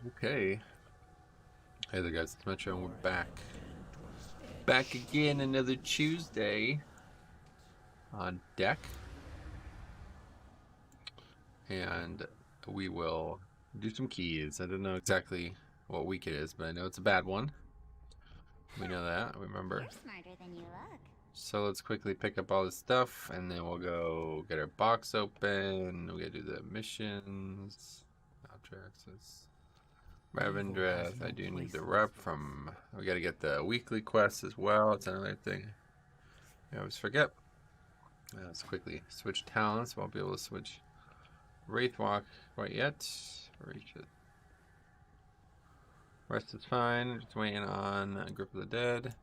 Okay. Hey there guys, it's Metro and we're back. Back again another Tuesday on deck. And we will do some keys. I don't know exactly what week it is, but I know it's a bad one. We know that, remember. You're smarter than you look. So let's quickly pick up all this stuff and then we'll go get our box open. We gotta do the missions. Objects. Ravendreth, I do need the rep from. We gotta get the weekly quest as well. It's another thing I always forget. Let's quickly switch talents. Won't be able to switch Wraithwalk quite yet. Reach it. Rest is fine. Just waiting on Grip of the Dead.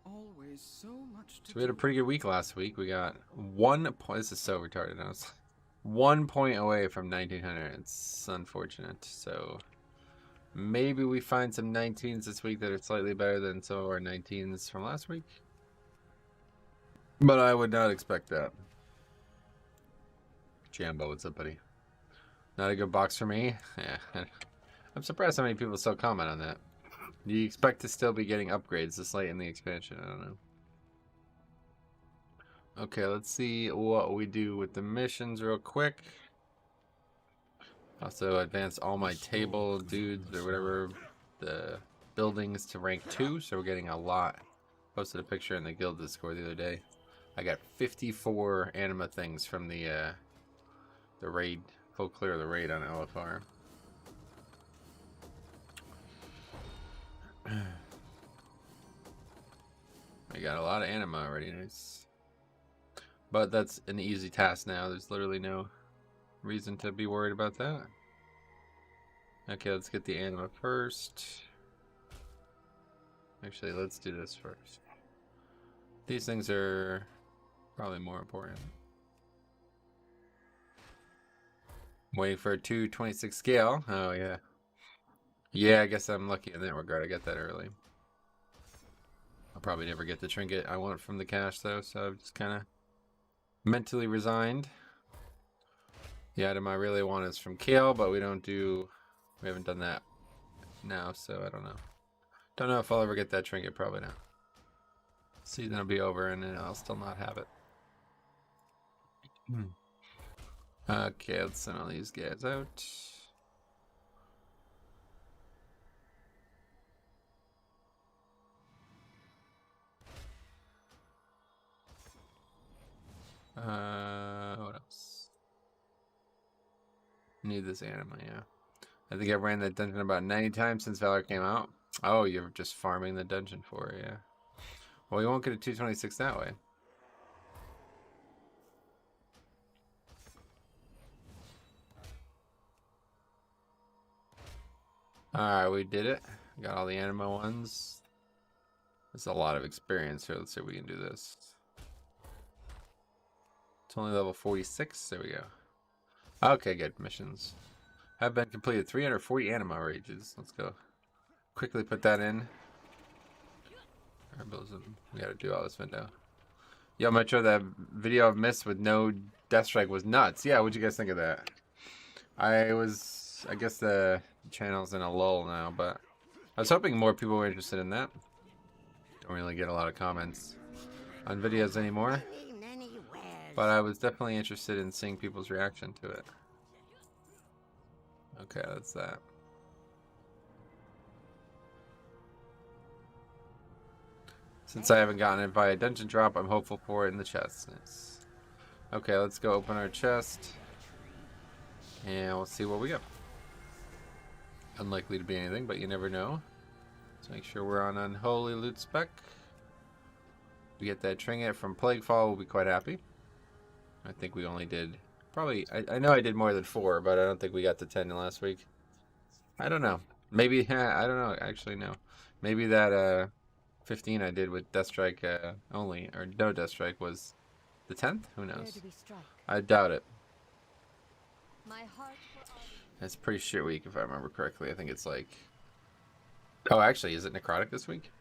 Always so much to So we had a pretty good week last week. We got 1 point. This is so retarded. I was 1 point away from 1900. It's unfortunate. So maybe we find some 19s this week that are slightly better than some of our 19s from last week. But I would not expect that. Jambo, what's up, buddy? Not a good box for me? Yeah. I'm surprised how many people still comment on that. Do you expect to still be getting upgrades this late in the expansion? I don't know. Okay, let's see what we do with the missions real quick. Also advance all my table dudes or whatever, the buildings to rank 2, so we're getting a lot. Posted a picture in the guild Discord the other day. I got 54 anima things from the raid, full clear of the raid on LFR. I got a lot of anima already, nice. But that's an easy task now. There's literally no reason to be worried about that. Okay, let's get the anima first. Actually, let's do this first. These things are probably more important. Waiting for a 226 scale. Oh, yeah. Yeah, I guess I'm lucky in that regard. I got that early. I'll probably never get the trinket I want from the cache, though, so I've just kind of mentally resigned. The item I really want is from Kale, but we haven't done that now, so I don't know. Don't know if I'll ever get that trinket, probably not. Season will be over and then I'll still not have it. Okay, let's send all these guys out. What else? Need this anima, yeah. I think I ran that dungeon about 90 times since Valor came out. Oh, you're just farming the dungeon for it, yeah. Well, you won't get a 226 that way. Alright, we did it. Got all the anima ones. There's a lot of experience here. Let's see if we can do this. It's only level 46. There we go. Okay, good. Missions have been completed. 340 anima rages. Let's go. Quickly put that in. We gotta do all this window. Yo, Metro, that video of Mist with no Death Strike was nuts. Yeah, what'd you guys think of that? I guess the channel's in a lull now, but I was hoping more people were interested in that. Don't really get a lot of comments on videos anymore. But I was definitely interested in seeing people's reaction to it. Okay, that's that. Since I haven't gotten it via dungeon drop, I'm hopeful for it in the chest. Nice. Okay, let's go open our chest. And we'll see what we get. Unlikely to be anything, but you never know. Let's make sure we're on Unholy Loot Spec. We get that trinket from Plaguefall, we'll be quite happy. I think we only did probably, I know I did more than 4, but I don't think we got to 10 last week. I don't know. Maybe, I don't know, actually, no. Maybe that 15 I did with Death Strike only, or no Death Strike, was the 10th? Who knows? I doubt it. It's a pretty shit week if I remember correctly. I think it's like, oh, actually, is it necrotic this week?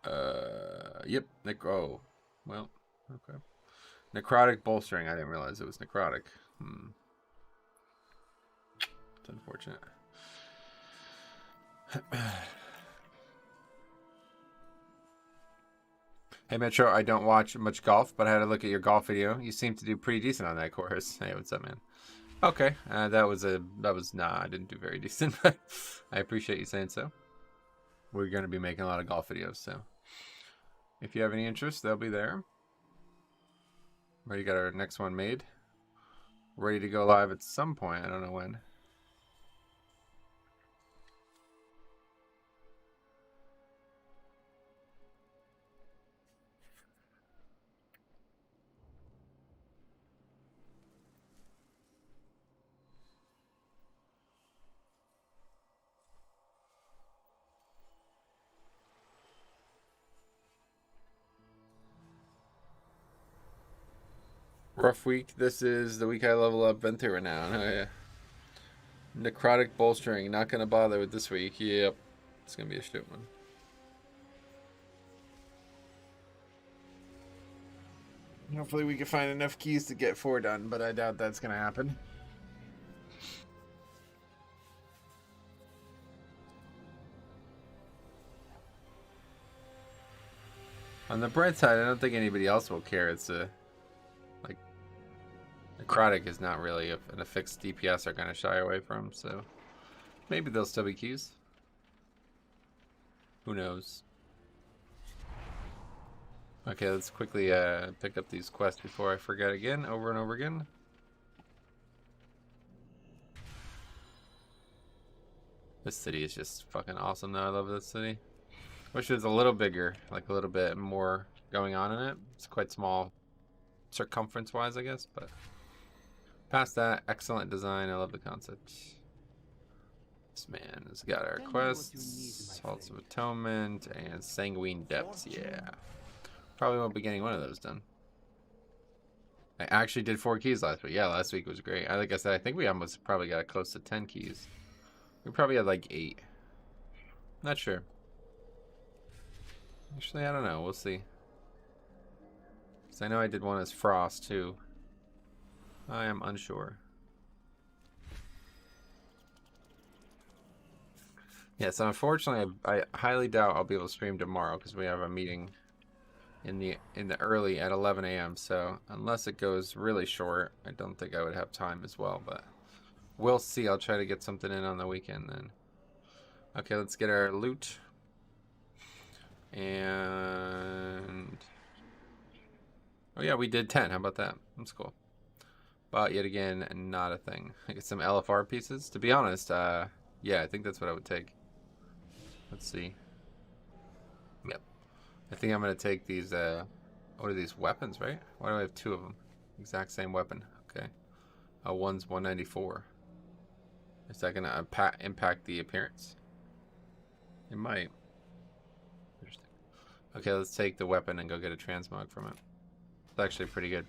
Yep, oh, well, okay. Necrotic bolstering, I didn't realize it was necrotic. It's unfortunate. Hey Metro, I don't watch much golf, but I had a look at your golf video. You seem to do pretty decent on that course. Hey, what's up, man? Okay, I didn't do very decent, but I appreciate you saying so. We're going to be making a lot of golf videos, so if you have any interest, they'll be there. Already got our next one made. Ready to go live at some point. I don't know when. Rough week. This is the week I level up Venthyr Renown. Oh, yeah. Necrotic bolstering. Not going to bother with this week. Yep. It's going to be a shit one. Hopefully we can find enough keys to get 4 done, but I doubt that's going to happen. On the bright side, I don't think anybody else will care. It's like necrotic is not really an affixed DPS are going to shy away from, so maybe they'll still be keys. Who knows? Okay, let's quickly pick up these quests before I forget again, over and over again. This city is just fucking awesome though. I love this city. Wish it was a little bigger, like a little bit more going on in it. It's quite small circumference-wise, I guess, but past that, excellent design. I love the concept. This man has got our quests, Halts of Atonement, and Sanguine Depths. Yeah. Probably won't be getting one of those done. I actually did 4 keys last week. Yeah, last week was great. Like I said, I think we almost probably got close to 10 keys. We probably had like 8. Not sure. Actually, I don't know. We'll see. Because I know I did one as Frost, too. I am unsure. Yeah, so unfortunately, I highly doubt I'll be able to stream tomorrow because we have a meeting in the early at 11 a.m. So unless it goes really short, I don't think I would have time as well. But we'll see. I'll try to get something in on the weekend then. Okay, let's get our loot. And oh yeah, we did 10. How about that? That's cool. But yet again, not a thing. I get some LFR pieces. To be honest, yeah, I think that's what I would take. Let's see. Yep. I think I'm gonna take these. What are these weapons? Right? Why do I have 2 of them? Exact same weapon. Okay. One's 194. Is that gonna impact the appearance? It might. Interesting. Okay, let's take the weapon and go get a transmog from it. It's actually pretty good.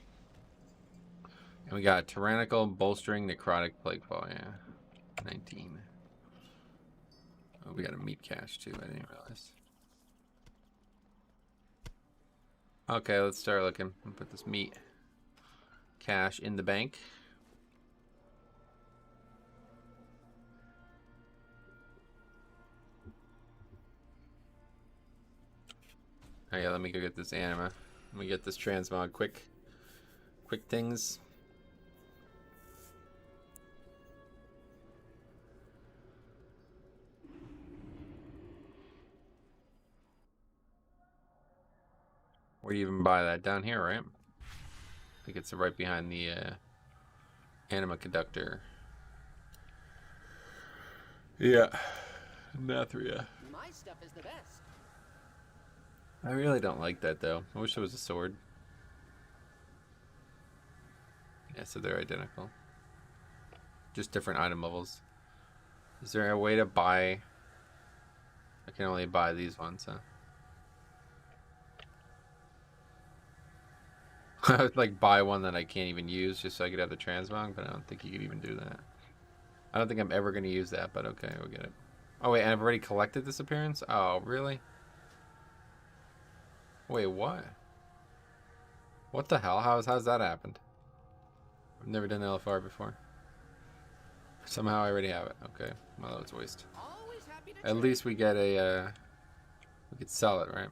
And we got tyrannical, bolstering, necrotic, plague fall. Yeah, 19. Oh, we got a meat cache too. I didn't realize. Okay, let's start looking. I'll put this meat cache in the bank. Oh yeah, let me go get this anima. Let me get this transmog quick things. Where do you even buy that? Down here, right? I think it's right behind the anima conductor. Yeah. Nathria. My stuff is the best. I really don't like that though. I wish it was a sword. Yeah, so they're identical. Just different item levels. Is there a way to buy? I can only buy these ones, huh? I would like buy one that I can't even use just so I could have the transmog, but I don't think you could even do that. I don't think I'm ever going to use that, but okay, we'll get it. Oh wait, and I've already collected this appearance? Oh, really? Wait, what? What the hell? How's that happened? Never done LFR before. Somehow I already have it. Okay, well that's a waste. At least we get a, we could sell it, right?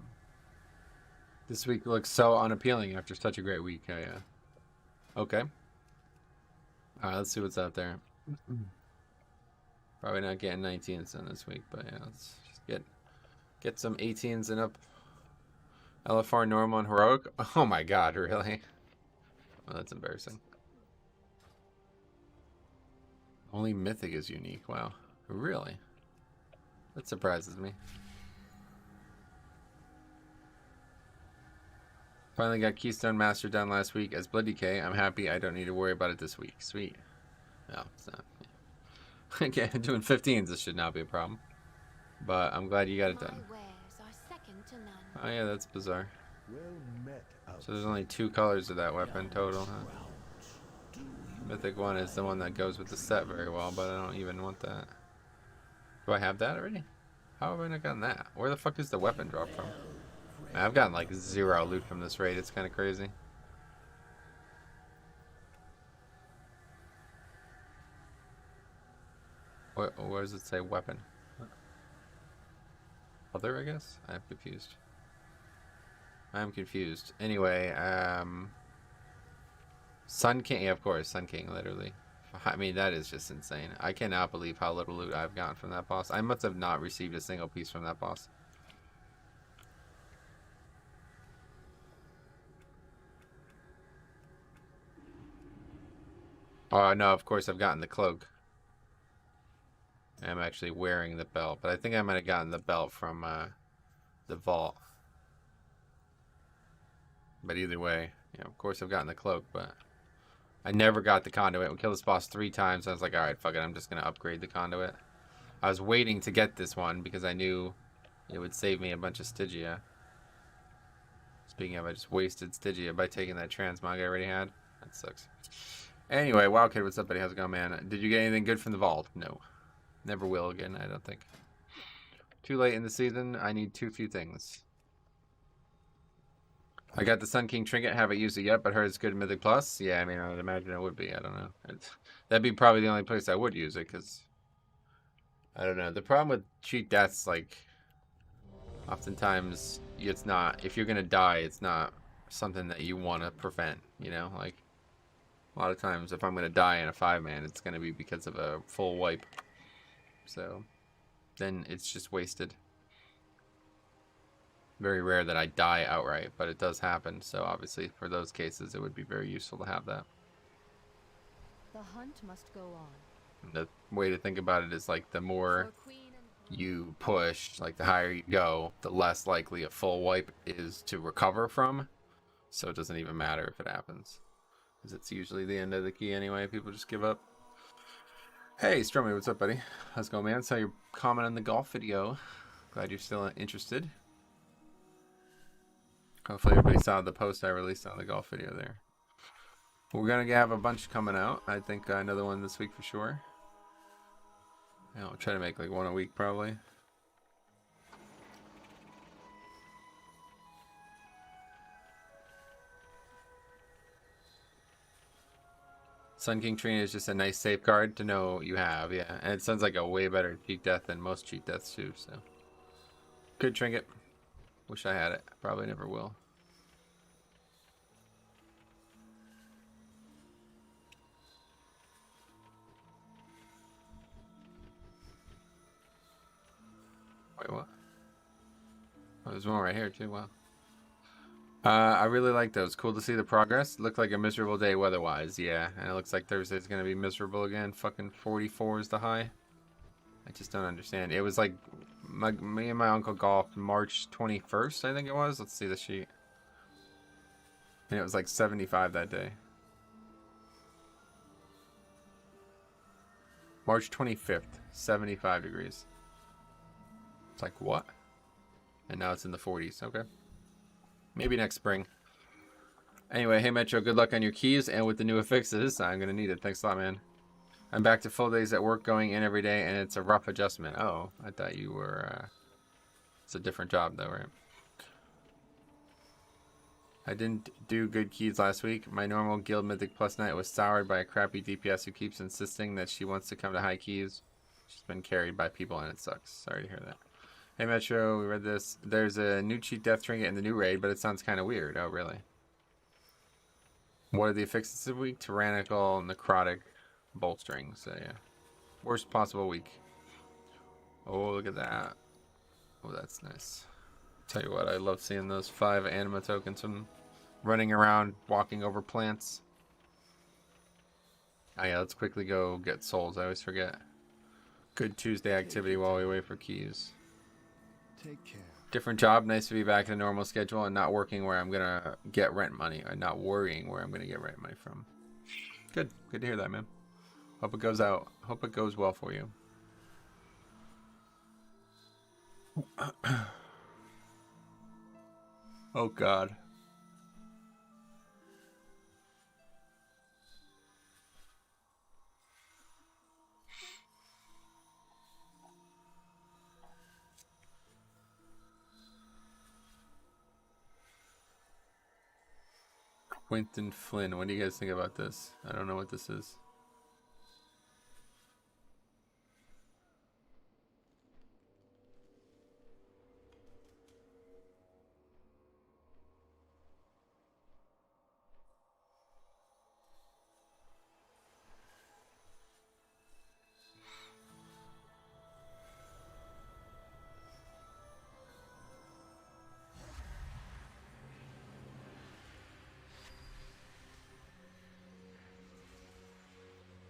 This week looks so unappealing after such a great week. Oh, yeah. Okay. Alright, let's see what's out there. Probably not getting 19s in this week, but yeah, let's just get some 18s and up. LFR, normal, and heroic. Oh my god, really? Well, that's embarrassing. Only Mythic is unique. Wow. Really? That surprises me. Finally got Keystone Master done last week as Blood Decay. I'm happy I don't need to worry about it this week. Sweet. No, it's not. Okay, doing 15s, this should not be a problem. But I'm glad you got it done. Oh yeah, that's bizarre. So there's only 2 colors of that weapon total, huh? Mythic 1 is the one that goes with the set very well, but I don't even want that. Do I have that already? How have I not gotten that? Where the fuck is the weapon drop from? Man, I've gotten like 0 loot from this raid. It's kind of crazy. Where does it say weapon? Other, I guess? I'm confused. I'm confused. Anyway, Sun King, yeah, of course, Sun King, literally. I mean, that is just insane. I cannot believe how little loot I've gotten from that boss. I must have not received a single piece from that boss. Oh, no, of course I've gotten the cloak. I'm actually wearing the belt, but I think I might have gotten the belt from the vault. But either way, yeah, of course I've gotten the cloak, but I never got the conduit. We killed this boss 3 times. I was like, alright, fuck it, I'm just going to upgrade the conduit. I was waiting to get this one because I knew it would save me a bunch of Stygia. Speaking of, I just wasted Stygia by taking that transmog I already had. That sucks. Anyway, Wildkid, what's up, buddy? How's it going, man? Did you get anything good from the vault? No. Never will again, I don't think. Too late in the season. I need too few things. I got the Sun King trinket. Haven't used it yet, but heard it's good in Mythic Plus. Yeah, I mean, I would imagine it would be. I don't know. That'd be probably the only place I would use it, because I don't know. The problem with cheat deaths, like, oftentimes it's not, if you're gonna die, it's not something that you want to prevent, you know? Like, a lot of times if I'm gonna die in a 5-man, it's gonna be because of a full wipe. So then it's just wasted. Very rare that I die outright, but it does happen. So obviously for those cases, it would be very useful to have that. The hunt must go on. The way to think about it is like the more you push, like the higher you go, the less likely a full wipe is to recover from. So it doesn't even matter if it happens, because it's usually the end of the key anyway. People just give up. Hey, Stromy, what's up, buddy? How's it going, man? Saw your comment on the golf video. Glad you're still interested. Hopefully everybody saw the post I released on the golf video there. We're going to have a bunch coming out. I think another one this week for sure. Yeah, I'll try to make like one a week probably. Sun King Trina is just a nice safeguard to know you have, yeah. And it sounds like a way better cheat death than most cheat deaths too, so. Good trinket. Wish I had it. Probably never will. Wait, what? Oh, there's one right here too, wow. I really like those. Cool to see the progress. Looked like a miserable day weather-wise, yeah. And it looks like Thursday's gonna be miserable again. Fucking 44 is the high. I just don't understand. It was like me and my uncle golfed March 21st, I think it was. Let's see the sheet. And it was like 75 that day. March 25th, 75 degrees. It's like, what? And now it's in the 40s. Okay. Maybe next spring. Anyway, hey Metro, good luck on your keys and with the new affixes. I'm going to need it. Thanks a lot, man. I'm back to full days at work, going in every day, and it's a rough adjustment. Oh, I thought you were... it's a different job, though, right? I didn't do good keys last week. My normal guild mythic plus knight was soured by a crappy DPS who keeps insisting that she wants to come to high keys. She's been carried by people and it sucks. Sorry to hear that. Hey Metro, we read this. There's a new cheat death trinket in the new raid, but it sounds kind of weird. Oh, really? What are the affixes this week? Tyrannical, necrotic, bolstering. So yeah, worst possible week. Oh, look at that. Oh, that's nice. Tell you what, I love seeing those 5 anima tokens from running around, walking over plants. Oh yeah, let's quickly go get souls. I always forget. Good Tuesday activity while we wait for keys. Take care. Different job. Nice to be back in a normal schedule and not working where I'm gonna get rent money, or not worrying where I'm gonna get rent money from. Good. Good to hear that, man. Hope it goes out. Hope it goes well for you. Oh God. Quentin Flynn. What do you guys think about this? I don't know what this is.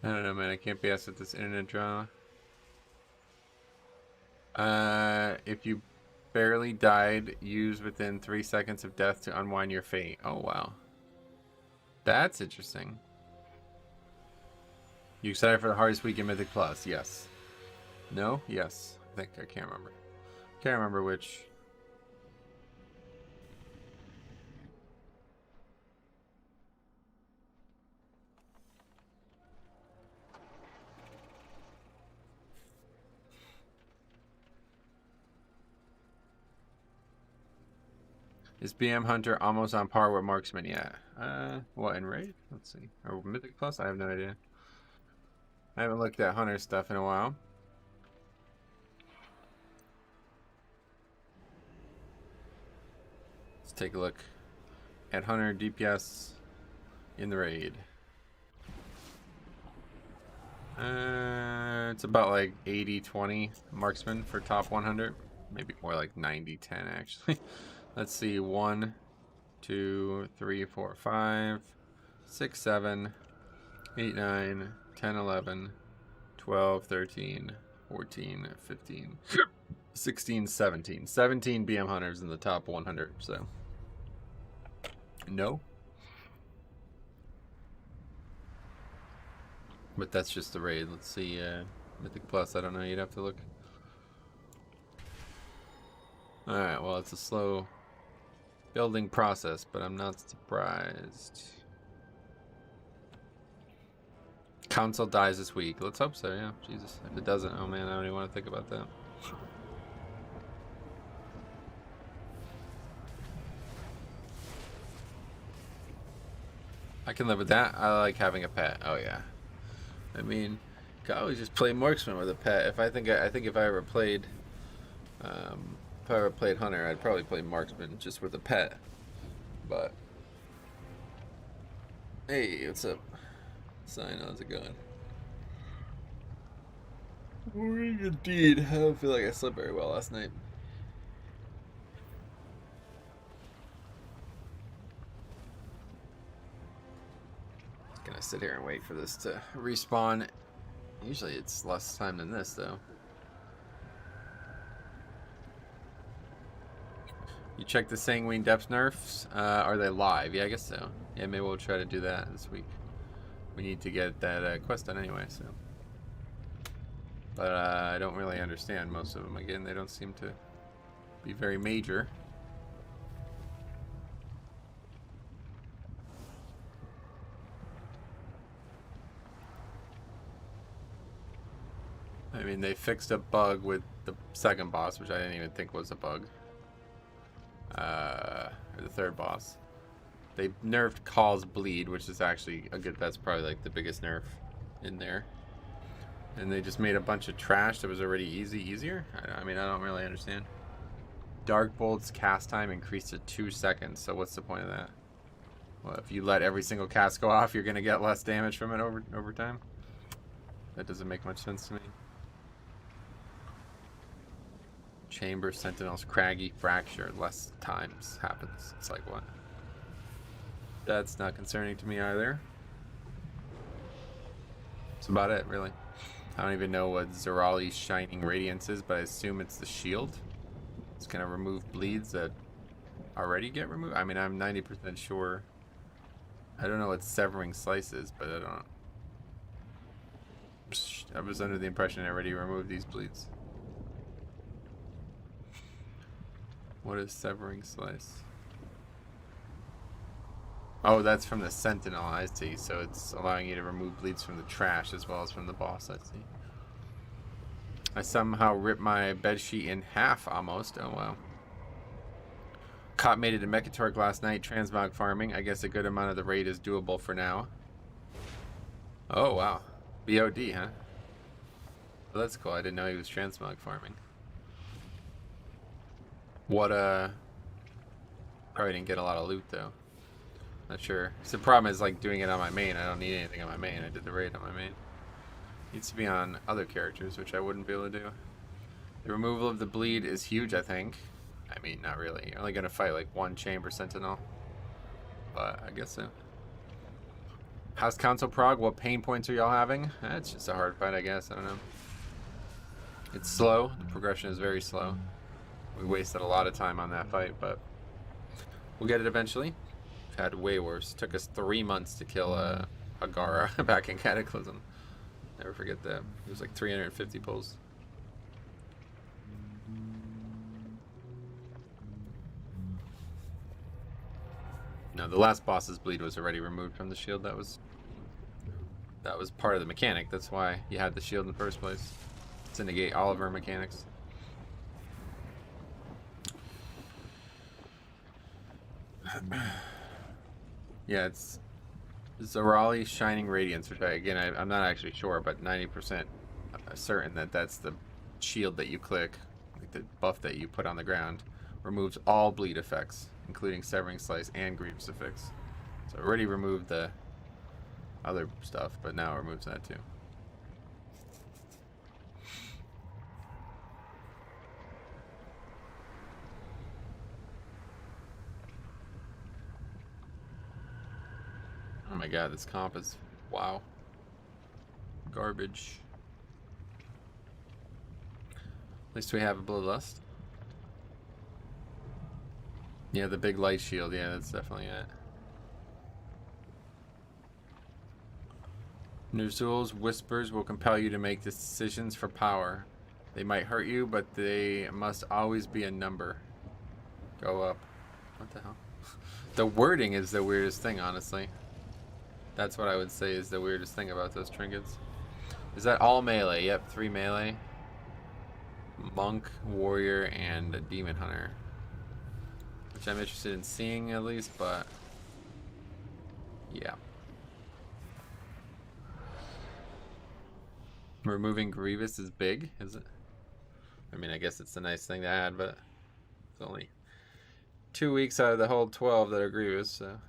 I don't know, man. I can't be asked with this internet drama. If you barely died, use within 3 seconds of death to unwind your fate. Oh, wow. That's interesting. You excited for the hardest week in Mythic Plus? Yes. No? Yes. I can't remember. Can't remember which. Is BM Hunter almost on par with Marksman yet? What, in Raid? Let's see. Or Mythic Plus? I have no idea. I haven't looked at Hunter stuff in a while. Let's take a look at Hunter DPS in the Raid. It's about like 80-20 Marksman for top 100. Maybe more like 90-10 actually. Let's see, 1, 2, 3, 4, 5, 6, 7, 8, 9, 10, 11, 12, 13, 14, 15, 16, 17. 17 BM Hunters in the top 100, so. No. But that's just the raid. Let's see, Mythic Plus, I don't know, you'd have to look. Alright, well, it's a slow building process, but I'm not surprised. Council dies this week. Let's hope so, yeah. Jesus. If it doesn't, oh man, I don't even want to think about that. I can live with that. I like having a pet. Oh yeah. I mean, you can always just play marksman with a pet. If I think if I ever played Hunter, I'd probably play marksman just with a pet. But hey, what's up? Sign, how's it going? Indeed. I don't feel like I slept very well last night. Just gonna sit here and wait for this to respawn. Usually it's less time than this though. You check the Sanguine Depths nerfs? Are they live? Yeah, I guess so. Yeah, maybe we'll try to do that this week. We need to get that quest done anyway, so. But I don't really understand most of them. Again, they don't seem to be very major. I mean, they fixed a bug with the second boss, which I didn't even think was a bug. Or the third boss. They nerfed Call's Bleed, which is actually a good. That's probably like the biggest nerf in there. And they just made a bunch of trash that was already easier. I mean, I don't really understand. Dark Bolt's cast time increased to 2 seconds. So what's the point of that? Well, if you let every single cast go off, you're gonna get less damage from it over time. That doesn't make much sense to me. Chamber Sentinel's Craggy Fracture, less times happens. It's like, what? That's not concerning to me either. That's about it, really. I don't even know what Zorali's Shining Radiance is, but I assume it's the shield. It's gonna remove bleeds that already get removed. I mean, I'm 90% sure. I don't know what Severing Slice is, but I don't. I was under the impression I already removed these bleeds. What is Severing Slice? Oh, that's from the Sentinel, I see. So it's allowing you to remove bleeds from the trash as well as from the boss, I see. I somehow ripped my bedsheet in half almost. Oh, wow. Caught mated a Mechatork last night, transmog farming. I guess a good amount of the raid is doable for now. Oh, wow. BOD, huh? Well, that's cool. I didn't know he was transmog farming. What, probably didn't get a lot of loot, though. Not sure. So the problem is, like, doing it on my main. I don't need anything on my main. I did the raid on my main. Needs to be on other characters, which I wouldn't be able to do. The removal of the bleed is huge, I think. I mean, not really. You're only going to fight, like, one Chamber Sentinel. But I guess so. House Council Prog, what pain points are y'all having? It's just a hard fight, I guess. I don't know. It's slow. The progression is very slow. We wasted a lot of time on that fight, but we'll get it eventually. Had way worse. Took us 3 months to kill Agara back in Cataclysm. Never forget that. It was like 350 pulls. No, the last boss's bleed was already removed from the shield. That was part of the mechanic. That's why you had the shield in the first place. To negate all of our mechanics. Yeah, it's Zorali's Shining Radiance, which I'm not actually sure, but 90% certain that that's the shield that you click, like the buff that you put on the ground, removes all bleed effects, including Severing Slice and Grievous Affix. So it already removed the other stuff, but now it removes that too. Oh my god, this comp is, wow. Garbage. At least we have a Bloodlust. Yeah, the big light shield, yeah, that's definitely it. Nuzul's whispers will compel you to make decisions for power. They might hurt you, but they must always be a number. Go up. What the hell? The wording is the weirdest thing, honestly. That's what I would say is the weirdest thing about those trinkets. Is that all melee? Yep, 3 melee. Monk, warrior, and a demon hunter. Which I'm interested in seeing at least, but yeah. Removing Grievous is big, is it? I mean, I guess it's a nice thing to add, but it's only 2 weeks out of the whole 12 that are Grievous, so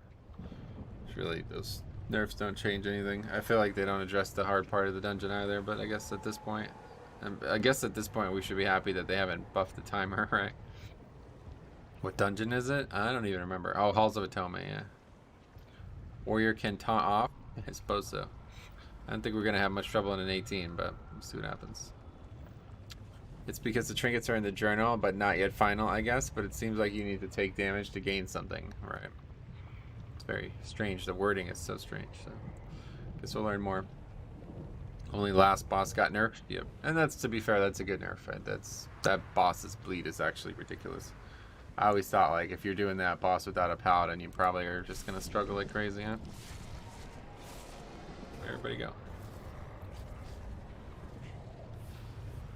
it's really, those nerfs don't change anything. I feel like they don't address the hard part of the dungeon either, but I guess at this point we should be happy that they haven't buffed the timer, right? What dungeon is it? I don't even remember. Oh, Halls of Atonement, yeah. Warrior can taunt off? I suppose so. I don't think we're going to have much trouble in an 18, but we'll see what happens. It's because the trinkets are in the journal, but not yet final, I guess. But it seems like you need to take damage to gain something, right? It's very strange. The wording is so strange. So, guess we'll learn more. Only last boss got nerfed. Yep, and that's, to be fair, that's a good nerf. That boss's bleed is actually ridiculous. I always thought, like, if you're doing that boss without a paladin, you probably are just gonna struggle like crazy, huh? Where'd everybody go?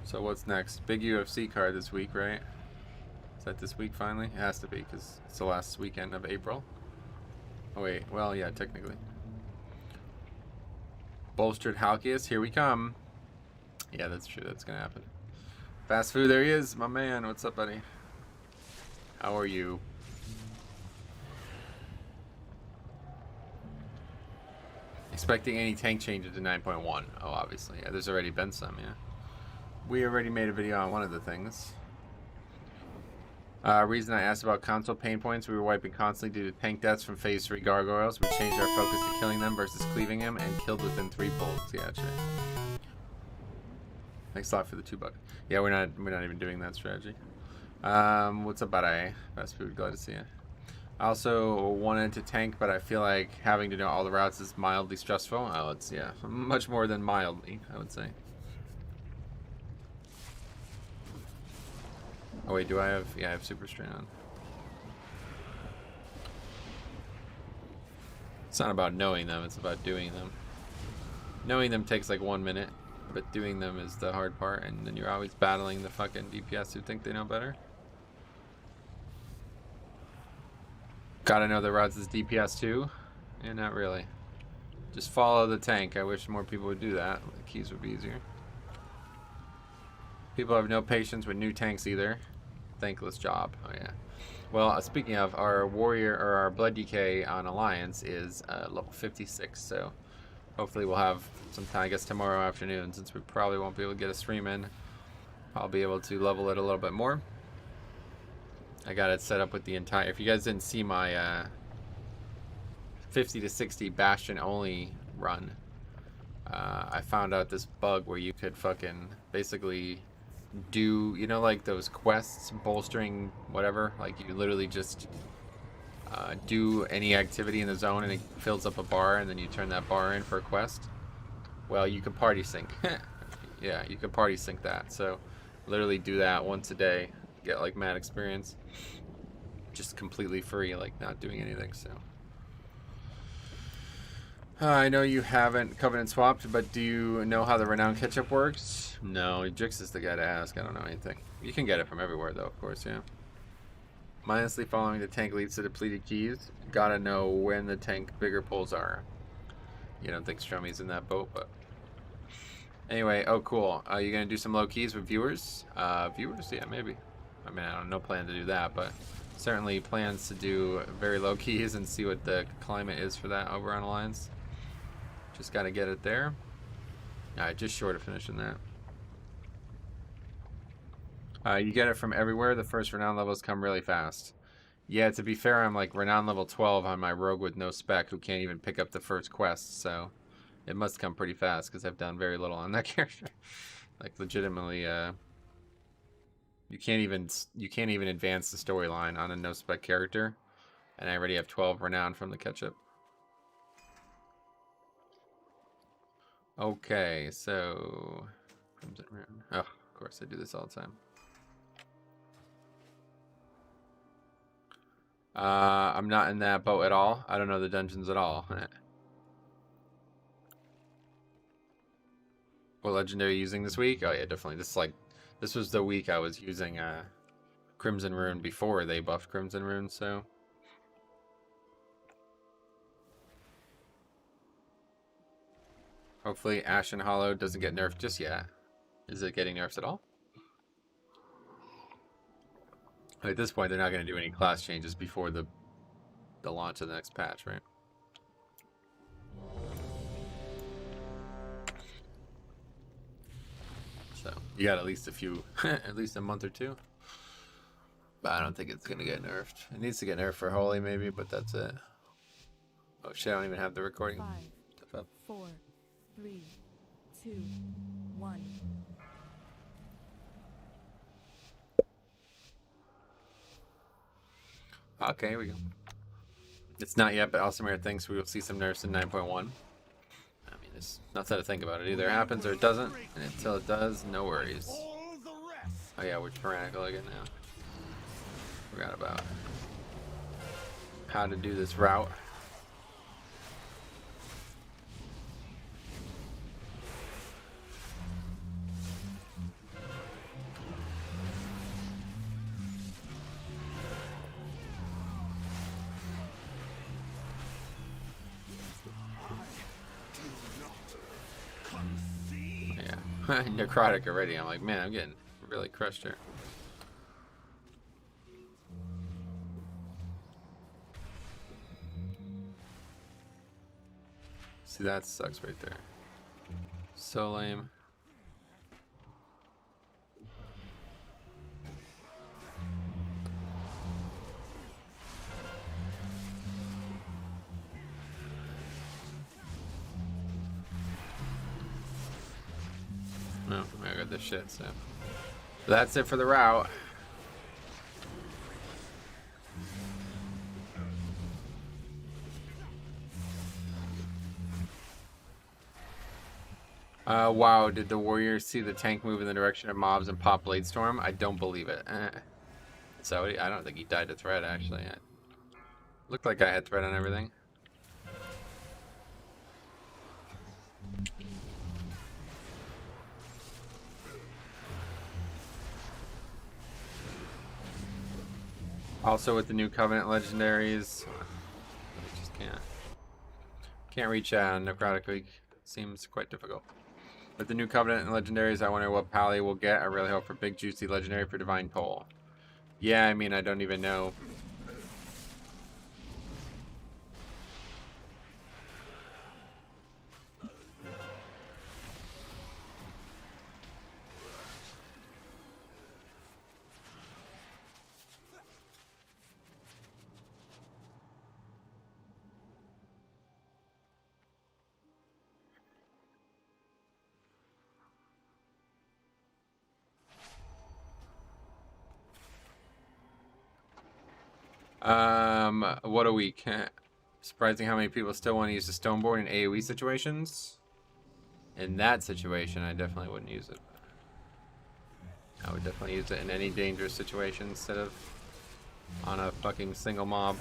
So what's next? Big UFC card this week, right? Is that this week finally? It has to be, because it's the last weekend of April. Oh wait, well yeah, technically. Bolstered Halkias, here we come. Yeah, that's true, that's gonna happen. Fast food, there he is, my man. What's up, buddy? How are you? Expecting any tank changes to 9.1? Oh, obviously. Yeah, there's already been some, yeah. We already made a video on one of the things. Reason I asked about console pain points, we were wiping constantly due to tank deaths from phase 3 gargoyles. We changed our focus to killing them versus cleaving them and killed within 3 pulls. Yeah, sure. Thanks a lot for the $2. Yeah, we're not even doing that strategy. What's up, buddy? Fast food, glad to see you. I also wanted to tank, but I feel like having to know all the routes is mildly stressful. Oh, it's, yeah, much more than mildly, I would say. Oh wait, do I have, yeah, I have super strain on. It's not about knowing them, it's about doing them. Knowing them takes like 1 minute, but doing them is the hard part, and then you're always battling the fucking DPS who think they know better. Gotta know the routes as DPS too? Yeah, not really. Just follow the tank. I wish more people would do that. The keys would be easier. People have no patience with new tanks either. Thankless job. Oh yeah. Well, speaking of, our warrior or our blood decay on Alliance is level 56, so hopefully we'll have some time, I guess tomorrow afternoon, since we probably won't be able to get a stream in. I'll be able to level it a little bit more. I got it set up with the entire, if you guys didn't see my 50 to 60 Bastion only run, I found out this bug where you could fucking basically do, you know, like those quests, bolstering whatever, like you literally just do any activity in the zone and it fills up a bar and then you turn that bar in for a quest. Well, you could party sync. Yeah, you could party sync that. So literally do that once a day, get like mad experience, just completely free, like not doing anything. So I know you haven't Covenant swapped, but do you know how the Renown Ketchup works? No, Jix is the guy to ask. I don't know anything. You can get it from everywhere, though, of course, yeah. Mindlessly following the tank leads to depleted keys. Gotta know when the tank bigger pulls are. You don't think Strummy's in that boat, but... Anyway, oh, cool. You gonna do some low keys with viewers? Viewers? Yeah, maybe. I mean, I don't know plan to do that, but certainly plans to do very low keys and see what the climate is for that over on Alliance. Just gotta get it there. Alright, just short of finishing that. You get it from everywhere. The first renown levels come really fast. Yeah, to be fair, I'm like renown level 12 on my rogue with no spec who can't even pick up the first quest, so it must come pretty fast because I've done very little on that character. Like legitimately, you can't even advance the storyline on a no spec character, and I already have 12 renown from the ketchup. Okay, so Crimson Rune. Oh, of course I do this all the time. I'm not in that boat at all. I don't know the dungeons at all. What legendary using this week? Oh yeah, definitely. This was the week I was using Crimson Rune before they buffed Crimson Rune, so hopefully Ashen Hollow doesn't get nerfed just yet. Is it getting nerfed at all? At this point, they're not going to do any class changes before the launch of the next patch, right? So you got at least a few, at least a month or two. But I don't think it's going to get nerfed. It needs to get nerfed for Holy maybe, but that's it. Oh shit, I don't even have the recording. 5, 4, 3, 2, 1. Okay, here we go. It's not yet, but Alsamir thinks we will see some nerfs in 9.1. I mean, there's nothing to think about. It either happens or it doesn't, and until it does, no worries. Oh yeah, we're tyrannical again now. Forgot about how to do this route. necrotic already. I'm like, man, I'm getting really crushed here. See, that sucks right there. So lame. No, I got this shit, so that's it for the route. Wow, did the warriors see the tank move in the direction of mobs and pop Blade Storm? I don't believe it. So I don't think he died to threat, actually. It looked like I had threat on everything. Also with the new Covenant legendaries, I just can't reach necrotic week. Seems quite difficult. With the new Covenant and legendaries, I wonder what Pally will get. I really hope for big juicy legendary for Divine Toll. Yeah, I mean, I don't even know. What a week. Surprising how many people still want to use the Stoneborn in AoE situations. In that situation, I definitely wouldn't use it. I would definitely use it in any dangerous situation instead of on a fucking single mob.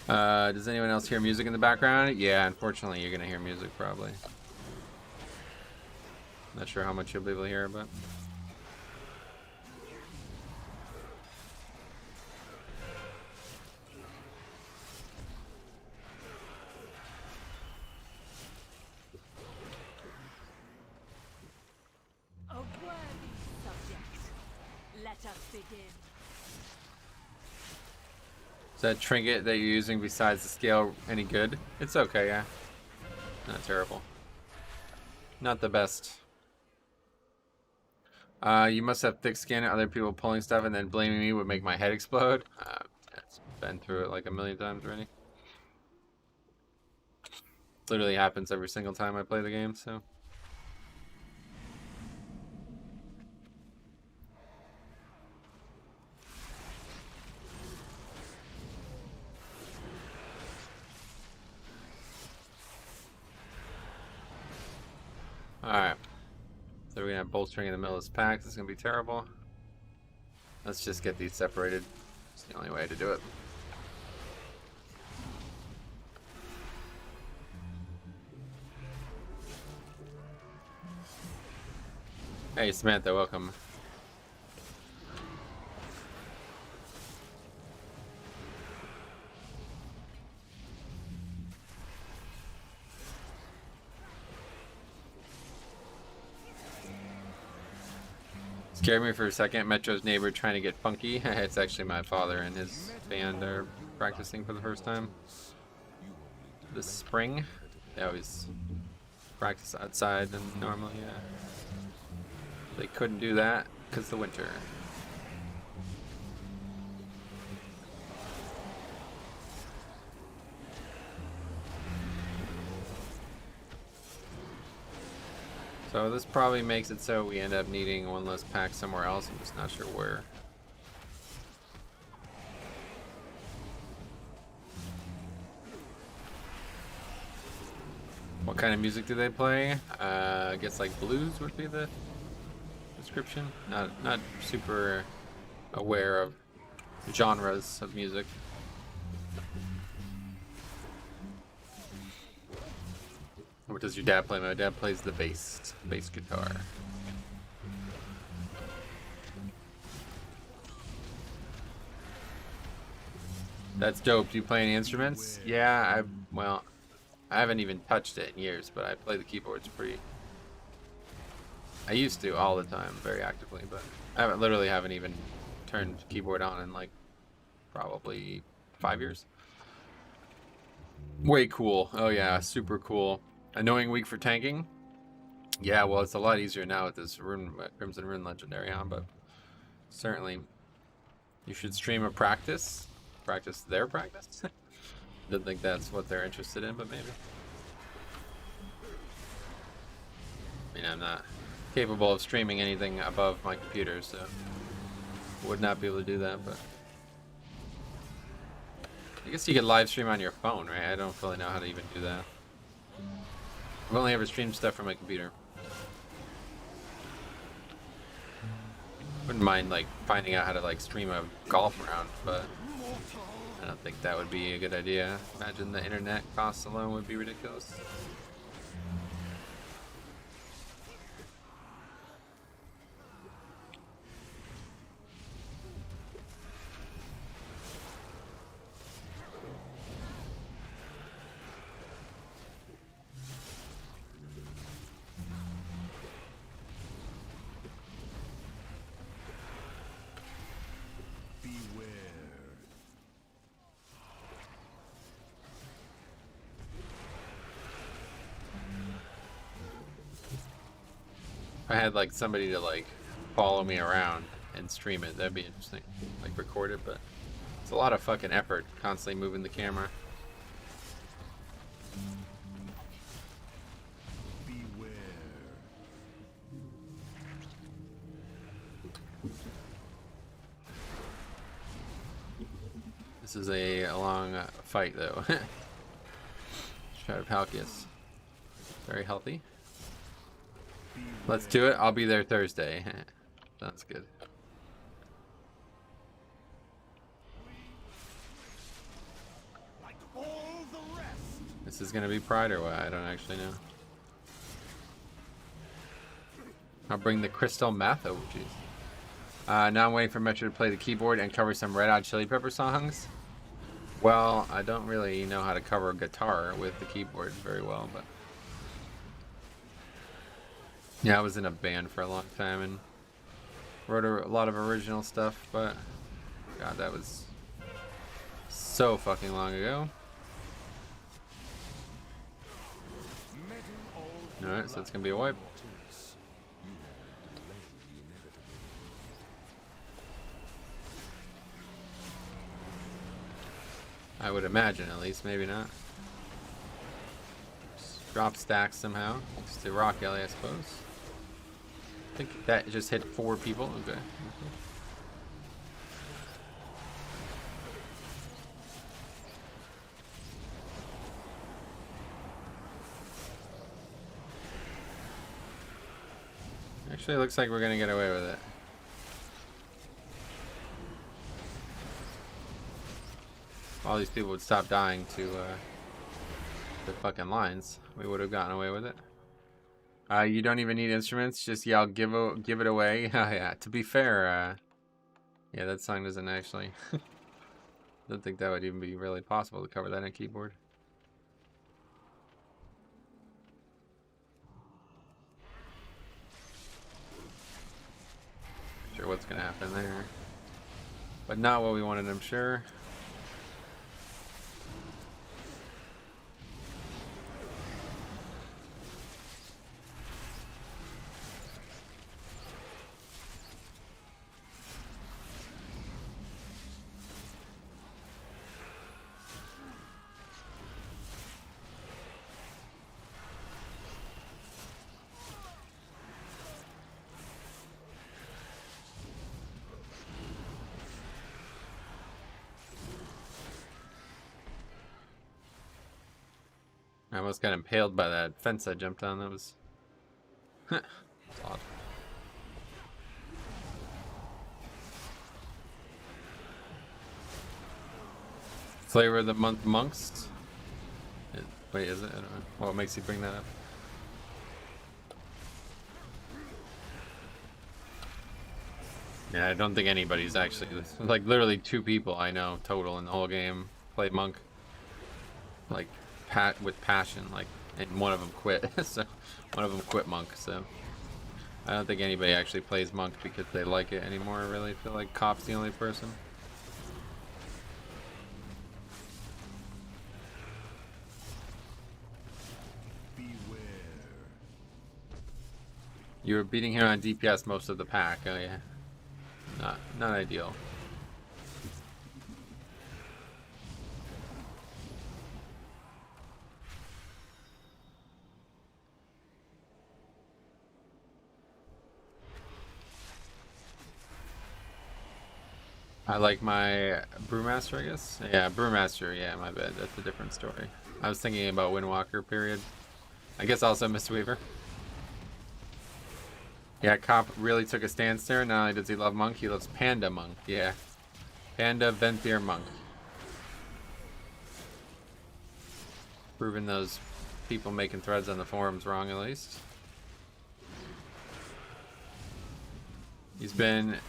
Does anyone else hear music in the background? Yeah, unfortunately, you're gonna hear music probably. Not sure how much you'll be able to hear, but. Is that trinket that you're using besides the scale any good? It's okay, yeah. Not terrible. Not the best. You must have thick skin. Other people pulling stuff and then blaming me would make my head explode. I've been through it like a million times already. Literally happens every single time I play the game, so. Alright. So we're gonna have bolstering in the middle of this pack. This is gonna be terrible. Let's just get these separated. It's the only way to do it. Hey Samantha, welcome. Scared me for a second. Metro's neighbor trying to get funky. It's actually my father and his band are practicing for the first time this spring. They always practice outside, and normally they couldn't do that because of the winter. So this probably makes it so we end up needing one less pack somewhere else. I'm just not sure where. What kind of music do they play? I guess like blues would be the description. Not super aware of genres of music. What does your dad play? My dad plays the bass guitar. That's dope. Do you play any instruments? Yeah, well, I haven't even touched it in years, but I play the keyboards pretty. I used to all the time, very actively, but literally haven't even turned keyboard on in like probably 5 years. Way cool. Oh yeah, super cool. Annoying week for tanking. Yeah, well, it's a lot easier now with this Crimson Rune Legendary on, but certainly you should stream a practice. Practice their practice. Don't think that's what they're interested in, but maybe. I mean, I'm not capable of streaming anything above my computer, so would not be able to do that, but I guess you could live stream on your phone, right? I don't really know how to even do that. I've only ever streamed stuff from my computer. Wouldn't mind like finding out how to like stream a golf round, but I don't think that would be a good idea. Imagine the internet costs alone would be ridiculous. If I had like somebody to like follow me around and stream it, that'd be interesting. Like record it, but it's a lot of fucking effort constantly moving the camera. Beware. This is a long fight though. Stratopalkius. Very healthy. Let's do it. I'll be there Thursday. Sounds good. Like all the rest. This is gonna be Pride or what? I don't actually know. I'll bring the crystal meth. Oh, jeez. Now I'm waiting for Metro to play the keyboard and cover some Red Hot Chili Pepper songs. Well, I don't really know how to cover a guitar with the keyboard very well, but yeah, I was in a band for a long time and wrote a lot of original stuff, but God, that was so fucking long ago. Alright, so it's gonna be a wipe. I would imagine, at least, maybe not. Drop stacks somehow. It's the Rock Alley, I suppose. I think that just hit 4 people. Okay. Actually, it looks like we're gonna get away with it. All these people would stop dying to the fucking lines. We would have gotten away with it. You don't even need instruments. Just yell, give it away. Yeah. To be fair, yeah, that song doesn't actually. Don't think that would even be really possible to cover that on keyboard. Not sure what's gonna happen there, but not what we wanted, I'm sure. I almost got impaled by that fence I jumped on. That was odd. Flavor of the month monks. Wait, is it? I don't know. What makes you bring that up? Yeah, I don't think anybody's actually like literally 2 people I know total in the whole game played monk. Like with passion, like, and one of them quit. So one of them quit monk. So I don't think anybody actually plays monk because they like it anymore. I really feel like Cop's the only person. Beware. You were beating him on DPS most of the pack. Oh yeah, not ideal. I like my Brewmaster, I guess. Yeah, Brewmaster. Yeah, my bad. That's a different story. I was thinking about Windwalker. Period. I guess also Mistweaver. Yeah, Cop really took a stance there. Not only does he love Monk, he loves Panda Monk. Yeah. Panda Venthyr Monk. Proving those people making threads on the forums wrong, at least.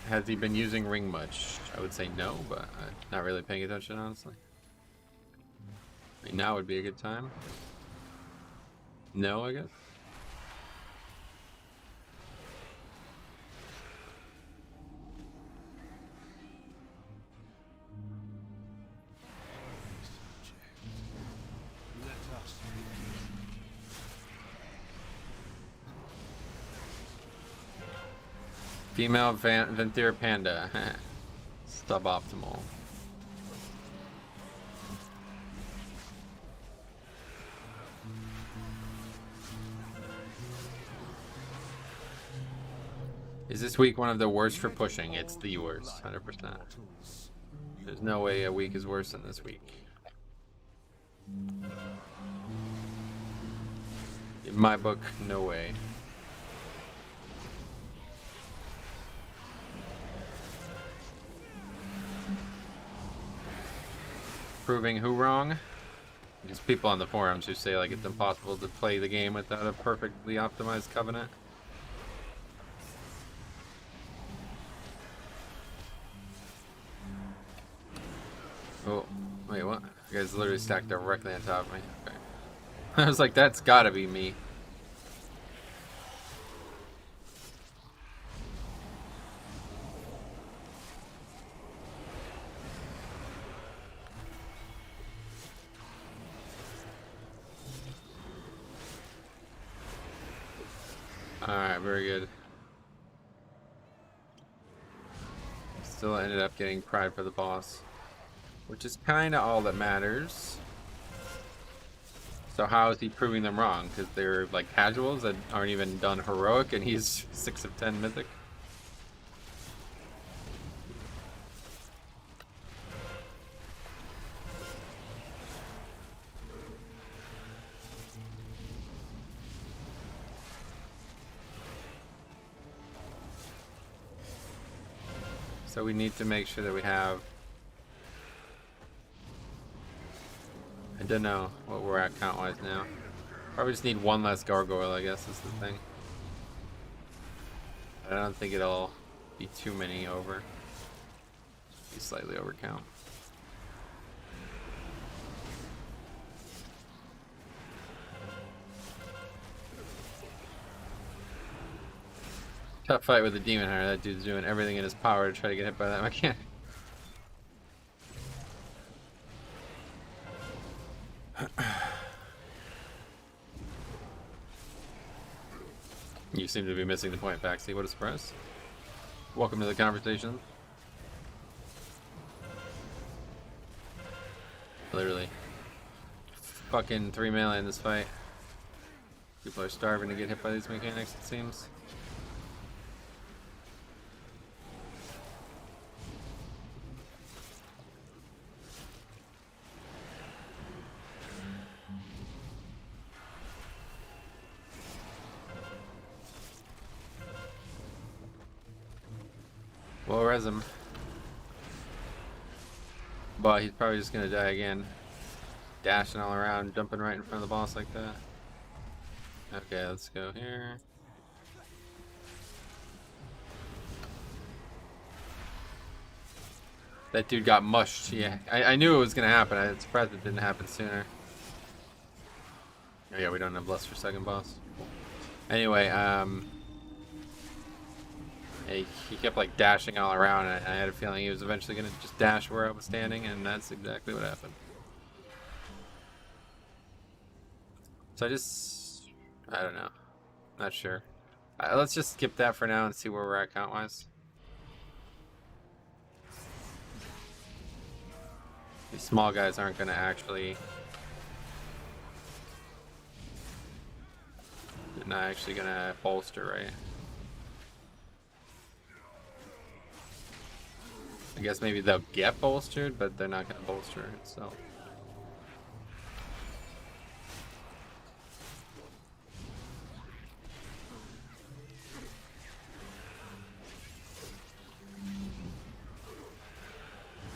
Has he been using Ring much? I would say no, but I'm not really paying attention, honestly. I mean, now would be a good time. No, I guess. Let us begin. Female Venthyr Panda. Suboptimal. Is this week one of the worst for pushing? It's the worst, 100%. There's no way a week is worse than this week. In my book, no way. Proving who wrong? There's people on the forums who say like it's impossible to play the game without a perfectly optimized covenant. Oh, wait, what? You guys literally stacked directly on top of me. Okay. I was like, that's gotta be me. Alright, very good. Still ended up getting pride for the boss, which is kind of all that matters. So how is he proving them wrong? Because they're like casuals that aren't even done heroic and he's 6 of 10 mythic? So we need to make sure that we have... I don't know what we're at count-wise now. Probably just need one less gargoyle, I guess, is the thing. I don't think it'll be too many over. Be slightly over count. Tough fight with the demon hunter. That dude's doing everything in his power to try to get hit by that mechanic. You seem to be missing the point, Paxi. What a surprise. Welcome to the conversation. Literally. Fucking 3 melee in this fight. People are starving to get hit by these mechanics, it seems. We'll res him. But he's probably just gonna die again. Dashing all around, jumping right in front of the boss like that. Okay, let's go here. That dude got mushed. Yeah, I knew it was gonna happen. I'm surprised it didn't happen sooner. Oh yeah, we don't have Bless for second boss. Anyway, he kept like dashing all around, and I had a feeling he was eventually gonna just dash where I was standing, and that's exactly what happened. So I don't know, not sure. Let's just skip that for now and see where we're at count-wise. These small guys aren't gonna actually. They're not actually gonna bolster, right? I guess maybe they'll get bolstered, but they're not gonna bolster itself.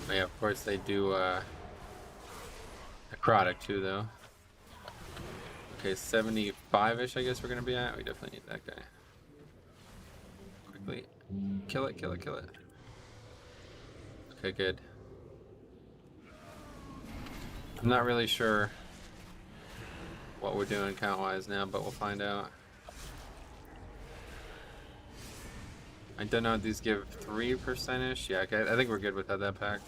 But yeah, of course they do necrotic too, though. Okay, 75-ish I guess we're gonna be at. We definitely need that guy. Quickly. Kill it, kill it, kill it. Okay, good. I'm not really sure what we're doing count-wise now, but we'll find out. I don't know if these give 3%-ish. Yeah, okay, I think we're good without that pack.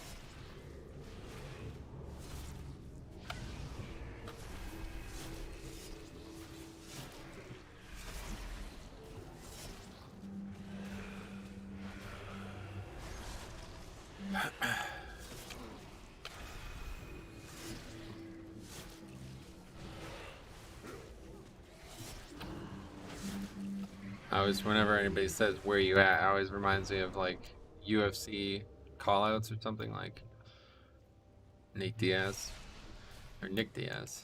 Whenever anybody says where you at, it always reminds me of like UFC callouts or something, like Nate Diaz or Nick Diaz.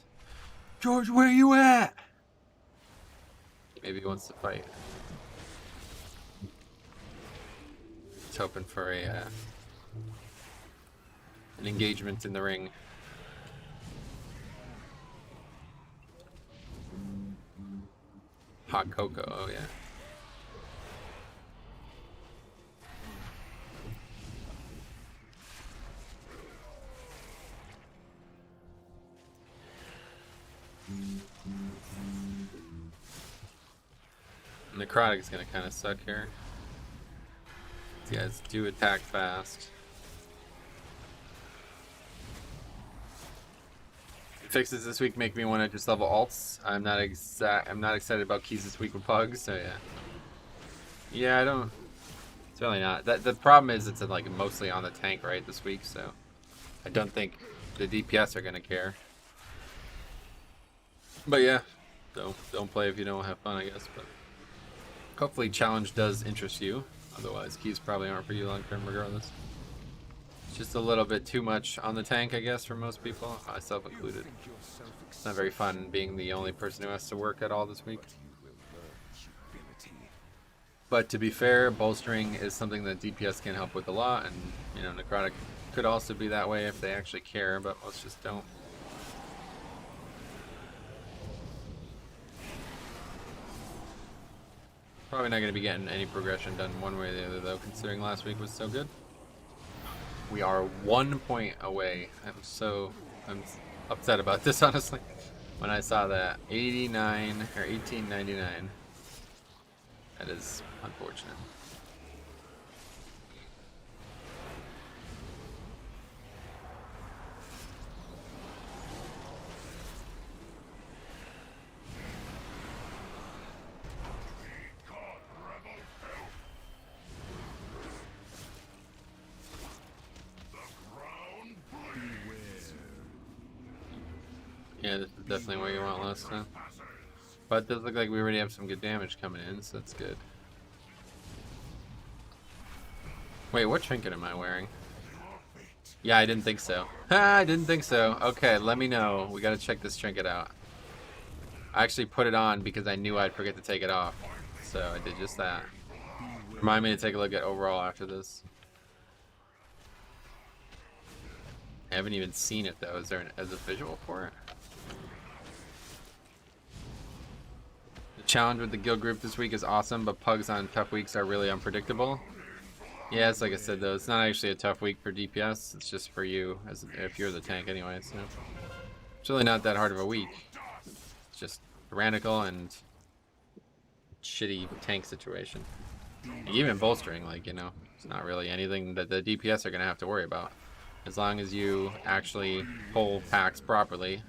George, where you at? Maybe he wants to fight. He's hoping for an engagement in the ring. Hot cocoa, oh yeah. Necrotic is gonna kind of suck here. These guys do attack fast. Fixes this week make me want to just level alts. I'm not excited about keys this week with Pug, so yeah. Yeah, I don't. It's really not. The problem is it's like mostly on the tank right this week, so I don't think the DPS are gonna care. But yeah, don't play if you don't have fun, I guess. But hopefully challenge does interest you. Otherwise, keys probably aren't for you long term, regardless. It's just a little bit too much on the tank, I guess, for most people, myself included. It's not very fun being the only person who has to work at all this week. But to be fair, bolstering is something that DPS can help with a lot, and you know, necrotic could also be that way if they actually care, but most just don't. Probably not going to be getting any progression done one way or the other, though, considering last week was so good. We are 1 point away. I'm upset about this, honestly. When I saw that 89 or 1899, that is unfortunate. Yeah, this is definitely what you want last time. But it does look like we already have some good damage coming in, so that's good. Wait, what trinket am I wearing? Yeah, I didn't think so. I didn't think so. Okay, let me know. We gotta check this trinket out. I actually put it on because I knew I'd forget to take it off. So I did just that. Remind me to take a look at overall after this. I haven't even seen it though. Is there a visual for it? The challenge with the guild group this week is awesome, but pugs on tough weeks are really unpredictable. Yeah, it's like I said though, it's not actually a tough week for DPS, it's just for you, as if you're the tank anyway, so it's really not that hard of a week. It's just tyrannical and shitty tank situation. Even bolstering, like, you know, it's not really anything that the DPS are going to have to worry about. As long as you actually pull packs properly,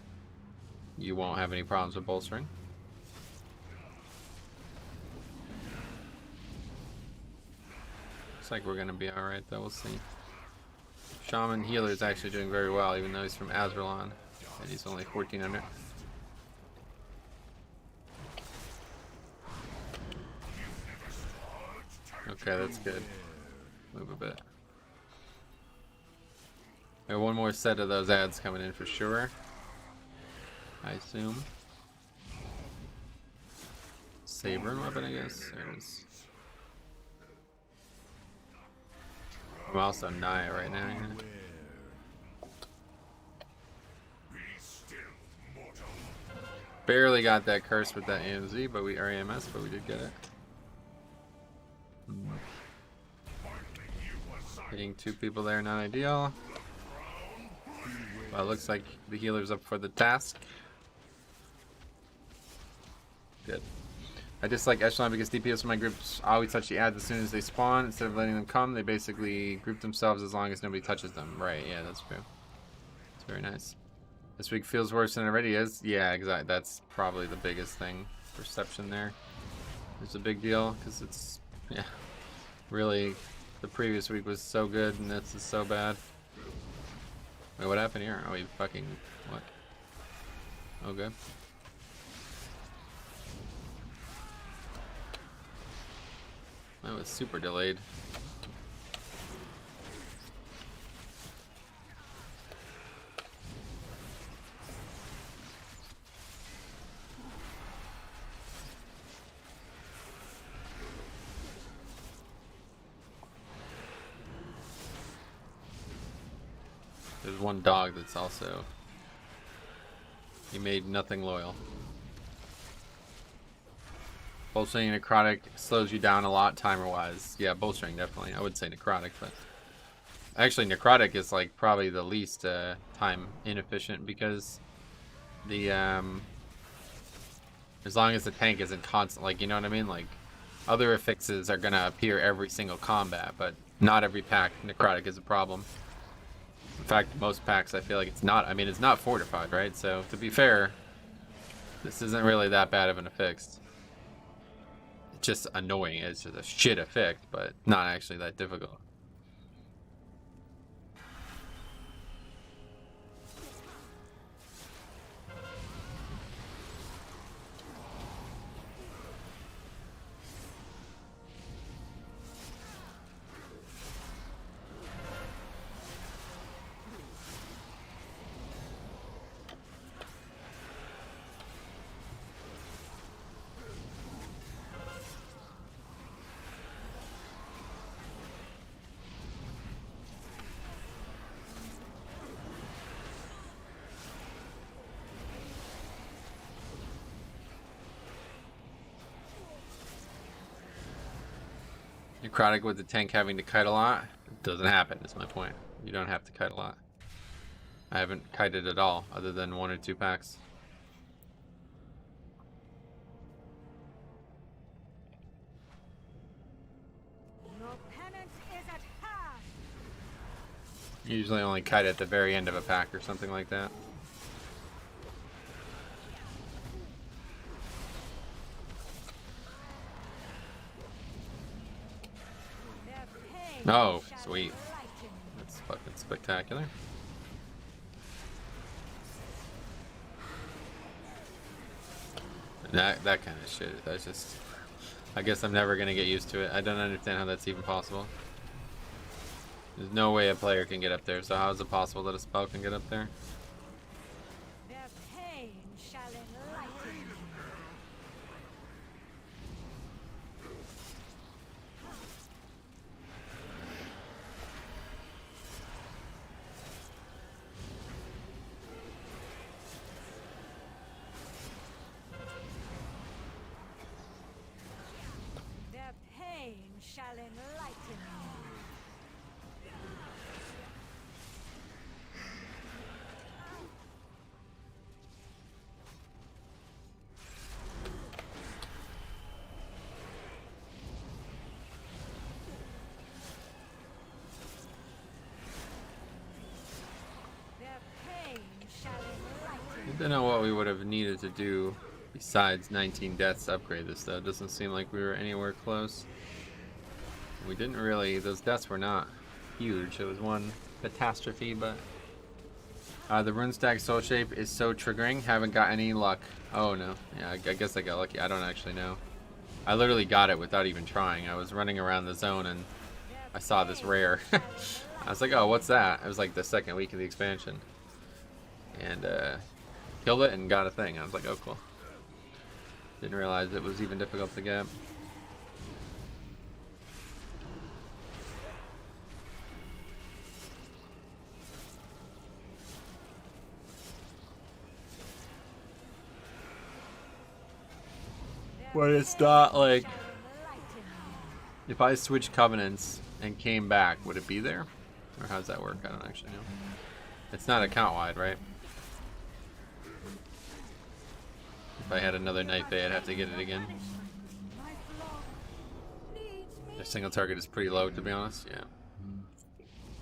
you won't have any problems with bolstering. Looks like we're going to be alright, though. We'll see. Shaman Healer is actually doing very well, even though he's from Azralon. And he's only 1400. Okay, that's good. Move a bit. We have one more set of those ads coming in for sure, I assume. Saber weapon, I guess. There it is. I'm also Naya right now. Yeah. Barely got that curse with that AMZ, but we are AMS, but we did get it. Hitting 2 people there, not ideal. Well, it looks like the healer's up for the task. Good. I dislike Echelon because DPS in my groups always touch the ads as soon as they spawn. Instead of letting them come, they basically group themselves as long as nobody touches them. Right, yeah, that's true. It's very nice. This week feels worse than it already is. Yeah, exactly. That's probably the biggest thing. Perception there is a big deal because it's, yeah, really, the previous week was so good and this is so bad. Wait, what happened here? Oh, he fucking, what? Oh, good. That was super delayed. There's one dog that's also... He made nothing loyal. Bolstering necrotic slows you down a lot timer-wise. Yeah, bolstering definitely. I would say necrotic, but... Actually, necrotic is like probably the least time inefficient because the... As long as the tank isn't constant, like, you know what I mean? Like, other affixes are gonna appear every single combat, but not every pack necrotic is a problem. In fact, most packs I feel like it's not. I mean, it's not fortified, right? So, to be fair, this isn't really that bad of an affix. It's just annoying. It's just a shit effect, but not actually that difficult. Necrotic with the tank having to kite a lot? It doesn't happen, is my point. You don't have to kite a lot. I haven't kited at all, other than 1 or 2 packs. Your penance is at hand. Usually only kite at the very end of a pack or something like that. Oh, sweet. That's fucking spectacular. That kind of shit. That's just... I guess I'm never gonna get used to it. I don't understand how that's even possible. There's no way a player can get up there, so how is it possible that a spell can get up there? Their pain shall enlighten you. Their pain shall enlighten you. Don't know what we would have needed to do besides 19 deaths to upgrade this, though. It doesn't seem like we were anywhere close. We didn't really, those deaths were not huge. It was one catastrophe, but the rune stack soul shape is so triggering. Haven't got any luck. Oh no, yeah, I guess I got lucky. I don't actually know. I literally got it without even trying. I was running around the zone and I saw this rare. I was like, oh, what's that? It was like the second week of the expansion. And killed it and got a thing. I was like, oh, cool. Didn't realize it was even difficult to get. But it's not like, if I switch covenants and came back, would it be there? Or how does that work? I don't actually know. It's not account wide, right? If I had another Night Bay, I'd have to get it again. Their single target is pretty low, to be honest. Yeah.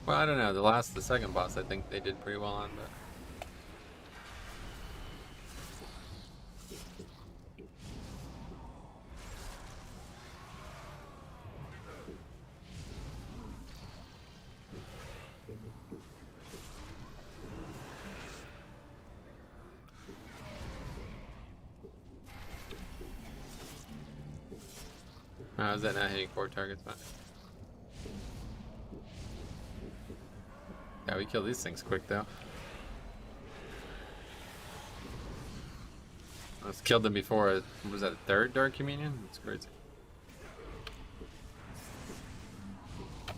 Well, I don't know. The second boss, I think they did pretty well on, but. How is that not hitting 4 targets? Fine. Yeah, we kill these things quick though. I was killed them before. Was that a third Dark Communion? That's crazy. I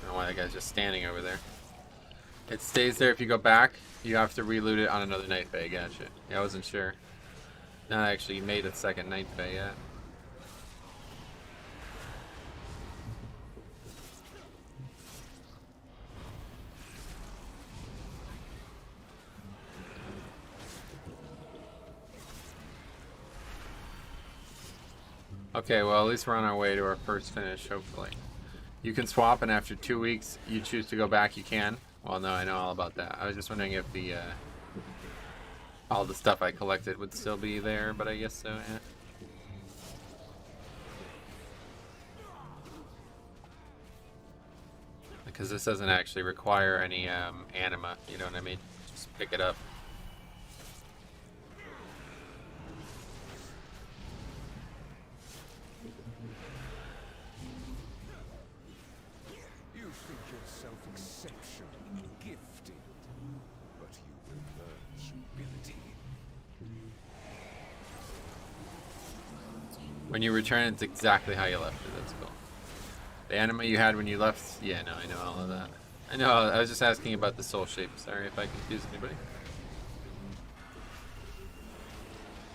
don't know why that guy's just standing over there. It stays there if you go back. You have to reloot it on another Night Bay. Gotcha. Yeah, I wasn't sure. Not actually made a second Night Bay yet. Okay, well, at least we're on our way to our first finish, hopefully. You can swap, and after 2 weeks, you choose to go back, you can. Well, no, I know all about that. I was just wondering if the, all the stuff I collected would still be there, but I guess so, yeah. Because this doesn't actually require any, anima, you know what I mean? Just pick it up. When you return, it's exactly how you left it. That's cool. The anima you had when you left, yeah, no, I know all of that. I know, I was just asking about the soul shape. Sorry if I confused anybody.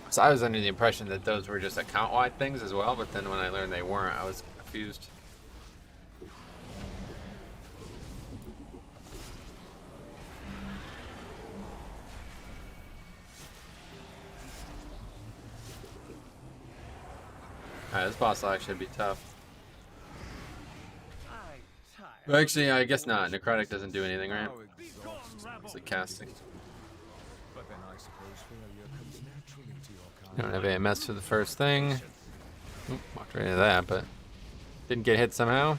So I was under the impression that those were just account-wide things as well, but then when I learned they weren't, I was confused. Alright, this boss will actually be tough. But actually, I guess not. Necrotic doesn't do anything, right? It's like casting. Don't have AMS for the first thing. Oop, walked right into that, but didn't get hit somehow.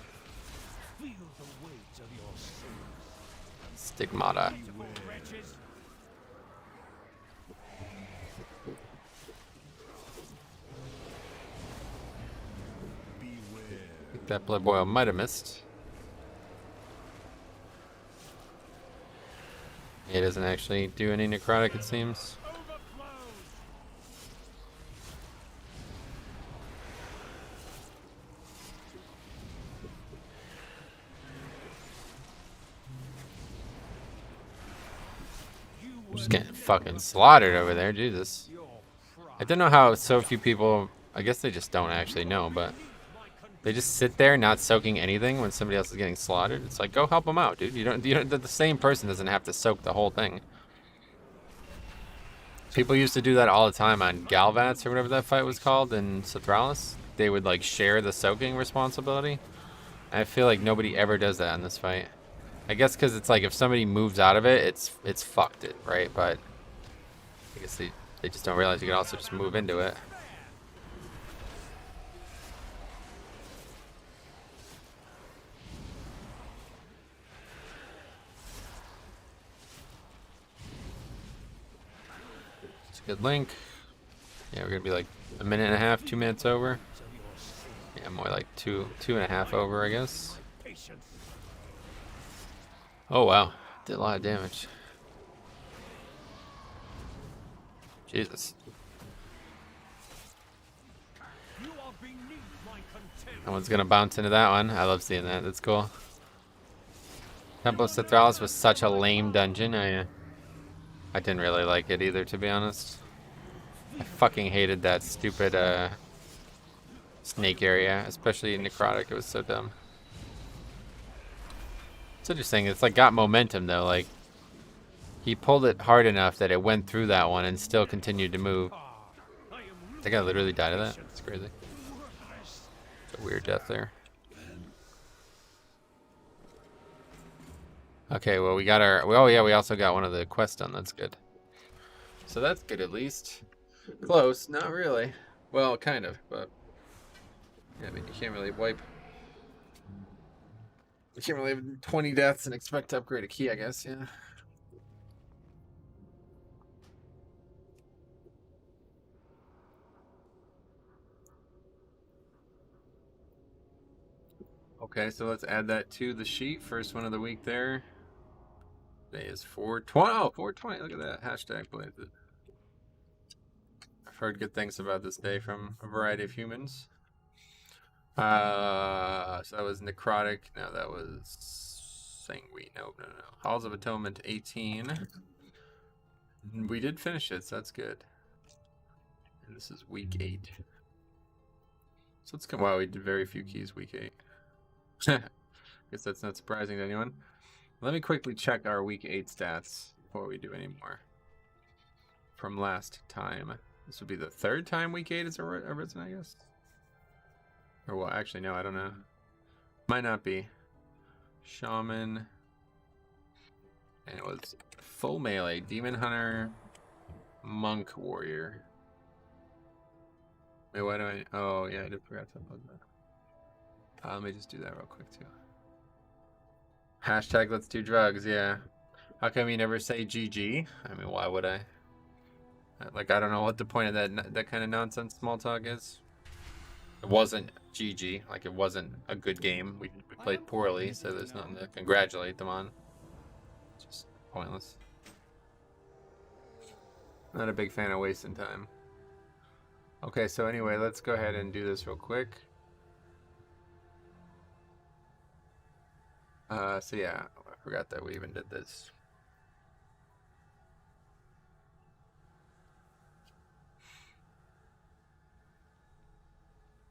Stigmata. That blood boil might have missed. It doesn't actually do any necrotic, it seems. I'm just getting fucking slaughtered over there, Jesus. I don't know how so few people, I guess they just don't actually know, but they just sit there not soaking anything when somebody else is getting slaughtered. It's like, go help them out, dude. You don't, the same person doesn't have to soak the whole thing. People used to do that all the time on Galvats or whatever that fight was called in Sothralis. They would like share the soaking responsibility. I feel like nobody ever does that in this fight. I guess because it's like if somebody moves out of it, it's fucked it, right? But I guess they just don't realize you can also just move into it. It's a good link. Yeah, we're gonna be like a minute and a half, 2 minutes over. Yeah, more like two and a half over, I guess. Oh wow, did a lot of damage. Jesus. No one's gonna bounce into that one. I love seeing that. That's cool. Temple of Cithralis was such a lame dungeon. I didn't really like it either, to be honest. I fucking hated that stupid snake area, especially in necrotic. It was so dumb. It's interesting. It's like got momentum though. Like he pulled it hard enough that it went through that one and still continued to move. I think I literally died of that. It's crazy. It's a weird death there. Okay, well we got our. Oh yeah, we also got one of the quests done. That's good. So that's good at least. Close, not really. Well, kind of, but yeah, I mean you can't really wipe. You can't really have 20 deaths and expect to upgrade a key, I guess. Yeah. Okay, so let's add that to the sheet. First one of the week there. Today is 420. Oh, 420. Look at that. Hashtag blazed. I've heard good things about this day from a variety of humans. So that was necrotic. No, that was sanguine. No. Halls of Atonement 18. We did finish it, so that's good. And this is week 8. So let's come. Wow, we did very few keys week 8. Guess that's not surprising to anyone. Let me quickly check our week 8 stats before we do any more. From last time. This would be the 3rd time week 8 is arisen, I guess. Or well, actually, no, I don't know. Might not be. Shaman. And it was full melee. Demon Hunter. Monk Warrior. Wait, why do I... Oh, yeah, I did forget to upload that. Let me just do that real quick, too. Hashtag let's do drugs, yeah. How come you never say GG? I mean, why would I? Like, I don't know what the point of that kind of nonsense small talk is. It wasn't GG. Like, it wasn't a good game. We played poorly, so there's nothing to congratulate them on. It's just pointless. Not a big fan of wasting time. Okay, so anyway, let's go ahead and do this real quick. So yeah, I forgot that we even did this.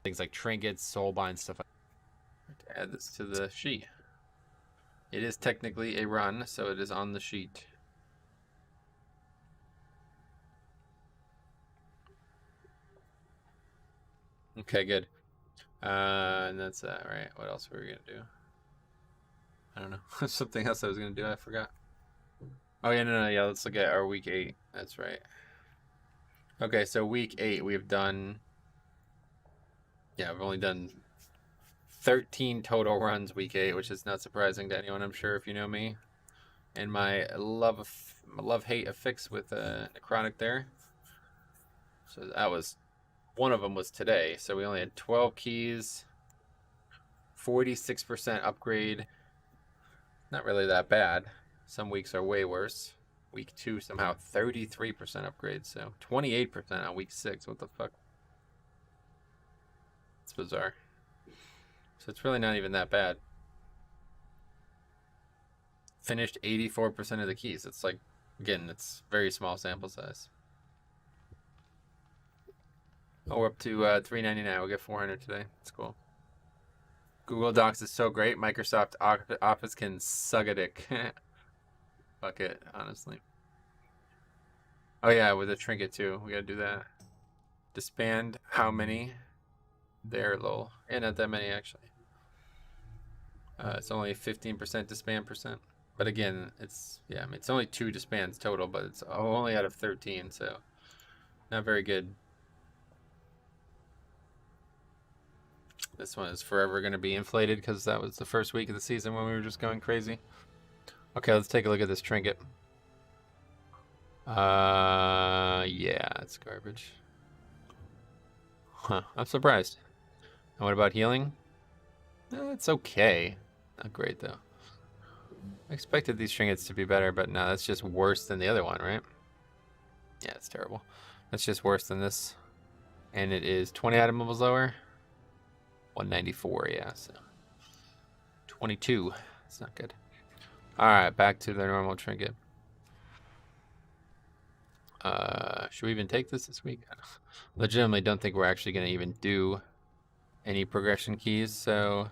Things like trinkets, soulbind, stuff. To add this to the sheet. It is technically a run, so it is on the sheet. Okay, good. And that's that, right? What else were we gonna do? I don't know. Something else I was gonna do, I forgot. Oh yeah, no, yeah, let's look at our week 8. That's right. Okay, so week 8 we've done... Yeah, I've only done 13 total runs week 8, which is not surprising to anyone, I'm sure, if you know me. And my love-hate affix with necrotic there. So that was... One of them was today, so we only had 12 keys. 46% upgrade. Not really that bad. Some weeks are way worse. Week 2 somehow 33% upgrade, so 28% on week 6. What the fuck? It's bizarre. So it's really not even that bad. Finished 84% of the keys. It's like, again, it's very small sample size. Oh, we're up to $3.99. We'll get 400 today. That's cool. Google Docs is so great. Microsoft Office can suck a dick. Fuck it, honestly. Oh yeah, with a trinket too. We gotta do that. Disband how many? There, lol. Yeah, not that many actually. It's only 15% disband percent. But again, it's, yeah, I mean, it's only 2 disbands total, but it's only out of 13, so not very good. This one is forever going to be inflated because that was the first week of the season when we were just going crazy. Okay, let's take a look at this trinket. Yeah, it's garbage. Huh, I'm surprised. And what about healing? It's okay. Not great, though. I expected these trinkets to be better, but no, that's just worse than the other one, right? Yeah, it's terrible. That's just worse than this. And it is 20 item levels lower. 194, yeah, so 22. It's not good. Alright, back to the normal trinket. Should we even take this week? Legitimately don't think we're actually going to even do any progression keys, so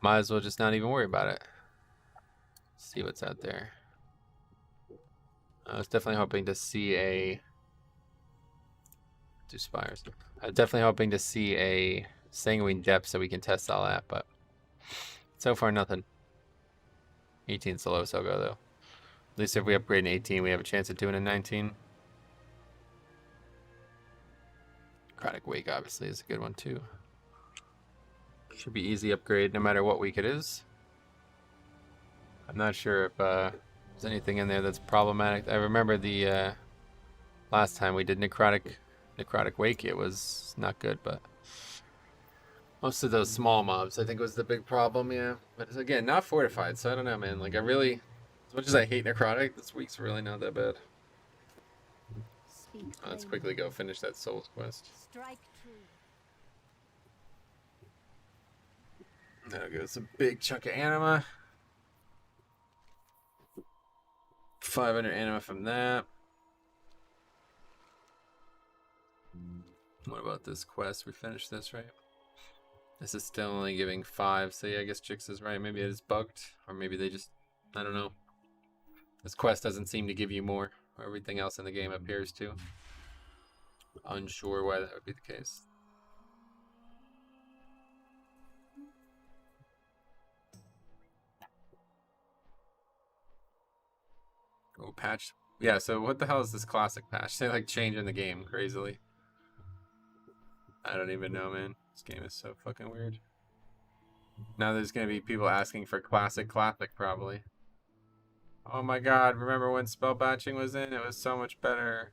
might as well just not even worry about it. See what's out there. I was definitely hoping to see a... Two spires. I was definitely hoping to see a sanguine depth so we can test all that, but so far nothing. 18's the lowest I'll go, though. At least if we upgrade an 18, we have a chance of doing a 19. Necrotic Wake, obviously, is a good one, too. Should be easy upgrade no matter what week it is. I'm not sure if there's anything in there that's problematic. I remember the last time we did Necrotic Wake, it was not good, but most of those small mobs, I think, was the big problem, yeah. But again, not fortified, so I don't know, man. Like, I really, as much as I hate Necrotic, this week's really not that bad. Let's quickly go finish that Souls quest. Strike true. There goes a big chunk of anima. 500 anima from that. What about this quest? We finished this, right? This is still only giving 5, so yeah, I guess Jix is right. Maybe it is bugged, or maybe they just, I don't know. This quest doesn't seem to give you more. Everything else in the game appears to. Unsure why that would be the case. Oh, patch. Yeah, so what the hell is this classic patch? They like changing the game crazily. I don't even know, man. This game is so fucking weird. Now there's gonna be people asking for classic probably. Oh my god, remember when spell batching was in? It was so much better.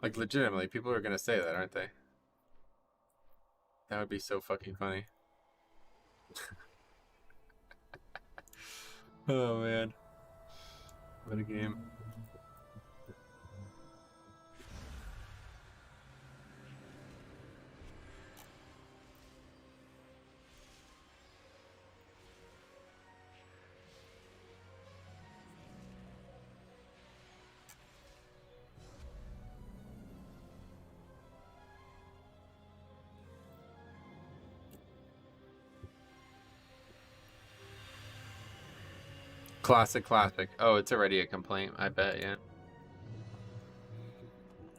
Like, legitimately, people are gonna say that, aren't they? That would be so fucking funny. Oh man. What a game. Classic. Oh, it's already a complaint, I bet, yeah.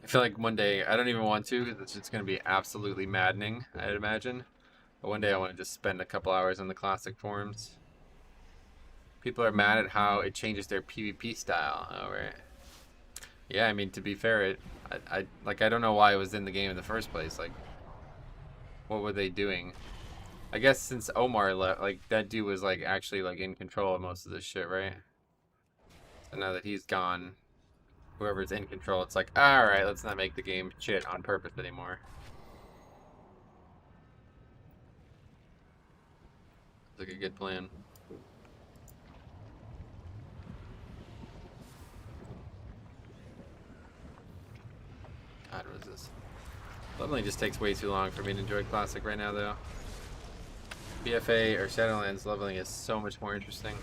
I feel like one day, I don't even want to, because it's just going to be absolutely maddening, I'd imagine. But one day I want to just spend a couple hours on the classic forums. People are mad at how it changes their PvP style. Oh, right. Yeah, I mean, to be fair, I don't know why it was in the game in the first place. Like, what were they doing? I guess since Omar left, like, that dude was, like, actually, like, in control of most of this shit, right? So now that he's gone, whoever's in control, it's like, alright, let's not make the game shit on purpose anymore. It's like a good plan. God, what is this? Leveling just takes way too long for me to enjoy Classic right now, though. BFA or Shadowlands leveling is so much more interesting.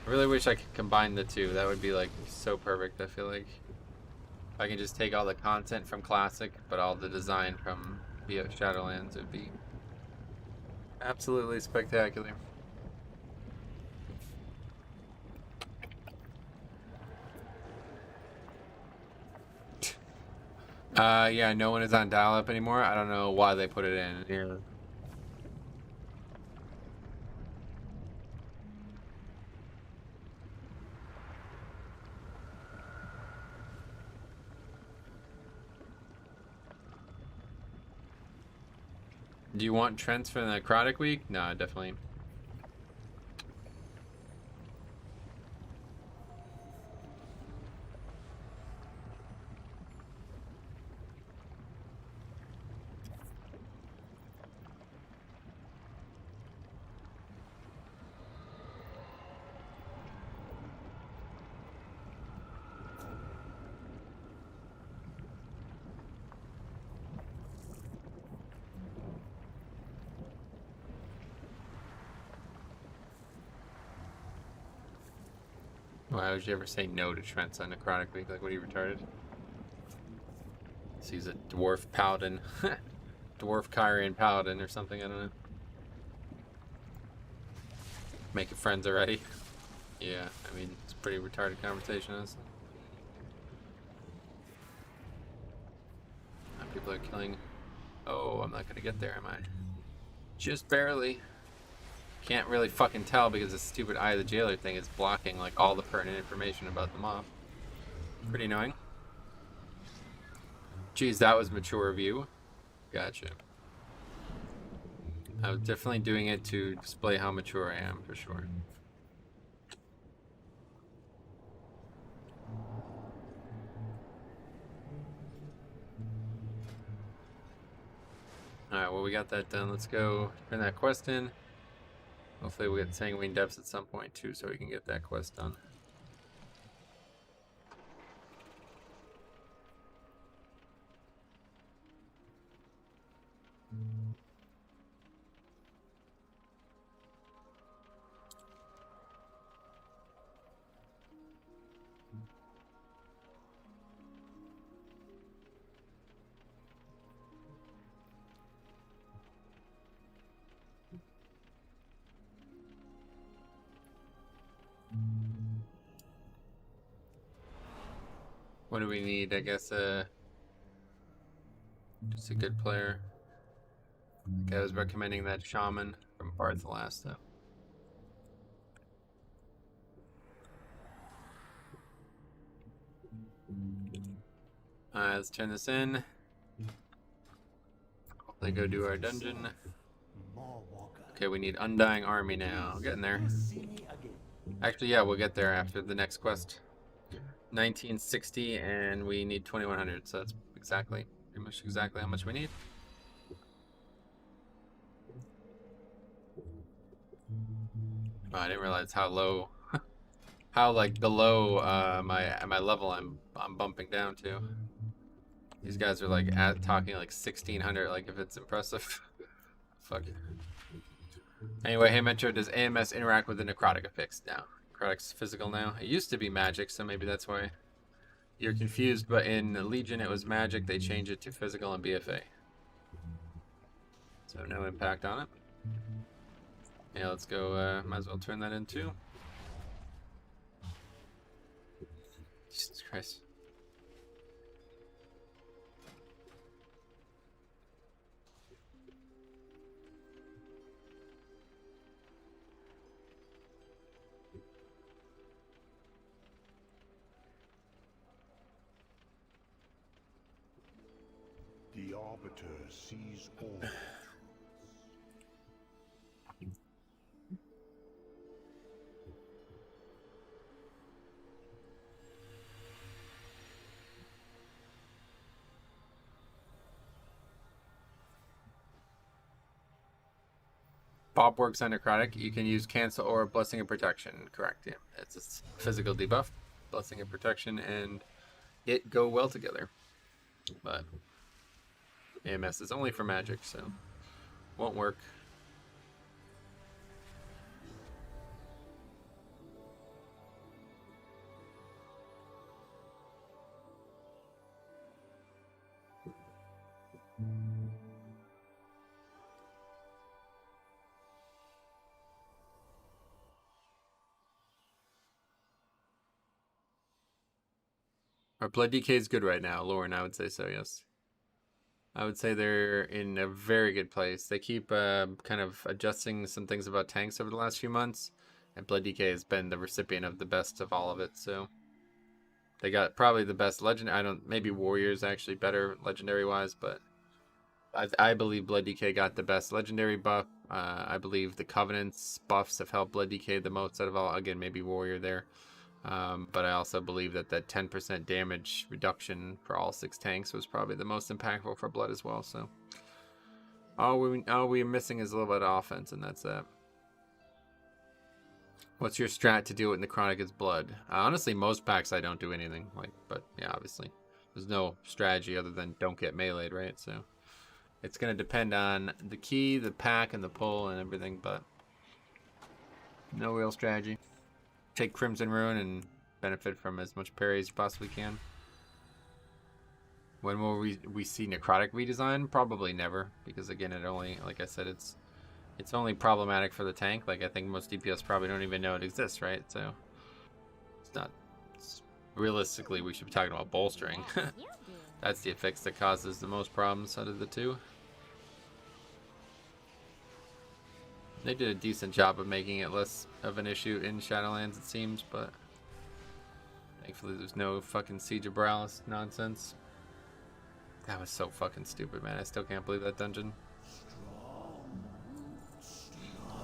I really wish I could combine the two. That would be like so perfect, I feel like. If I can just take all the content from Classic, but all the design from Shadowlands, it would be absolutely spectacular. Yeah, no one is on dial-up anymore. I don't know why they put it in here. Do you want trends for the necrotic week? No, definitely. Why would you ever say no to Trents on necrotic week? Like, what are you, retarded? So he's a dwarf paladin. Dwarf Kyrian paladin or something, I don't know. Making friends already. Yeah, I mean, it's a pretty retarded conversation, honestly. People are killing. Oh, I'm not gonna get there, am I? Just barely. Can't really fucking tell because the stupid Eye of the Jailer thing is blocking like all the pertinent information about the mob. Pretty annoying. Geez, that was mature of you. Gotcha. I was definitely doing it to display how mature I am, for sure. Alright, well, we got that done. Let's go turn that quest in. Hopefully we'll get Sanguine Depths at some point, too, so we can get that quest done. What do we need? I guess just a good player. I was recommending that shaman from Bartholasta. Alright, let's turn this in. Hopefully go do our dungeon. Okay, we need Undying Army now. Getting there. Actually, yeah, we'll get there after the next quest. 1960, and we need 2100, so that's pretty much exactly how much we need. Oh, I didn't realize how low, how like below my level I'm bumping down to. These guys are like talking like 1600, like if it's impressive. Fuck. Anyway, hey Metro, does AMS interact with the necrotic affix now? Necrotic's physical now. It used to be magic, so maybe that's why you're confused. But in Legion, it was magic. They changed it to physical and BFA, so no impact on it. Yeah, let's go. Might as well turn that in too. Jesus Christ. The Arbiter sees all. Bob works on necrotic. You can use cancel or blessing of protection. Correct. Yeah, it's a physical debuff, blessing of protection, and it go well together. But AMS is only for magic, so won't work. Our blood DK is good right now, Lauren. I would say so, yes. I would say they're in a very good place. They keep kind of adjusting some things about tanks over the last few months, and blood DK has been the recipient of the best of all of it. So they got probably the best legend. Maybe Warriors actually better legendary wise, but I believe Blood DK got the best legendary buff. I believe the Covenant's buffs have helped Blood DK the most out of all. Again, maybe Warrior there. But I also believe that 10% damage reduction for all 6 tanks was probably the most impactful for Blood as well. So all we're missing is a little bit of offense, and that's that. What's your strat to deal with necrotic as Blood? Honestly, most packs I don't do anything. But yeah, obviously there's no strategy other than don't get meleeed, right? So it's gonna depend on the key, the pack, and the pull and everything. But no real strategy. Take Crimson Ruin and benefit from as much parry as you possibly can. When will we see necrotic redesign? Probably never, because again, it only, like I said, it's only problematic for the tank. Like I think most DPS probably don't even know it exists, right? So it's not. Realistically, we should be talking about bolstering. That's the affix that causes the most problems out of the two. They did a decent job of making it less of an issue in Shadowlands, it seems, but thankfully there's no fucking Siege of Borealis nonsense. That was so fucking stupid, man. I still can't believe that dungeon.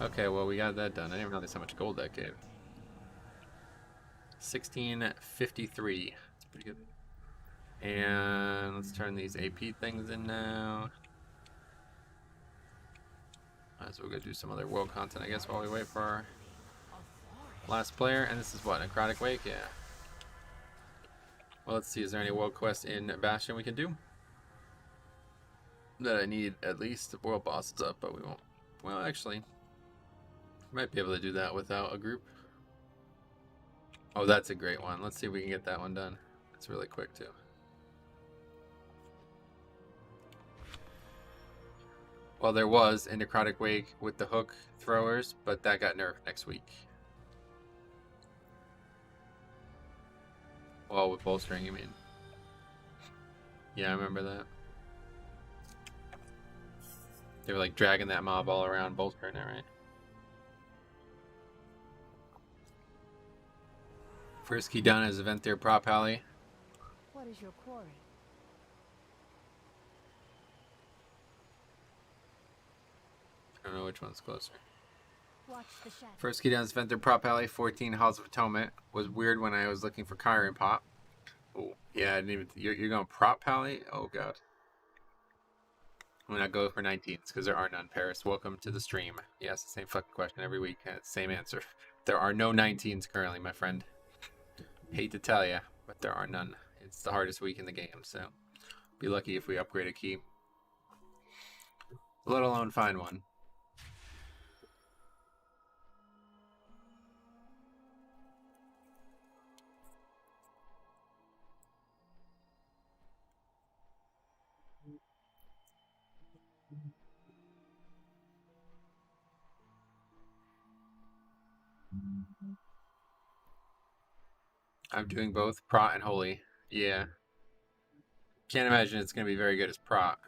Okay, well, we got that done. I didn't realize how much gold that gave. 1653. That's pretty good. And let's turn these AP things in now. So we're going to do some other world content, I guess, while we wait for our last player. And this is what? Necrotic Wake? Yeah. Well, let's see. Is there any world quest in Bastion we can do? That I need at least the world bosses up, but we won't. Well, actually, might be able to do that without a group. Oh, that's a great one. Let's see if we can get that one done. It's really quick, too. Well, there was a Necrotic Wake with the hook throwers, but that got nerfed next week. Well, with bolstering, you mean? Yeah, I remember that. They were like dragging that mob all around, bolstering it, right? First key down is event there, prop alley. What is your quarry? I don't know which one's closer. Watch the shadow. First key down is event there, prop alley. 14 Halls of Atonement. Was weird when I was looking for Kyron Pop. Oh, yeah, I didn't even. You're going prop alley? Oh, God. I'm gonna go for 19s because there are none. Paris, welcome to the stream. Yes, the same fucking question every week. Same answer. There are no 19s currently, my friend. Hate to tell you, but there are none. It's the hardest week in the game, so be lucky if we upgrade a key. Let alone find one. I'm doing both Prot and Holy. Yeah. Can't imagine it's going to be very good as Prot.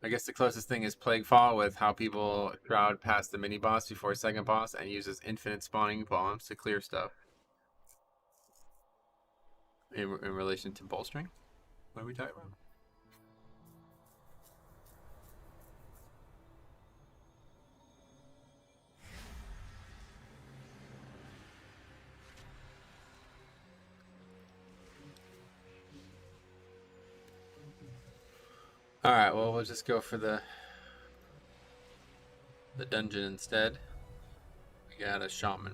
I guess the closest thing is Plaguefall with how people shroud past the mini boss before second boss and uses infinite spawning bombs to clear stuff. In relation to bolstering? What are we talking about? Alright, well, we'll just go for the dungeon instead. We got a shaman.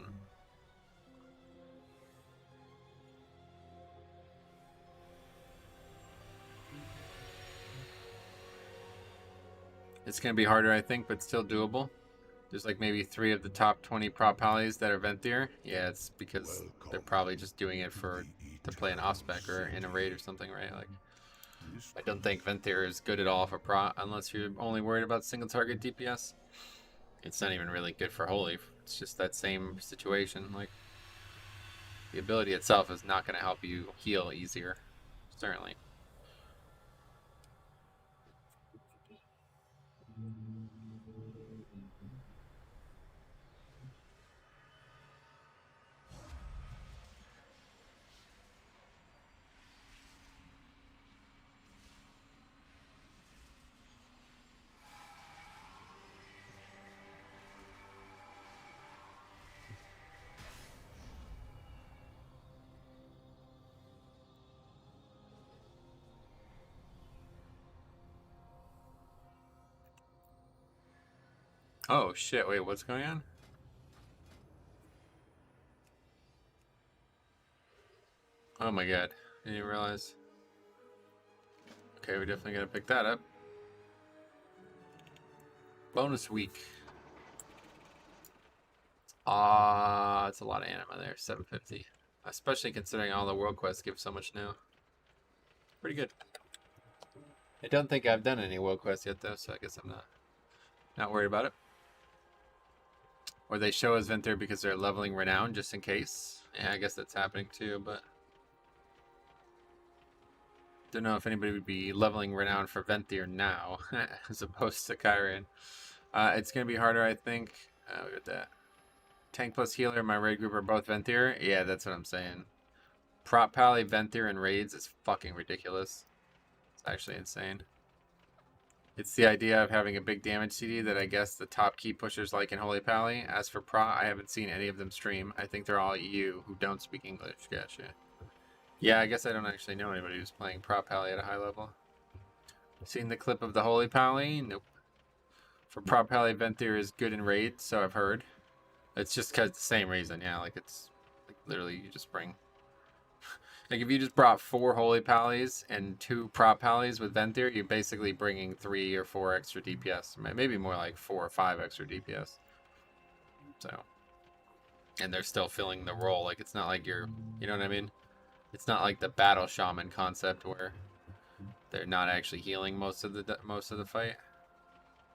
It's going to be harder, I think, but still doable. There's like maybe 3 of the top 20 prop pallies that are Venthyr. Yeah, it's because they're probably just doing it to play an off-spec or in a raid or something, right? Like, I don't think Venthyr is good at all for prot unless you're only worried about single target DPS. It's not even really good for Holy. It's just that same situation. Like, the ability itself is not going to help you heal easier, certainly. Oh shit, wait, what's going on? Oh my god, I didn't realize. Okay, we definitely gotta pick that up. Bonus week. It's a lot of anima there, 750. Especially considering all the world quests give so much now. Pretty good. I don't think I've done any world quests yet though, so I guess I'm not worried about it. Or they show us Venthyr because they're leveling renown just in case. Yeah, I guess that's happening too, but don't know if anybody would be leveling renown for Venthyr now as opposed to Kyrian. It's gonna be harder, I think. Look at that. Tank plus healer, my raid group are both Venthyr. Yeah, that's what I'm saying. Prop Pally, Venthyr, and raids is fucking ridiculous. It's actually insane. It's the idea of having a big damage CD that I guess the top key pushers like in Holy Pally. As for Pro, I haven't seen any of them stream. I think they're all EU who don't speak English. Gotcha. Yeah, I guess I don't actually know anybody who's playing Prop Pally at a high level. Seen the clip of the Holy Pally? Nope. For Prop Pally, Venthyr is good in raid, so I've heard. It's just because the same reason, yeah. Like it's like literally you just bring. Like if you just brought 4 Holy Pallies and 2 Prop Pallies with Venthyr, you're basically bringing 3 or 4 extra DPS. Maybe more like 4 or 5 extra DPS. So, and they're still filling the role. Like it's not like you're, you know what I mean? It's not like the battle shaman concept where they're not actually healing most of the fight.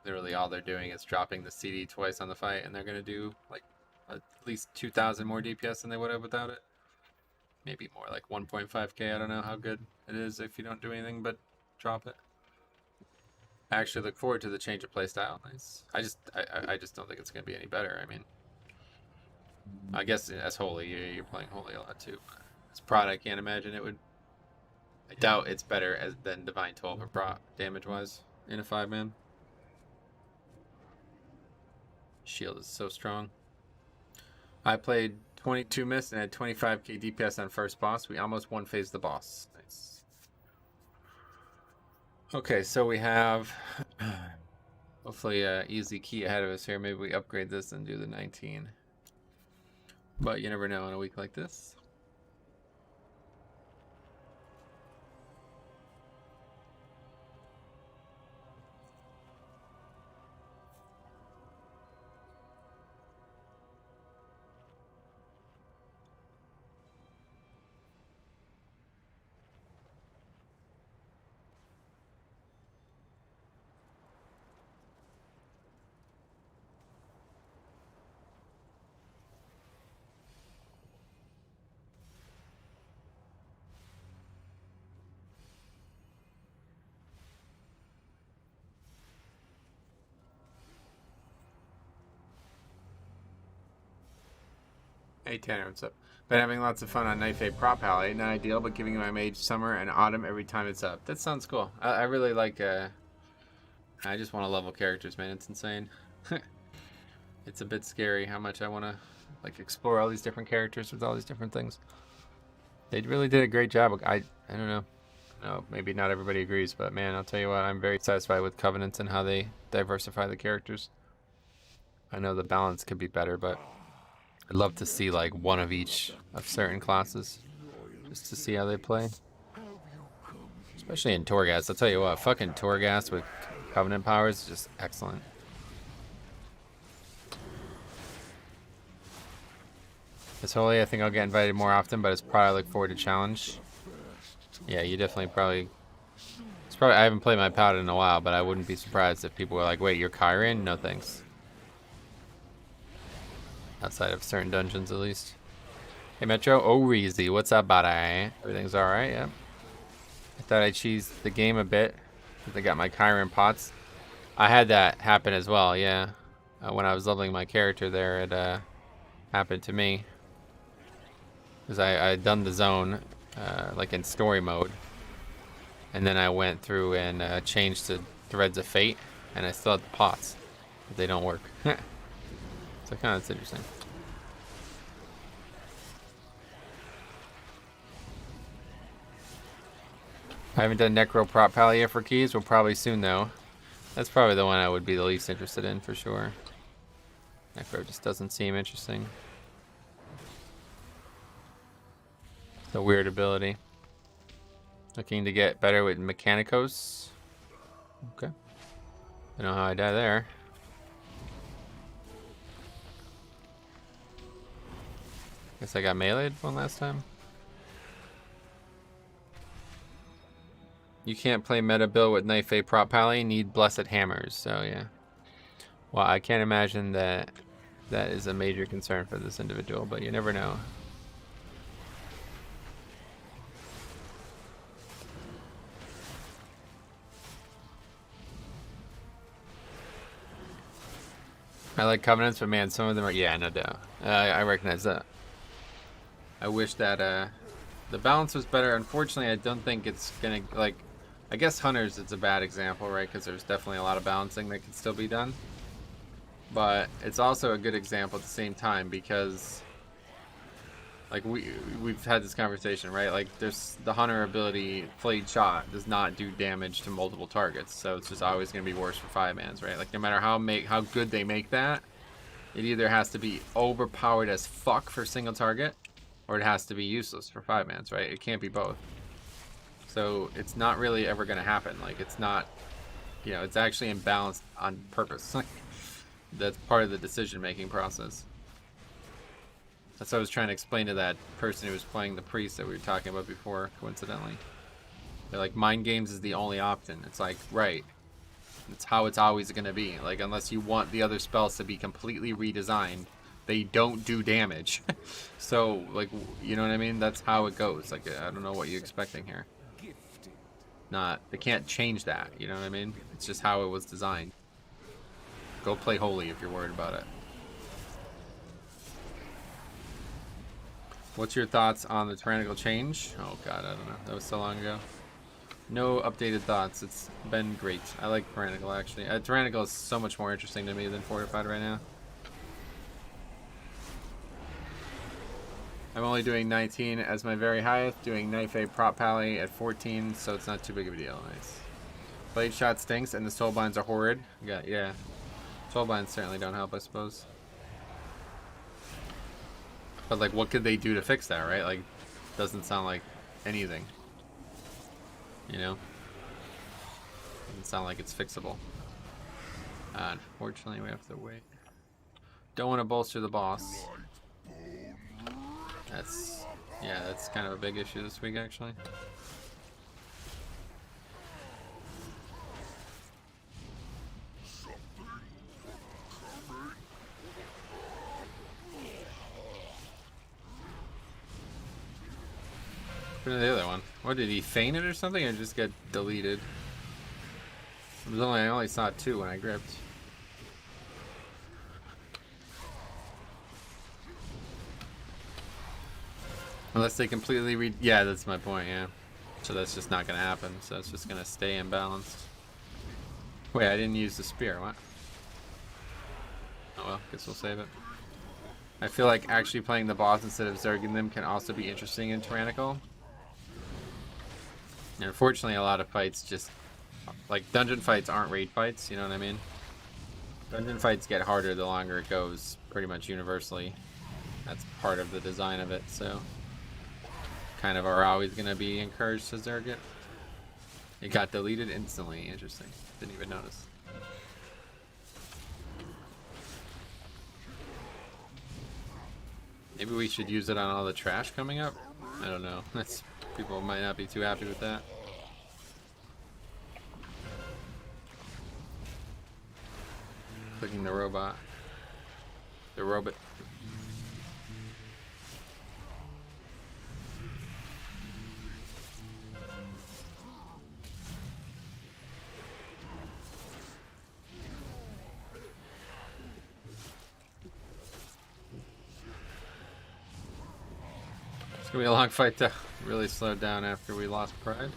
Literally all they're doing is dropping the CD twice on the fight, and they're gonna do like at least 2,000 more DPS than they would have without it. Maybe more, like 1.5k. I don't know how good it is if you don't do anything but drop it. I actually look forward to the change of playstyle. Nice. I just don't think it's gonna be any better. I mean, I guess as Holy, you're playing Holy a lot too. As Prod, I can't imagine it would. I doubt it's better than Divine 12 or Prod damage wise in a 5-man. Shield is so strong. I played 22 miss and had 25k DPS on first boss. We almost one phase the boss. Nice. Okay, so we have hopefully an easy key ahead of us here. Maybe we upgrade this and do the 19. But you never know in a week like this. Hey Tanner, what's up? Been having lots of fun on Knife A Prop Alley. Not ideal, but giving my mage summer and autumn every time it's up. That sounds cool. I really like, I just want to level characters, man. It's insane. It's a bit scary how much I want to, like, explore all these different characters with all these different things. They really did a great job. I don't know. No, maybe not everybody agrees, but man, I'll tell you what, I'm very satisfied with Covenants and how they diversify the characters. I know the balance could be better, but I'd love to see like one of each of certain classes, just to see how they play. Especially in Torghast. I'll tell you what, fucking Torghast with Covenant powers is just excellent. This Holy, I think I'll get invited more often, but it's probably I look forward to challenge. Yeah, you definitely probably. It's probably I haven't played my Paladin in a while, but I wouldn't be surprised if people were like, "Wait, you're Kyrian? No thanks." Outside of certain dungeons, at least. Hey, Metro. Oh, Reezy. What's up, buddy? Everything's alright, yeah. I thought I cheesed the game a bit because I got my Kyrian pots. I had that happen as well, yeah. When I was leveling my character there, it happened to me. Because I had done the zone, like in story mode. And then I went through and changed to Threads of Fate, and I still had the pots. But they don't work. So kind of, it's interesting. I haven't done Necro Prop Pally yet for keys. We'll probably soon though. That's probably the one I would be the least interested in for sure. Necro just doesn't seem interesting. It's a weird ability. Looking to get better with Mechanicos. Okay. Don't know how I die there. Guess I got meleeed one last time. You can't play meta build with Knife A Prop Pally, need Blessed Hammers, so yeah. Well, I can't imagine that that is a major concern for this individual, but you never know. I like Covenants, but man, some of them are, yeah, no doubt. I recognize that. I wish that the balance was better. Unfortunately, I don't think it's gonna, like, I guess Hunters, it's a bad example, right? Because there's definitely a lot of balancing that can still be done. But it's also a good example at the same time because, like, we've had this conversation, right? Like, there's the Hunter ability, Flayed Shot, does not do damage to multiple targets, so it's just always going to be worse for 5-mans, right? Like, no matter how good they make that, it either has to be overpowered as fuck for single target, or it has to be useless for 5-mans, right? It can't be both. So it's not really ever going to happen. Like, it's not, you know, it's actually imbalanced on purpose. That's part of the decision-making process. That's what I was trying to explain to that person who was playing the priest that we were talking about before, coincidentally. They're like, mind games is the only option. It's like, right. It's how it's always going to be. Like, unless you want the other spells to be completely redesigned, they don't do damage. So, like, you know what I mean? That's how it goes. Like, I don't know what you're expecting here. They can't change that, you know what I mean? It's just how it was designed. Go play Holy if you're worried about it. What's your thoughts on the tyrannical change? Oh god, I don't know. That was so long ago. No updated thoughts. It's been great. I like tyrannical actually. Tyrannical is so much more interesting to me than fortified right now. I'm only doing 19 as my very highest, doing Knife A Prop Pally at 14, so it's not too big of a deal. Nice. Blade Shot stinks and the soulbinds are horrid. Yeah. Soulbinds certainly don't help, I suppose. But, like, what could they do to fix that, right? Like, doesn't sound like anything. You know? Doesn't sound like it's fixable. Unfortunately, we have to wait. Don't want to bolster the boss. That's kind of a big issue this week, actually. Where's the other one? What, did he feign it or something, or just get deleted? I only saw 2 when I gripped. Unless they completely yeah, that's my point, yeah. So that's just not gonna happen, so it's just gonna stay imbalanced. Wait, I didn't use the spear, what? Oh well, guess we'll save it. I feel like actually playing the boss instead of zerging them can also be interesting in Tyrannical. And unfortunately, a lot of fights just, like, dungeon fights aren't raid fights, you know what I mean? Dungeon fights get harder the longer it goes, pretty much universally. That's part of the design of it, so kind of are always going to be encouraged to zerg it. It got deleted instantly, interesting. Didn't even notice. Maybe we should use it on all the trash coming up? I don't know. People might not be too happy with that. Clicking the robot. The robot. It's gonna be a long fight to really slow down after we lost Pride.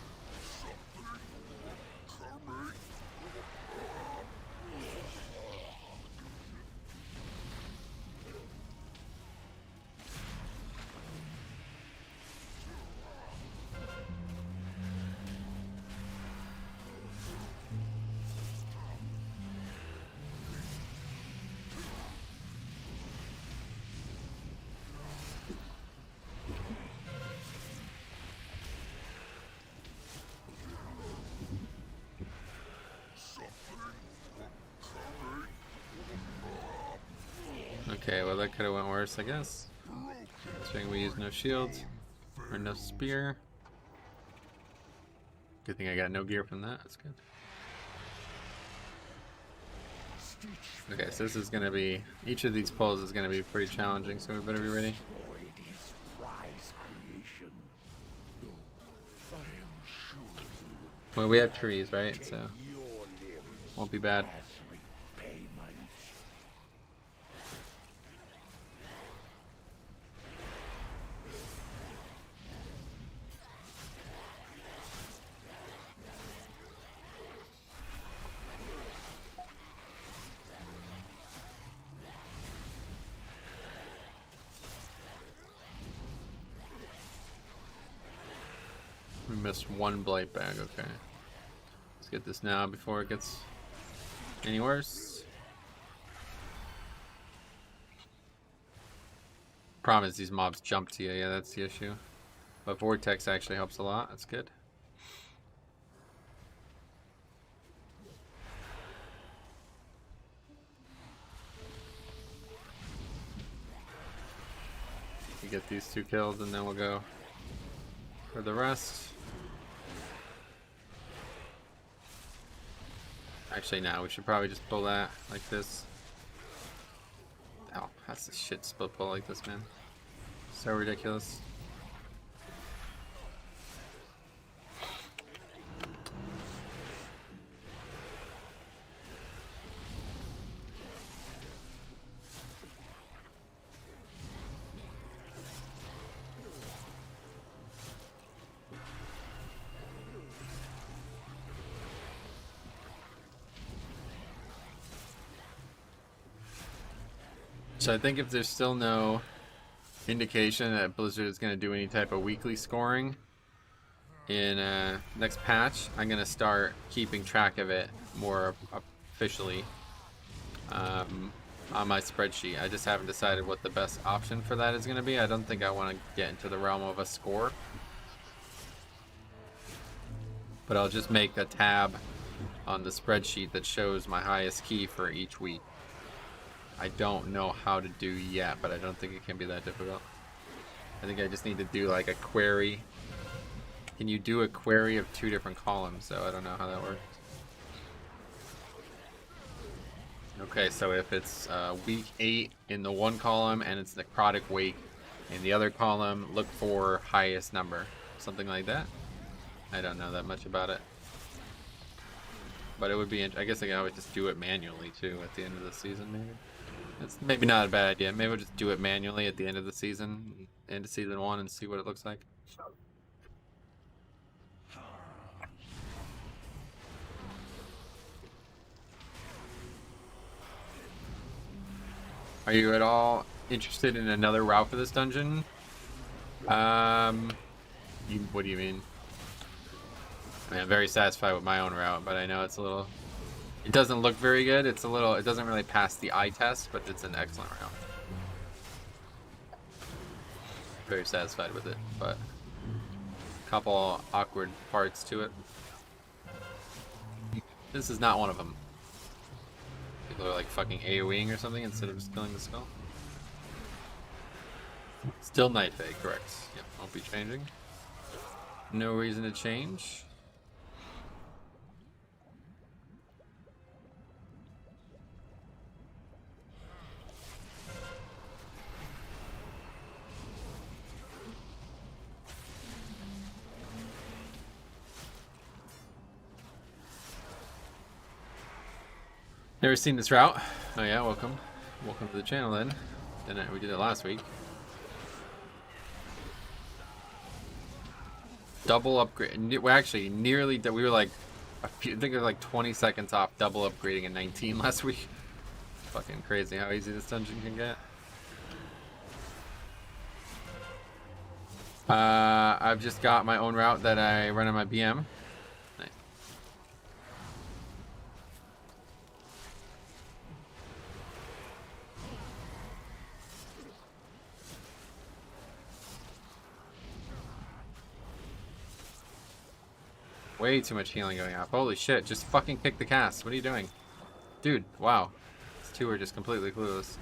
Okay, well that could have went worse, I guess. Considering we use no shields or no spear. Good thing I got no gear from that. That's good. Okay, so this is gonna be, each of these pulls is gonna be pretty challenging, so we better be ready. Well, we have trees, right? So won't be bad. We missed one blight bag, okay. Let's get this now before it gets any worse. Problem is these mobs jump to you, yeah, that's the issue. But Vortex actually helps a lot, that's good. We get these 2 kills and then we'll go for the rest. Actually, no, we should probably just pull that like this. Oh, that's the shit split pull like this, man. So ridiculous. So I think if there's still no indication that Blizzard is going to do any type of weekly scoring in next patch, I'm going to start keeping track of it more officially on my spreadsheet. I just haven't decided what the best option for that is going to be. I don't think I want to get into the realm of a score, but I'll just make a tab on the spreadsheet that shows my highest key for each week. I don't know how to do yet, but I don't think it can be that difficult. I think I just need to do like a query. Can you do a query of 2 different columns? So I don't know how that works. Okay, so if it's week 8 in the one column and it's necrotic weight in the other column, look for highest number. Something like that. I don't know that much about it. But it would be, I guess I can always just do it manually too at the end of the season maybe. It's maybe not a bad idea. Maybe we'll just do it manually at the end of the season, end of season 1, and see what it looks like. Are you at all interested in another route for this dungeon? What do you mean? I mean, I'm very satisfied with my own route, but I know it's a little... It doesn't look very good. It doesn't really pass the eye test, but it's an excellent route. Very satisfied with it, but a couple awkward parts to it. This is not one of them. People are like fucking AoEing or something instead of just killing the skull. Still Night Fae, correct. Yep, won't be changing. No reason to change. Never seen this route? Oh yeah, welcome. Welcome to the channel then. We did it last week. Double upgrade. Well, actually, nearly. We were like, I think it was like 20 seconds off double upgrading in 19 last week. Fucking crazy how easy this dungeon can get. I've just got my own route that I run on my BM. Nice. Way too much healing going off. Holy shit, just fucking kick the cast. What are you doing? Dude, wow. These 2 are just completely clueless.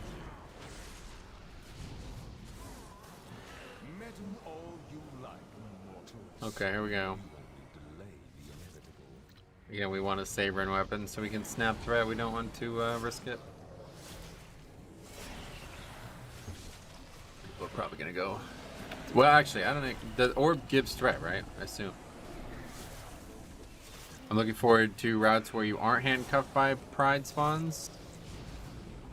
Okay, here we go. Again, we want a save run weapon so we can snap threat. We don't want to risk it. We're probably gonna go. Well, actually, I don't know. The orb gives threat, right? I assume. I'm looking forward to routes where you aren't handcuffed by pride spawns.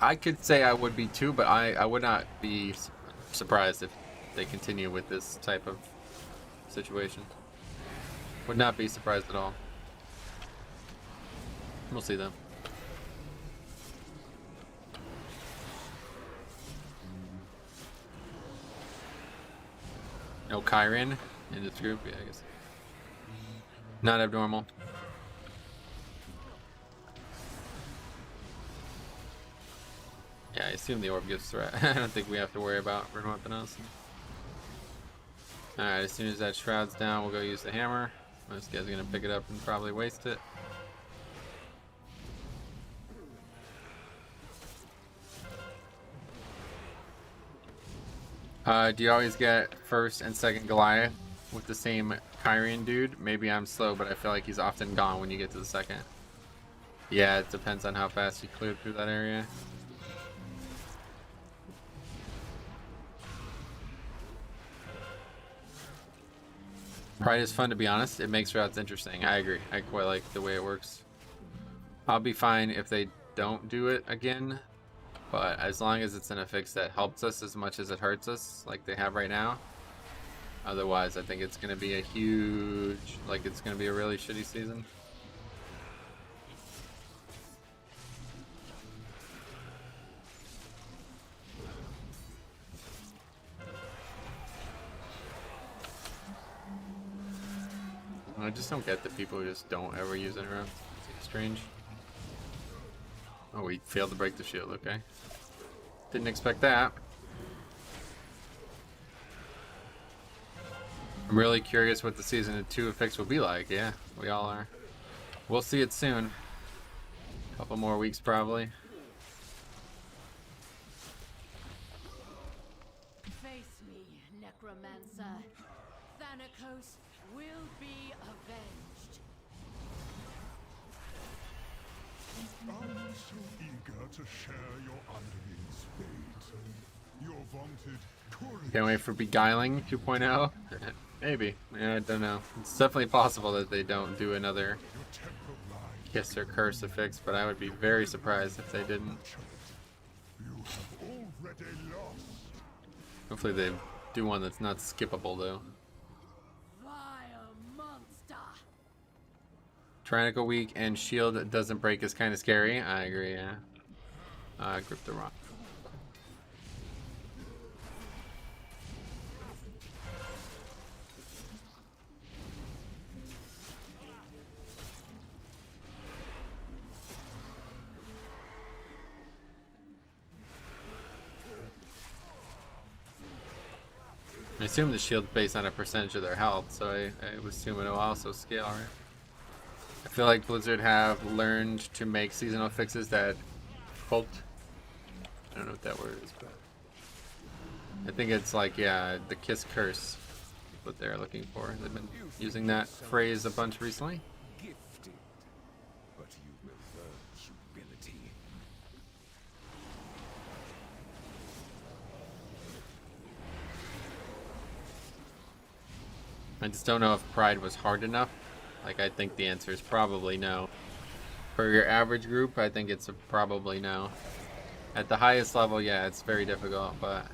I could say I would be too, but I would not be surprised if they continue with this type of situation. Would not be surprised at all. We'll see though. No Kyrian in this group? Yeah, I guess. Not abnormal. Yeah, I assume the orb gives threat. I don't think we have to worry about rune weapon else. Alright, as soon as that shroud's down, we'll go use the hammer. This guy's gonna pick it up and probably waste it. Do you always get first and second Goliath with the same Kyrian dude? Maybe I'm slow, but I feel like he's often gone when you get to the second. Yeah, it depends on how fast you clear through that area. Pride is fun, to be honest. It makes routes interesting. I agree. I quite like the way it works. I'll be fine if they don't do it again, but as long as it's an affix that helps us as much as it hurts us, like they have right now. Otherwise, I think it's going to be a huge, like it's going to be a really shitty season. I just don't get the people who just don't ever use it around. It's strange. Oh, we failed to break the shield, okay. Didn't expect that. I'm really curious what the season 2 affix will be like. Yeah, we all are. We'll see it soon. A couple more weeks probably. Face me, necromancer. Thanatos will be avenged. I'm so eager to share your underling's fate. Your vaunted courage. Can't wait for Beguiling 2.0. Maybe. Yeah, I don't know. It's definitely possible that they don't do another kiss or curse affix, but I would be very surprised if they didn't. You have already lost. Hopefully they do one that's not skippable though. Vile monster. Tyrannical weak and shield that doesn't break is kind of scary. I agree, yeah. Grip the rock. I assume the shield's based on a percentage of their health, so I would assume it'll also scale, right? I feel like Blizzard have learned to make seasonal fixes that cult. I don't know what that word is, but I think it's like, yeah, the kiss curse is what they're looking for. They've been using that phrase a bunch recently. Gifted, but you will learn humility. I just don't know if Pride was hard enough. Like, I think the answer is probably no. For your average group, I think it's a probably no. At the highest level, yeah, it's very difficult, but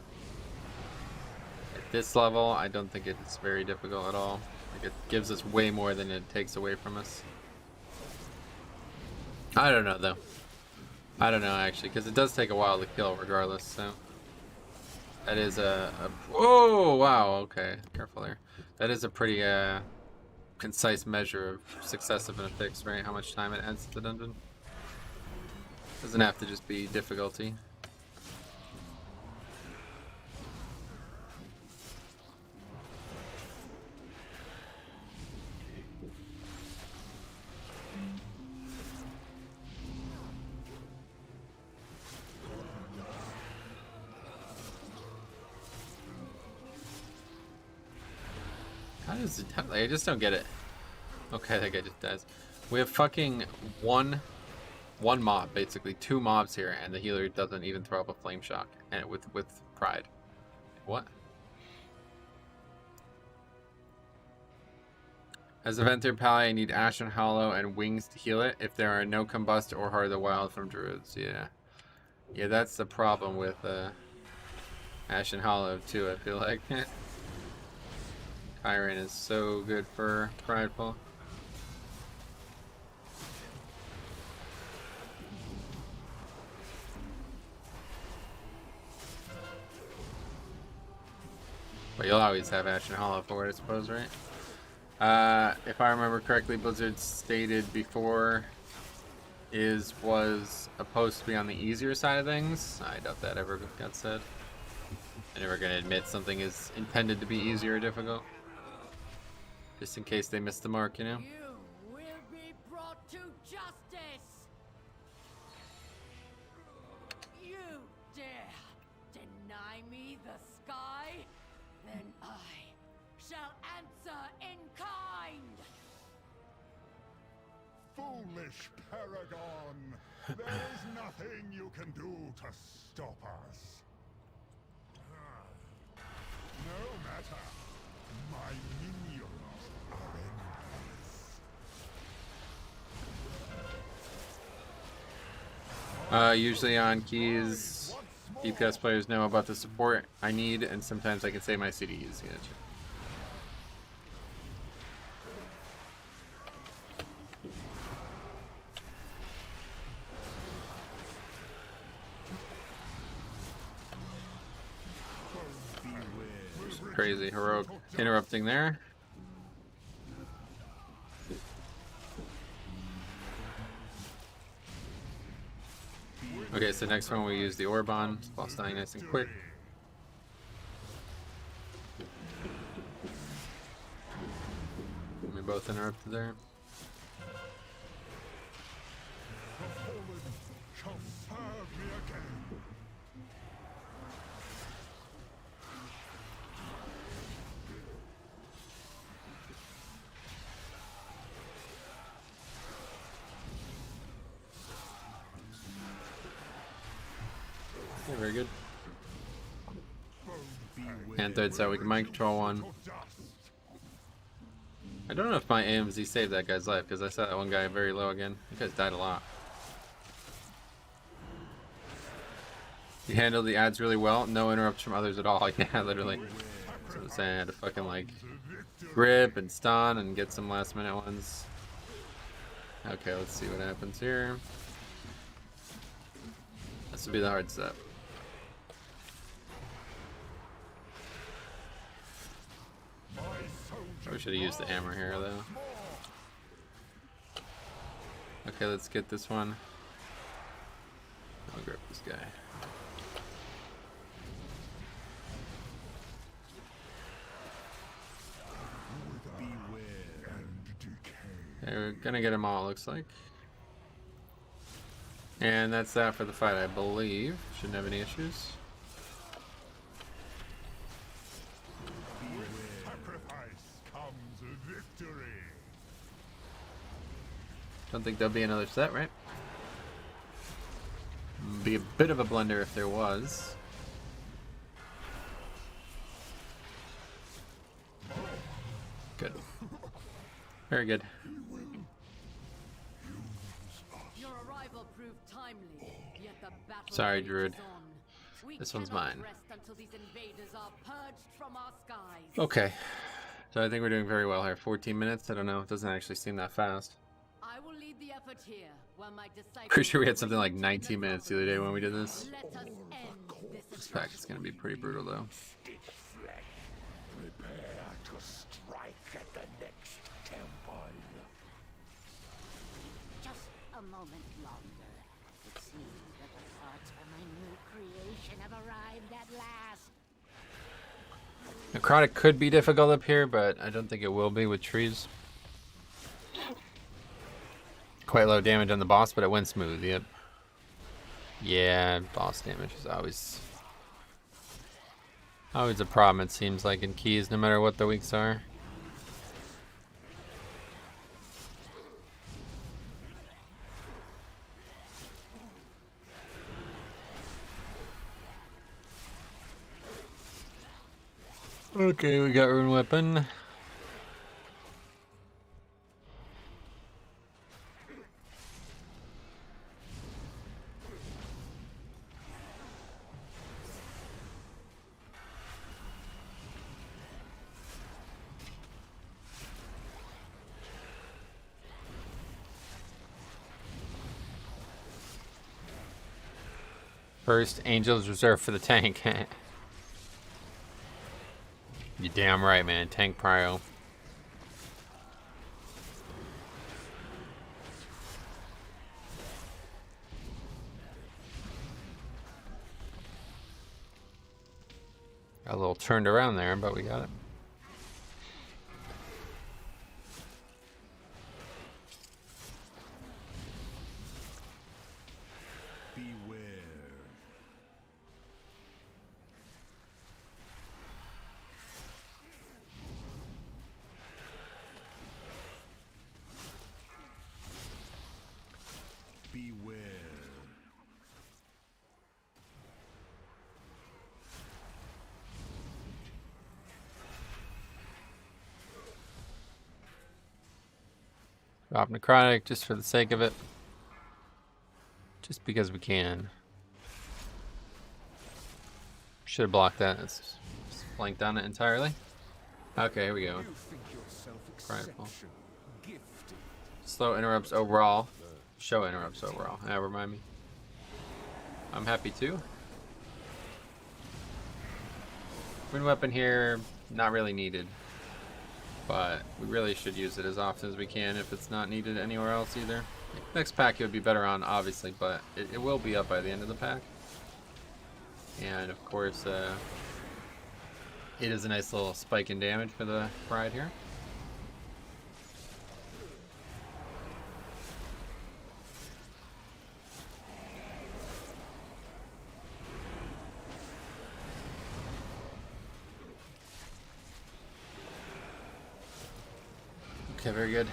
at this level, I don't think it's very difficult at all. Like, it gives us way more than it takes away from us. I don't know, though. I don't know, actually, because it does take a while to kill regardless, so. That is a whoa, wow, okay, careful there. That is a pretty concise measure of success of an affix, right? How much time it adds to the dungeon. Doesn't have to just be difficulty. How I just don't get it. Okay, that guy just dies. We have fucking one mob, basically 2 mobs here, and the healer doesn't even throw up a flame shock, and with pride. What? As a Venter Pally, I need Ashen Hollow and Wings to heal it if there are no Combust or Heart of the Wild from Druids. Yeah. Yeah, that's the problem with Ashen Hollow too, I feel like. Kyron is so good for Prideful. But you'll always have Ashen Hollow for it, I suppose, right? If I remember correctly, Blizzard stated before was supposed to be on the easier side of things. I doubt that ever got said. They're never going to admit something is intended to be easier or difficult. Just in case they missed the mark, you know? You will be brought to justice. You dare deny me the sky? Then I shall answer in kind. Foolish Paragon! There is nothing you can do to stop us. No matter. My minions are endless. Usually on keys, DPS players know about the support I need, and sometimes I can say my CDs. Gotcha. Crazy heroic interrupting there. Okay, so next one we use the Orban, boss dying nice and quick. We both interrupted there. The fallen shall serve me again. Yeah, very good. And third set, we can mind control one. I don't know if my AMZ saved that guy's life, because I saw that one guy very low again. You guys died a lot. You handled the ads really well. No interrupts from others at all. Yeah, literally. So I'm saying I had to fucking like grip and stun and get some last minute ones. Okay, let's see what happens here. This will be the hard step. Probably should have used the hammer here though. Okay, let's get this one. I'll grab this guy. Okay, we're gonna get them all, it looks like. And that's that for the fight, I believe. Shouldn't have any issues. With sacrifice comes victory. Don't think there'll be another set, right? Be a bit of a blunder if there was. Good. Very good. Your arrival proved timely, yet the battle Sorry, rages Druid. on. We This one's cannot mine. rest until these invaders are purged from our skies. Okay. So I think we're doing very well here. 14 minutes? I don't know. It doesn't actually seem that fast. I will lead the effort here, while my disciples Pretty sure we had something like 19 minutes the other day when we did this. Let us end this This pack is going to be pretty brutal though. Prepare to strike at the next temple. Just a moment longer. It seems that the thoughts for my new creation have arrived at last. Necrotic could be difficult up here, but I don't think it will be with trees. Quite low damage on the boss, but it went smooth, yep. Yeah, boss damage is always a problem, it seems like, in keys, no matter what the weeks are. Okay, we got rune weapon. First, Angel's reserved for the tank. You damn right, man. Tank prio. Got a little turned around there, but we got it. Beware. Beware. Drop necrotic just for the sake of it. Just because we can. Should have blocked that. It's blanked on it entirely. Okay, here we go. You think yourself Prideful. exceptional, gifted. Slow interrupts overall. Show interrupts overall. Yeah, remind me. I'm happy too. Rune weapon here, not really needed. But we really should use it as often as we can if it's not needed anywhere else either. Next pack it would be better on, obviously, but it will be up by the end of the pack. And of course, it is a nice little spike in damage for the Pride here. Okay, very good.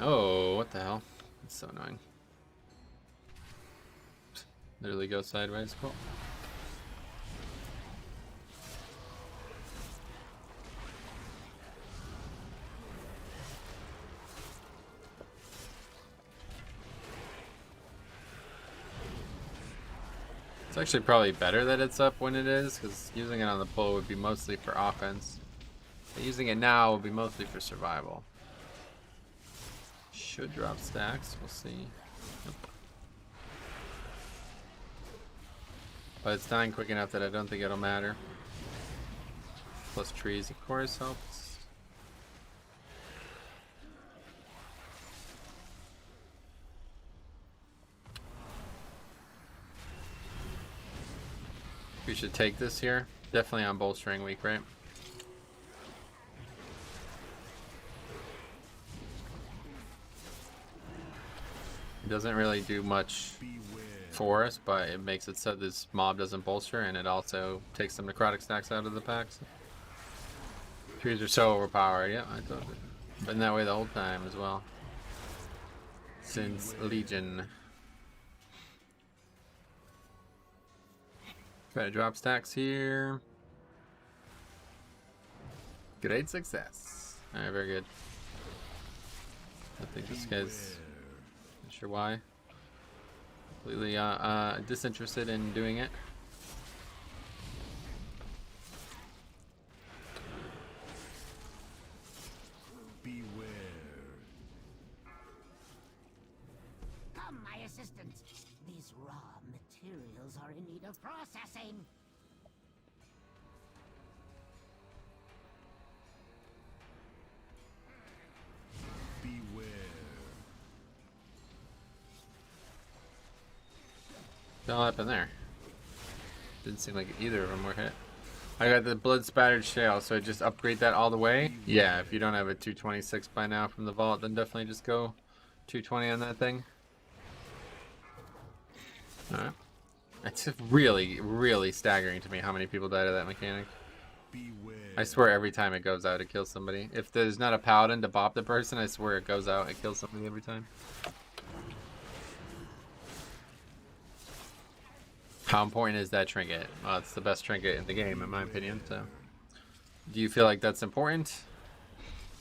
Oh, what the hell? That's so annoying. Literally go sideways. Cool. It's actually probably better that it's up when it is, because using it on the pull would be mostly for offense. But using it now will be mostly for survival. Should drop stacks, we'll see. Nope. But it's dying quick enough that I don't think it'll matter. Plus trees, of course, helps. We should take this here. Definitely on bolstering week, right? It doesn't really do much for us, but it makes it so this mob doesn't bolster, and it also takes some necrotic stacks out of the packs. Trees are so overpowered. Yeah, I thought it. Been that way the whole time as well. Since Legion. Try to drop stacks here. Great success. Alright, very good. I think this guy's not sure why. Completely disinterested in doing it. Beware. Come, my assistants. These raw materials are in need of processing. Beware. What happened there? Didn't seem like either of them were hit. I got the blood spattered shale, so just upgrade that all the way. Yeah, if you don't have a 226 by now from the vault, then definitely just go 220 on that thing. Alright. It's just really, really staggering to me how many people died of that mechanic. Beware. I swear every time it goes out, it kills somebody. If there's not a paladin to bop the person, I swear it goes out, it kills somebody every time. How important is that trinket? Well, it's the best trinket in the game, in my opinion, so. Do you feel like that's important?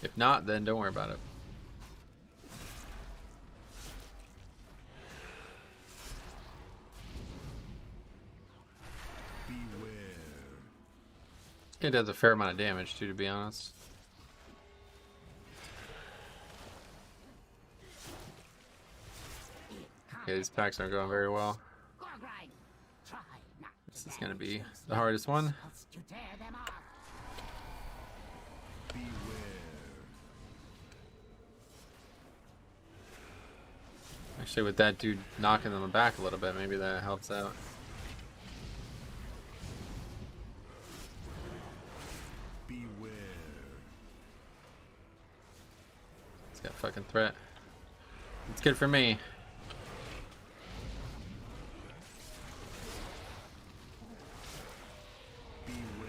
If not, then don't worry about it. It does a fair amount of damage too, to be honest. Okay, these packs aren't going very well. This is gonna be the hardest one. Actually, with that dude knocking them back a little bit, maybe that helps out. It's got fucking threat. It's good for me.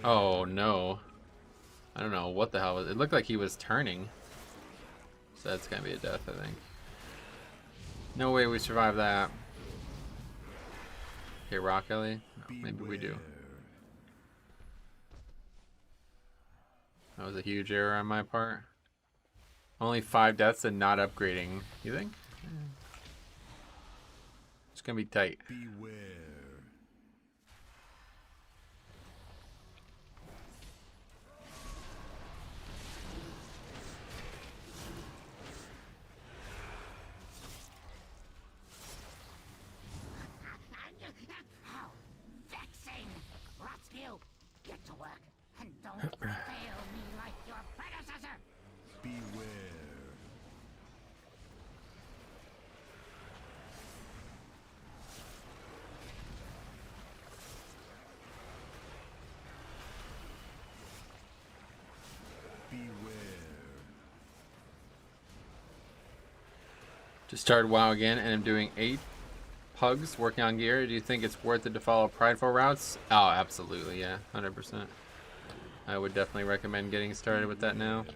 Oh no. I don't know what the hell was it. Looked like he was turning. So that's gonna be a death, I think. No way we survive that. Okay, Rock Ellie. Oh, maybe we do. That was a huge error on my part. Only 5 deaths and not upgrading. You think? It's gonna be tight. Beware. How vexing! Rotskew, get to work and don't fail me like your predecessor. Beware. Just started WoW again, and I'm doing 8 pugs working on gear. Do you think it's worth it to follow prideful routes? Oh, absolutely, yeah, 100%. I would definitely recommend getting started with that now.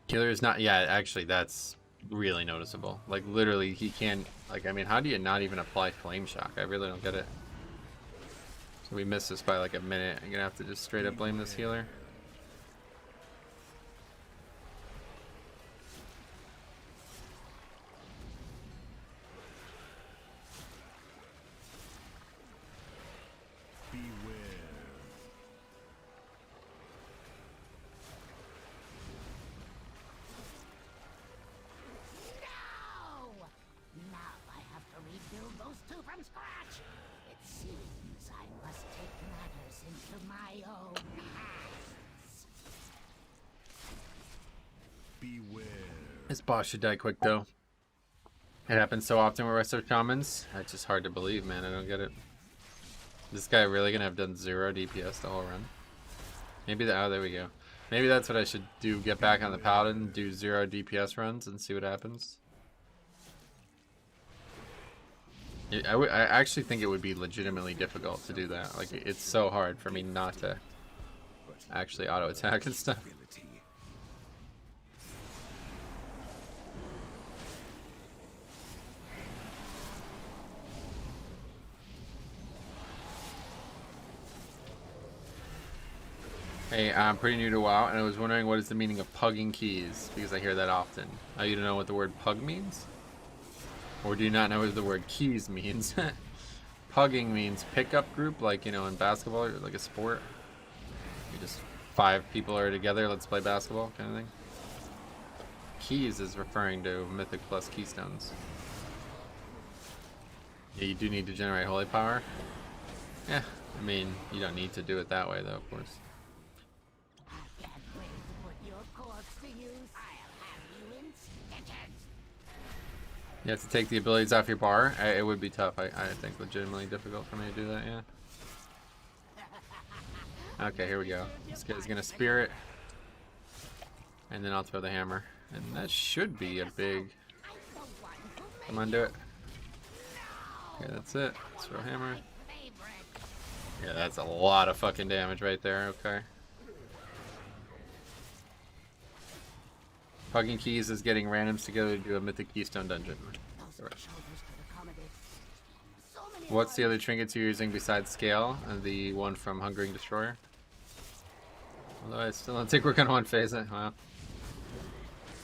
Killer is not, yeah, actually, that's really noticeable. Like, literally, he can't, like, I mean, how do you not even apply Flame Shock? I really don't get it. So we missed this by like a minute. I'm gonna have to just straight up blame this healer. No! Now I have to rebuild those two from scratch. It seems I must take matters into my own hands. Beware. This boss should die quick though. It happens so often with Resto Shamans. It's just hard to believe, man. I don't get it. This guy really gonna have done 0 DPS the whole run? Maybe oh, there we go. Maybe that's what I should do. Get back on the Paladin, do 0 DPS runs, and see what happens. I actually think it would be legitimately difficult to do that. Like, it's so hard for me not to actually auto attack and stuff. Hey, I'm pretty new to WoW, and I was wondering what is the meaning of pugging keys, because I hear that often. Oh, you don't know what the word pug means? Or do you not know what the word keys means? Pugging means pickup group, like, you know, in basketball, or like a sport. You just 5 people are together, let's play basketball, kind of thing. Keys is referring to Mythic plus Keystones. Yeah, you do need to generate holy power. Yeah, I mean, you don't need to do it that way, though, of course. I can't wait to put your corpse to use. I'll have you in stitches. You have to take the abilities off your bar. It would be tough. I think legitimately difficult for me to do that, yeah. Okay, here we go. This guy's gonna spear it. And then I'll throw the hammer. And that should be a big... Come on, do it. Okay, that's it. Let's throw a hammer. Yeah, that's a lot of fucking damage right there, okay. Pugging keys is getting randoms together to do a Mythic Keystone dungeon. What's the other trinkets you're using besides Scale and the one from Hungering Destroyer? Although I still don't think we're gonna one phase it. Wow.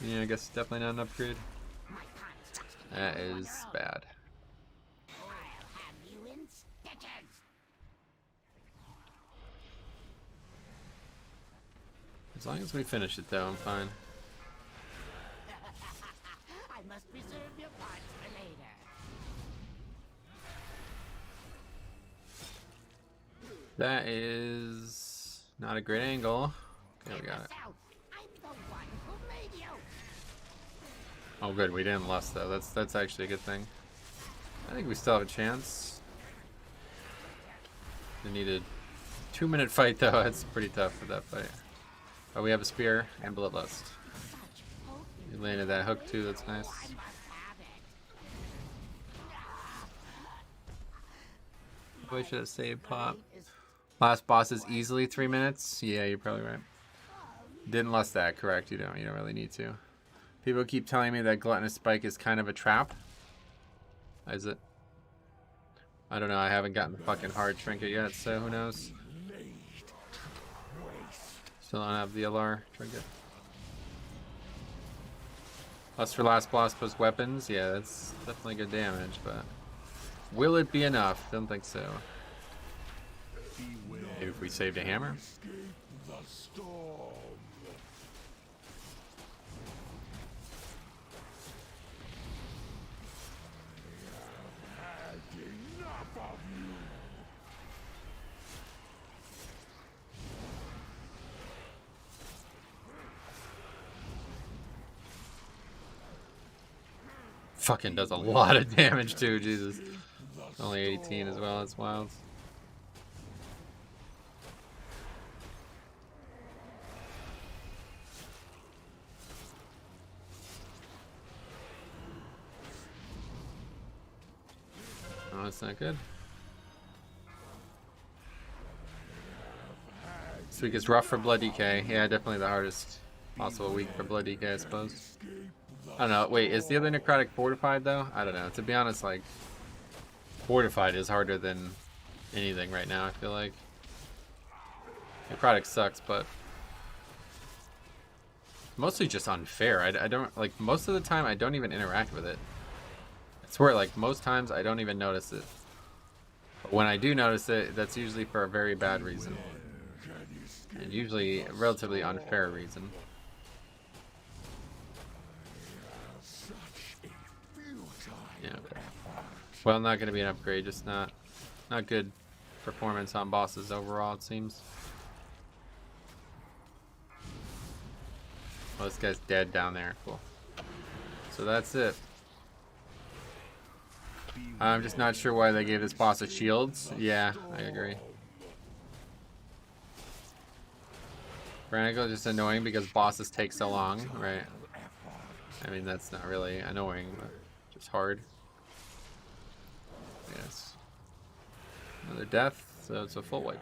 Yeah, I guess definitely not an upgrade. That is bad. I'll have you in stitches. As long as we finish it though, I'm fine. I must reserve your parts for later. That is not a great angle. Okay, we got it. Yourself. I'm the one who made you. Oh good, we didn't lust though. That's actually a good thing. I think we still have a chance. We needed 2-minute fight though. That's pretty tough for that fight. But we have a spear and bloodlust. Such hope You landed that hook too, that's nice. I must have it. Probably should have saved pop. Is Last boss is easily 3 minutes. Yeah, you're probably right. Didn't lust that, correct? You don't really need to. People keep telling me that gluttonous spike is kind of a trap. Is it? I don't know. I haven't gotten the fucking hard trinket yet, so who knows? Still don't have the LR trinket. Lust for last boss plus weapons. Yeah, that's definitely good damage, but will it be enough? Don't think so. Maybe if we saved a hammer. The storm. Had enough of you. Fucking does a lot of damage too, Jesus. Only 18 as well, that's wild. Oh, that's not good. This week is rough for blood DK. Yeah, definitely the hardest possible week for blood DK, I suppose. I don't know. Wait, is the other necrotic fortified though? I don't know. To be honest, like fortified is harder than anything right now. I feel like necrotic sucks, but mostly just unfair. I don't like most of the time. I don't even interact with it. I swear, like most times I don't even notice it. But when I do notice it, that's usually for a very bad reason, and usually a relatively unfair reason. Yeah. Okay. Well, not going to be an upgrade. Just not good performance on bosses overall. It seems. Well, this guy's dead down there. Cool. So that's it. I'm just not sure why they gave this boss a shields. Yeah, I agree. Brannigle is just annoying because bosses take so long, right? I mean, that's not really annoying, but just hard. Yes. Another death, so it's a full wipe.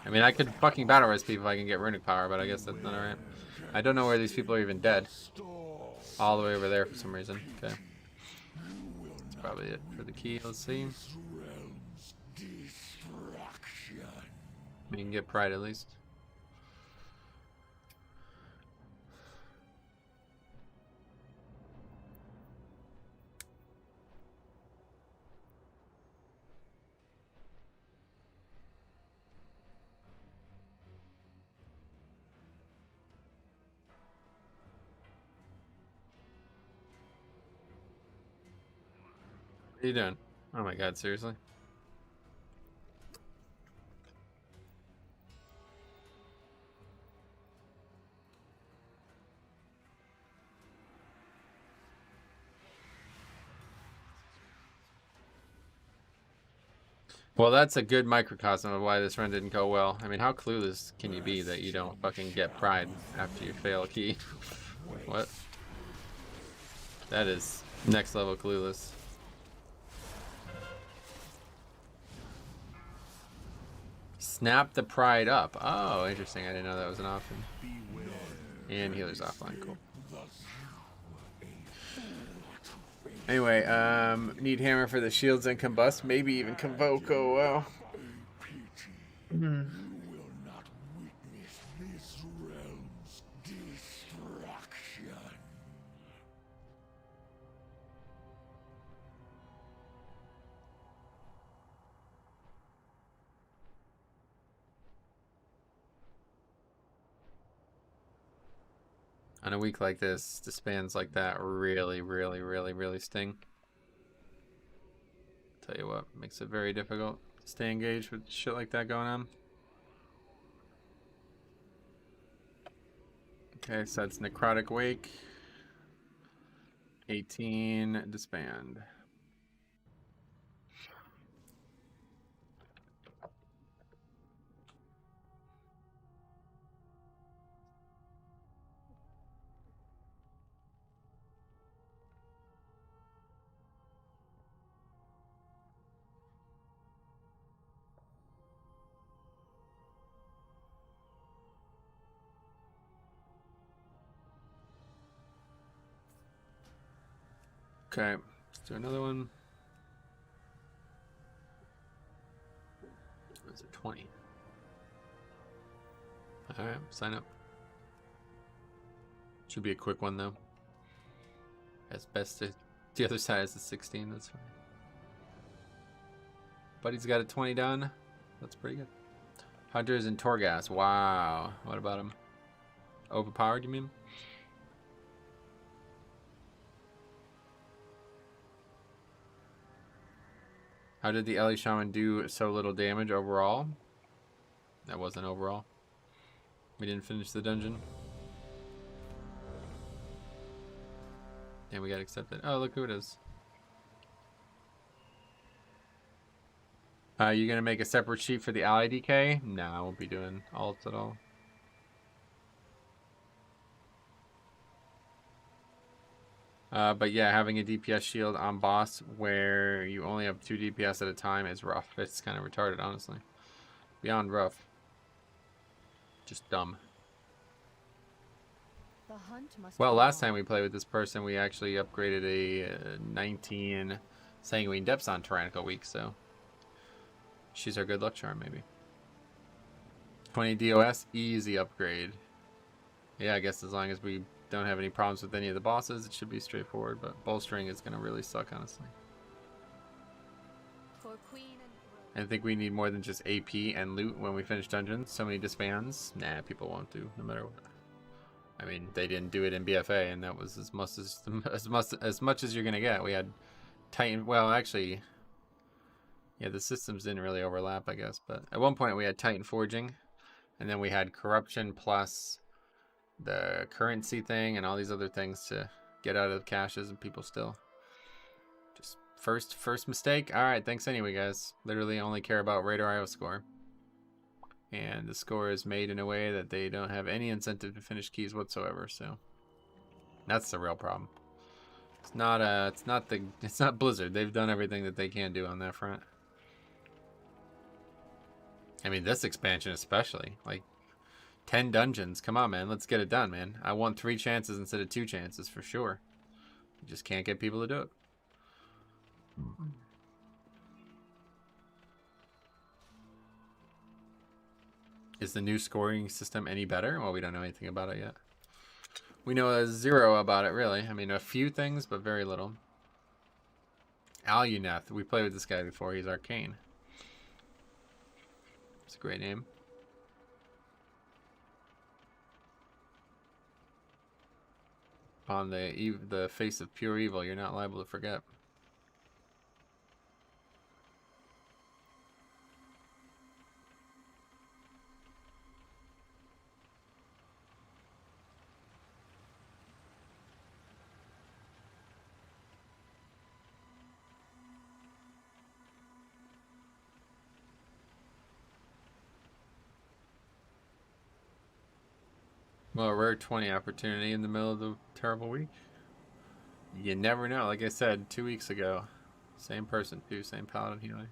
I mean, I could fucking battle res people if I can get runic power, but I guess that's not alright. I don't know where these people are even dead. All the way over there for some reason. Okay. That's probably it for the key. Let's see. We can get pride at least. What are you doing? Oh my god, seriously? Well, that's a good microcosm of why this run didn't go well. I mean, how clueless can you be that you don't fucking get pride after you fail a key? What? That is next level clueless. Snap the pride up. Oh, interesting. I didn't know that was an option. And healer's offline. Cool. Anyway, need hammer for the shields and combust. Maybe even convoke. Oh, wow. On a week like this, disbands like that really sting. Tell you what, makes it very difficult to stay engaged with shit like that going on. Okay, so that's necrotic wake. 18 disband. Okay, let's do another one. Is it 20? Alright, sign up. Should be a quick one though. As best as the other side is a 16, that's fine. Buddy's got a 20 done. That's pretty good. Hunters and Torghast. Wow. What about him? Overpowered, you mean? How did the Ellie Shaman do so little damage overall? That wasn't overall. We didn't finish the dungeon. And we got accepted. Oh, look who it is. You gonna make a separate sheet for the ally DK? No, I won't be doing alts at all. But yeah, having a DPS shield on boss where you only have 2 DPS at a time is rough. It's kind of retarded, honestly. Beyond rough. Just dumb. The hunt must Well, go last on. time we played with this person, we actually upgraded a 19 Sanguine Depths on Tyrannical Week, so she's our good luck charm, maybe. 20 DOS, easy upgrade. Yeah, I guess as long as we don't have any problems with any of the bosses, it should be straightforward, but bolstering is going to really suck, honestly. For queen and I think we need more than just AP and loot when we finish dungeons. So many disbands. Nah, people won't do, no matter what. I mean, they didn't do it in BFA, and that was as much as you're gonna get. We had Titan. Well, actually, yeah, the systems didn't really overlap, I guess. But at one point, we had Titan forging, and then we had corruption plus the currency thing and all these other things to get out of the caches, and people still just first mistake. All right, thanks anyway, guys. Literally only care about Radar IO score. And the score is made in a way that they don't have any incentive to finish keys whatsoever, so that's the real problem. It's not Blizzard. They've done everything that they can do on that front. I mean, this expansion especially, like 10 dungeons. Come on, man, let's get it done, man. I want 3 chances instead of 2 chances for sure. You just can't get people to do it. Is the new scoring system any better? Well, we don't know anything about it yet. We know 0 about it, really. I mean, a few things, but very little. Aluneth. We played with this guy before. He's arcane. It's a great name. On the face of pure evil, you're not liable to forget. Well, a rare 20 opportunity in the middle of the terrible week. You never know. Like I said 2 weeks ago. Same person too, same paladin healing.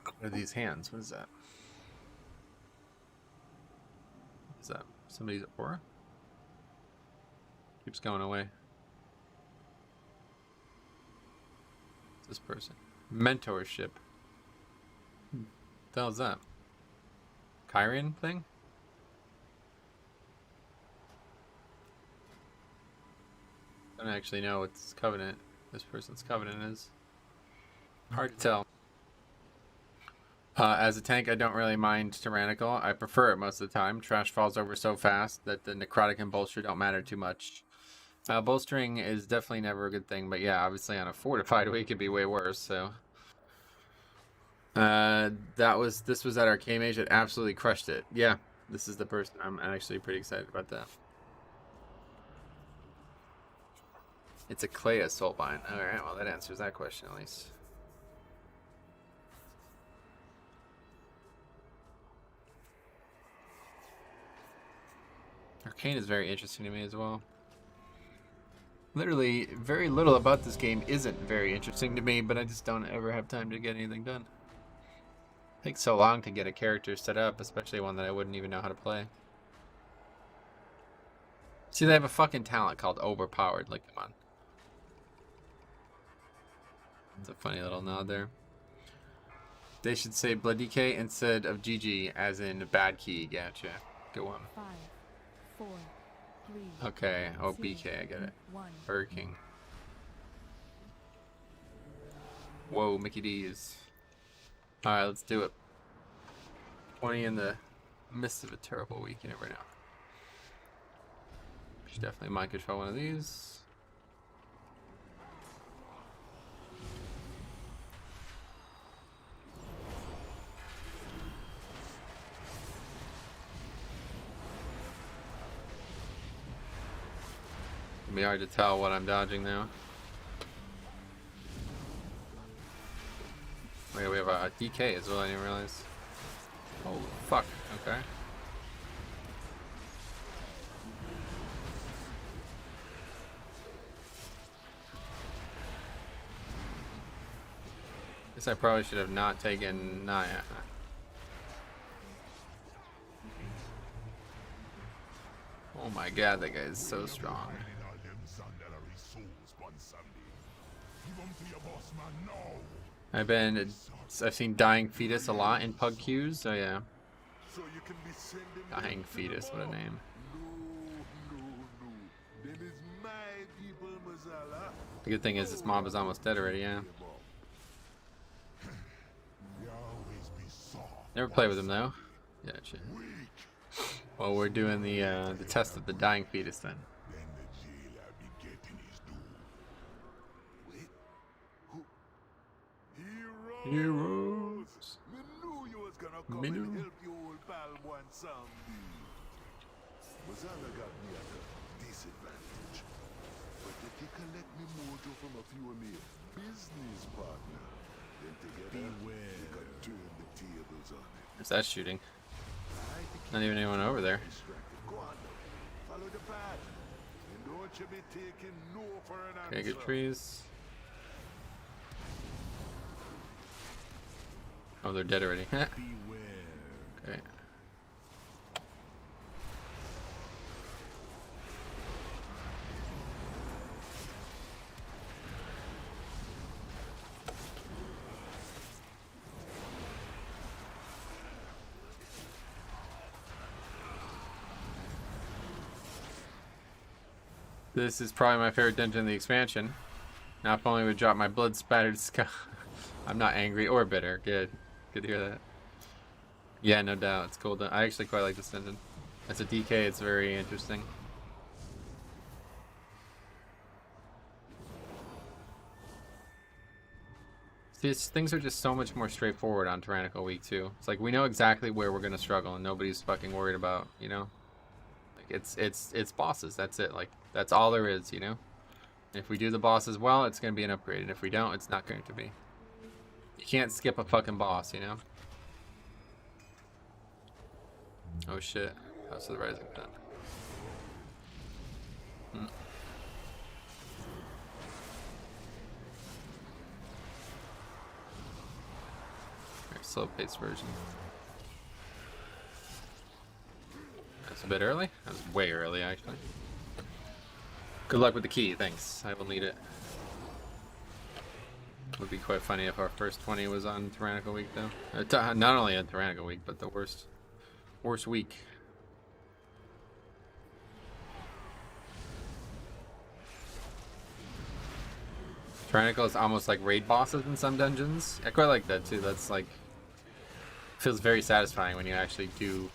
What are these hands? What is that? What is that? Somebody's aura? Keeps going away. What's this person? Mentorship. What the hell is that? Kyrian thing? I don't actually know what this person's covenant is. Hard to tell. As a tank, I don't really mind Tyrannical. I prefer it most of the time. Trash falls over so fast that the necrotic and bolster don't matter too much. Bolstering is definitely never a good thing, but yeah, obviously on a fortified week it'd be way worse. So this was at Arcane Mage. It absolutely crushed it. Yeah, this is the person. I'm actually pretty excited about that. It's a Clay Soulbind. All right, well that answers that question at least. Arcane is very interesting to me as well. Literally, very little about this game isn't very interesting to me, but I just don't ever have time to get anything done. It takes so long to get a character set up, especially one that I wouldn't even know how to play. See, they have a fucking talent called Overpowered. Like, come on. It's a funny little nod there. They should say Bloodike instead of GG, as in bad key. Gotcha. Good one. 5, 4, 3. Okay. Oh, BK, I get it. 1. Burger King. Whoa, Mickey D's. Alright, let's do it. 20 in the midst of a terrible week, you never know. Should definitely mind control one of these. It'll be hard to tell what I'm dodging now. Wait, we have a DK as well, I didn't realize. Oh, fuck, okay. Guess I probably should have not taken Naya. Oh my god, that guy is so strong. I've seen Dying Fetus a lot in Pug queues, so yeah. Dying Fetus, what a name. The good thing is this mob is almost dead already, yeah. Never play with him though. Yeah, shit. Well, we're doing the test of the Dying Fetus then. Heroes. Me knew. Mazala got me at a disadvantage. But if you collect me mojo from a few of me business partner, then together we can turn the tables on it. Where's that shooting? Not even anyone over there. Go on, follow the path. And don't you be taking no for an answer. Okay, good trees. Oh, they're dead already. Okay. This is probably my favorite dungeon in the expansion. Now if only we drop my blood spattered skull. I'm not angry or bitter. Good. Good to hear that. Yeah, no doubt. It's cool. I actually quite like this dungeon. As a DK, it's very interesting. These things are just so much more straightforward on Tyrannical Week 2. It's like we know exactly where we're gonna struggle and nobody's fucking worried about, you know? Like it's bosses, that's it. Like that's all there is, you know? And if we do the bosses well, it's gonna be an upgrade, and if we don't, it's not going to be. You can't skip a fucking boss, you know? Oh shit. House of the Rising Sun. Very slow paced version. That's a bit early? That was way early actually. Good luck with the key, thanks. I will need it. Would be quite funny if our first 20 was on Tyrannical Week though. Not only on Tyrannical Week, but the worst week. Tyrannical is almost like raid bosses in some dungeons. I quite like that too. That's like Feels very satisfying when you actually do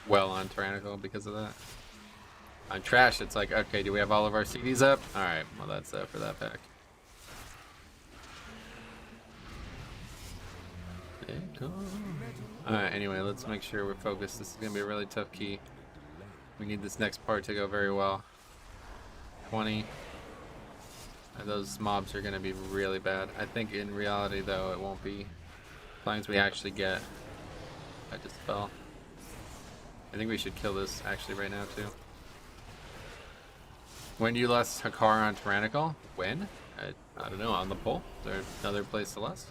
well on Tyrannical because of that. On Trash, it's like, okay, do we have all of our CDs up? Alright, well that's for that pack. Alright, anyway, let's make sure we're focused. This is going to be a really tough key. We need this next part to go very well. 20. Those mobs are going to be really bad. I think in reality, though, it won't be. As long as we actually get... I just fell. I think we should kill this actually right now, too. When do you lust Hakar on Tyrannical? When? I don't know, on the pole? Is there another place to lust?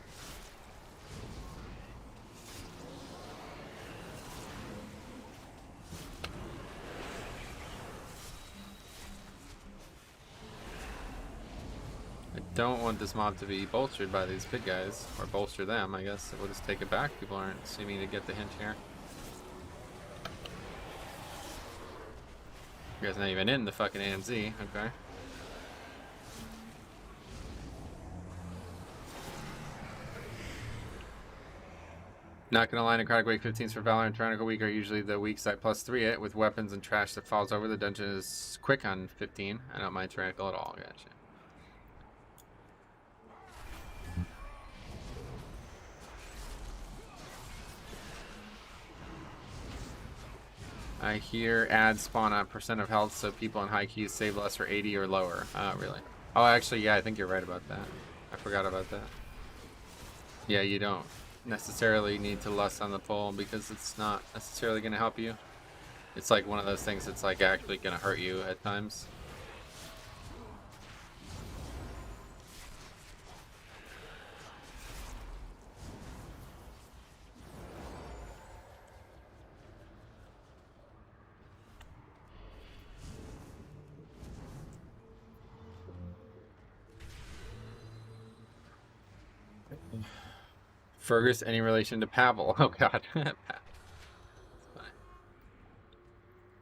I don't want this mob to be bolstered by these big guys, or bolster them, I guess. We'll just take it back. People aren't seeming to get the hint here. You guys not even in the fucking AMZ, okay. Not gonna lie, necrotic week 15s for Valor and Tyrannical week are usually the weeks I +3 it with weapons and trash that falls over. The dungeon is quick on 15. I don't mind Tyrannical at all, gotcha. I hear ads spawn on % of health so people in high keys save less for 80 or lower. Oh, really? Oh, actually, yeah, I think you're right about that. I forgot about that. Yeah, you don't necessarily need to lust on the pole because it's not necessarily going to help you. It's like one of those things that's like actually going to hurt you at times. Fergus, any relation to Pavel? Oh god.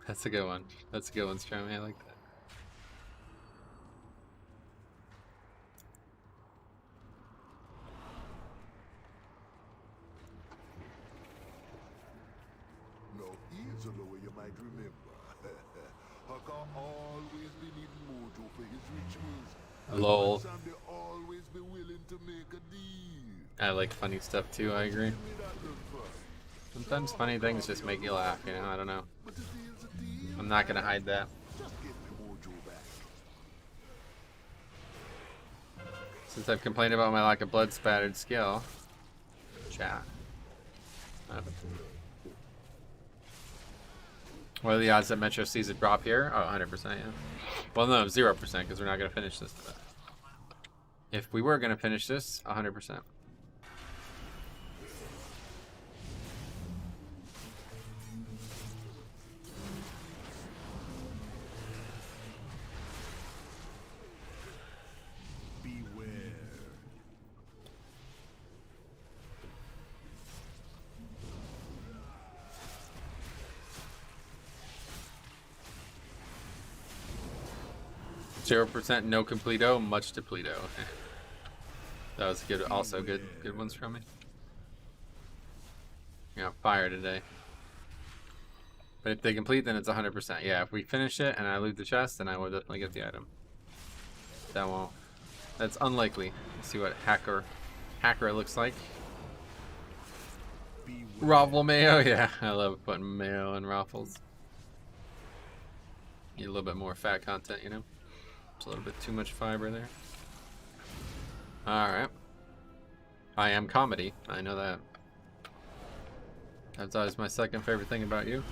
That's a good one. That's a good one, Strommy. I like that. Now, here's a way you might remember. Hakar always be needing mojo for his rituals. Lol. And they always be willing to make a deal. I like funny stuff too, I agree. Sometimes funny things just make you laugh, you know, I don't know. I'm not gonna hide that. Since I've complained about my lack of blood spattered skill. Chat. What are the odds that Metro sees a drop here? Oh, 100%, yeah. Well, no, 0%, because we're not gonna finish this. If we were gonna finish this, 100%. Beware. 0% no completo, much depleto. That was good. Also good ones from me. Yeah, fire today. But if they complete, then it's 100%. Yeah, if we finish it and I loot the chest, then I will definitely get the item. That won't. That's unlikely. Let's see what hacker looks like. Raffle mayo, yeah, I love putting mayo in raffles. Need a little bit more fat content, you know. It's a little bit too much fiber there. Alright. I am comedy. I know that. That's always my second favorite thing about you.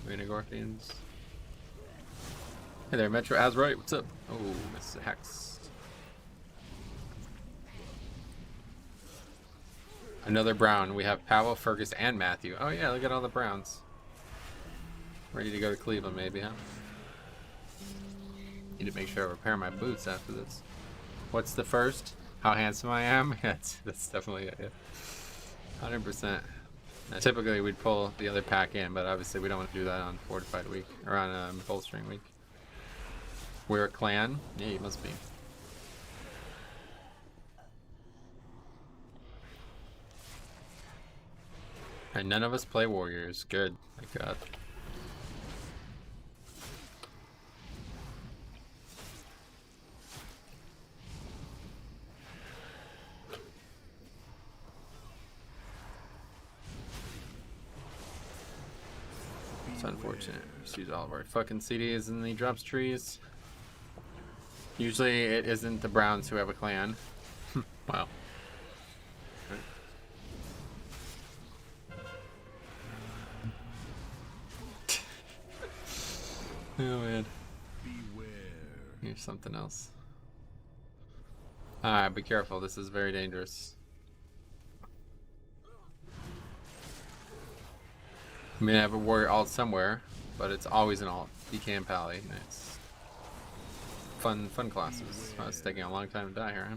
Renegorthians. Hey there, Metro Azroid. What's up? Oh, Miss Hex. Another brown. We have Pavel, Fergus, and Matthew. Oh yeah, look at all the browns. Ready to go to Cleveland, maybe, huh? Need to make sure I repair my boots after this. What's the first? How handsome I am? That's definitely it. Yeah. 100%. Now, typically we'd pull the other pack in, but obviously we don't want to do that on Fortified Week or on Bolstering Week. We're a clan? Yeah, you must be. And none of us play warriors. Good. Thank God. It's unfortunate. Just use all of our fucking CDs and he drops trees. Usually it isn't the Browns who have a clan. Wow. Oh man. Beware. Here's something else. Alright, be careful. This is very dangerous. I mean, I have a warrior alt somewhere, but it's always an alt. DK and Pally. It's fun classes. Oh, it's taking a long time to die here, huh?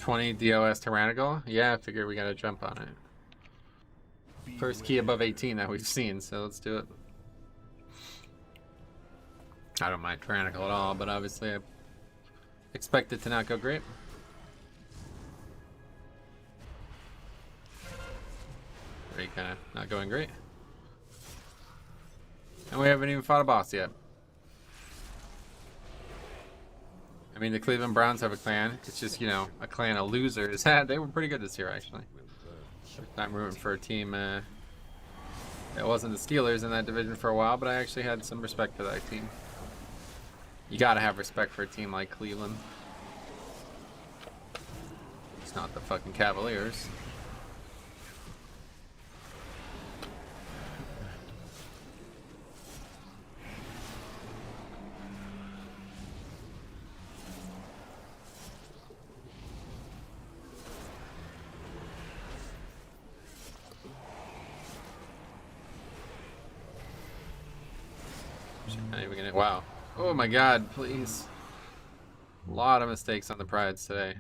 $20 DOS Tyrannical? Yeah, I figure we gotta jump on it. First key above 18 that we've seen, so let's do it. I don't mind Tyrannical at all, but obviously I expect it to not go great. Already kinda not going great. And we haven't even fought a boss yet. I mean, the Cleveland Browns have a clan. It's just, you know, a clan of losers. They were pretty good this year, actually. I'm rooting for a team. It wasn't the Steelers in that division for a while, but I actually had some respect for that team. You gotta have respect for a team like Cleveland. It's not the fucking Cavaliers. Not even gonna, wow. Oh my god, please. A lot of mistakes on the Prides today.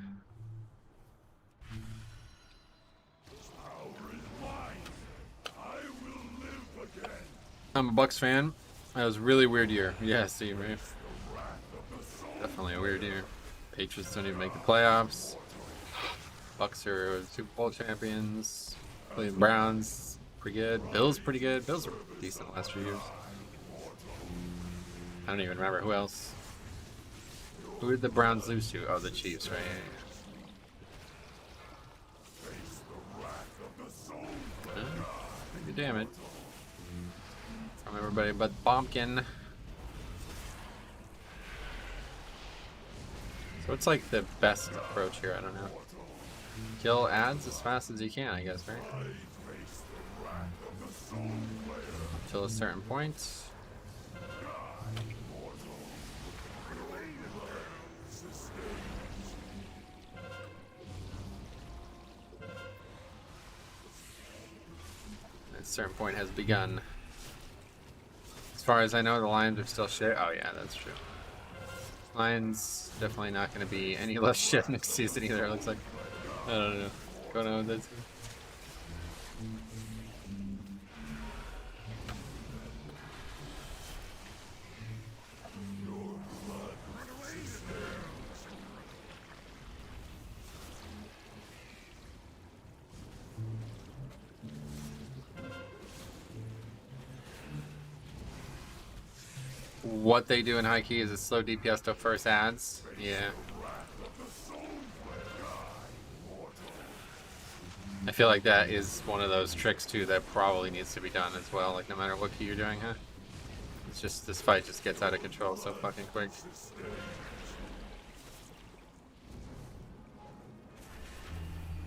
I'm a Bucks fan. That was a really weird year. Yeah, Steve, right? Definitely a weird year. Patriots don't even make the playoffs. Bucks are Super Bowl champions. Cleveland Browns, pretty good. Bills, pretty good. Bills were decent the last few years. I don't even remember who else. Who did the Browns lose to? Oh, the Chiefs, right? Pretty damn it. From everybody but Bompkin. So it's like the best approach here, I don't know. Kill ads as fast as you can, I guess, right? Until a certain point. A certain point has begun. As far as I know, the Lions are still shit. Oh yeah, that's true. Lions definitely not going to be any less shit next season either, it looks like. I don't know. Going on with that team. What they do in high key is a slow DPS to first ads. Yeah. I feel like that is one of those tricks too that probably needs to be done as well, like no matter what key you're doing, huh? It's just, this fight just gets out of control so fucking quick.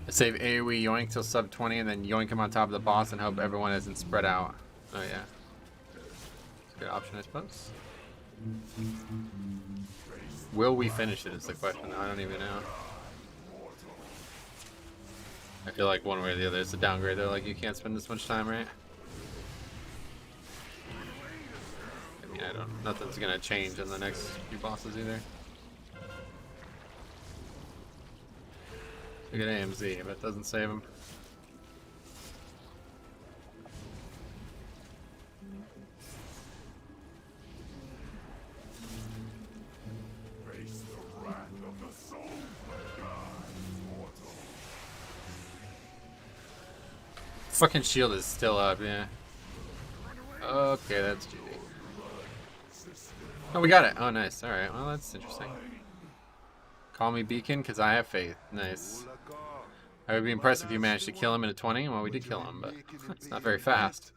I save AoE yoink till sub 20 and then yoink him on top of the boss and hope everyone isn't spread out. Oh yeah. It's a good option, I suppose. Will we finish it is the question. I don't even know. I feel like one way or the other it's a downgrade though, like you can't spend this much time, right? I mean, I don't, nothing's gonna change in the next few bosses either. Look at AMZ, but it doesn't save him. Fucking shield is still up, yeah. Okay, that's GG. Oh, we got it. Oh, nice. Alright, well, that's interesting. Call me Beacon, because I have faith. Nice. I would be impressed if you managed to kill him in a 20. Well, we did kill him, but it's not very fast.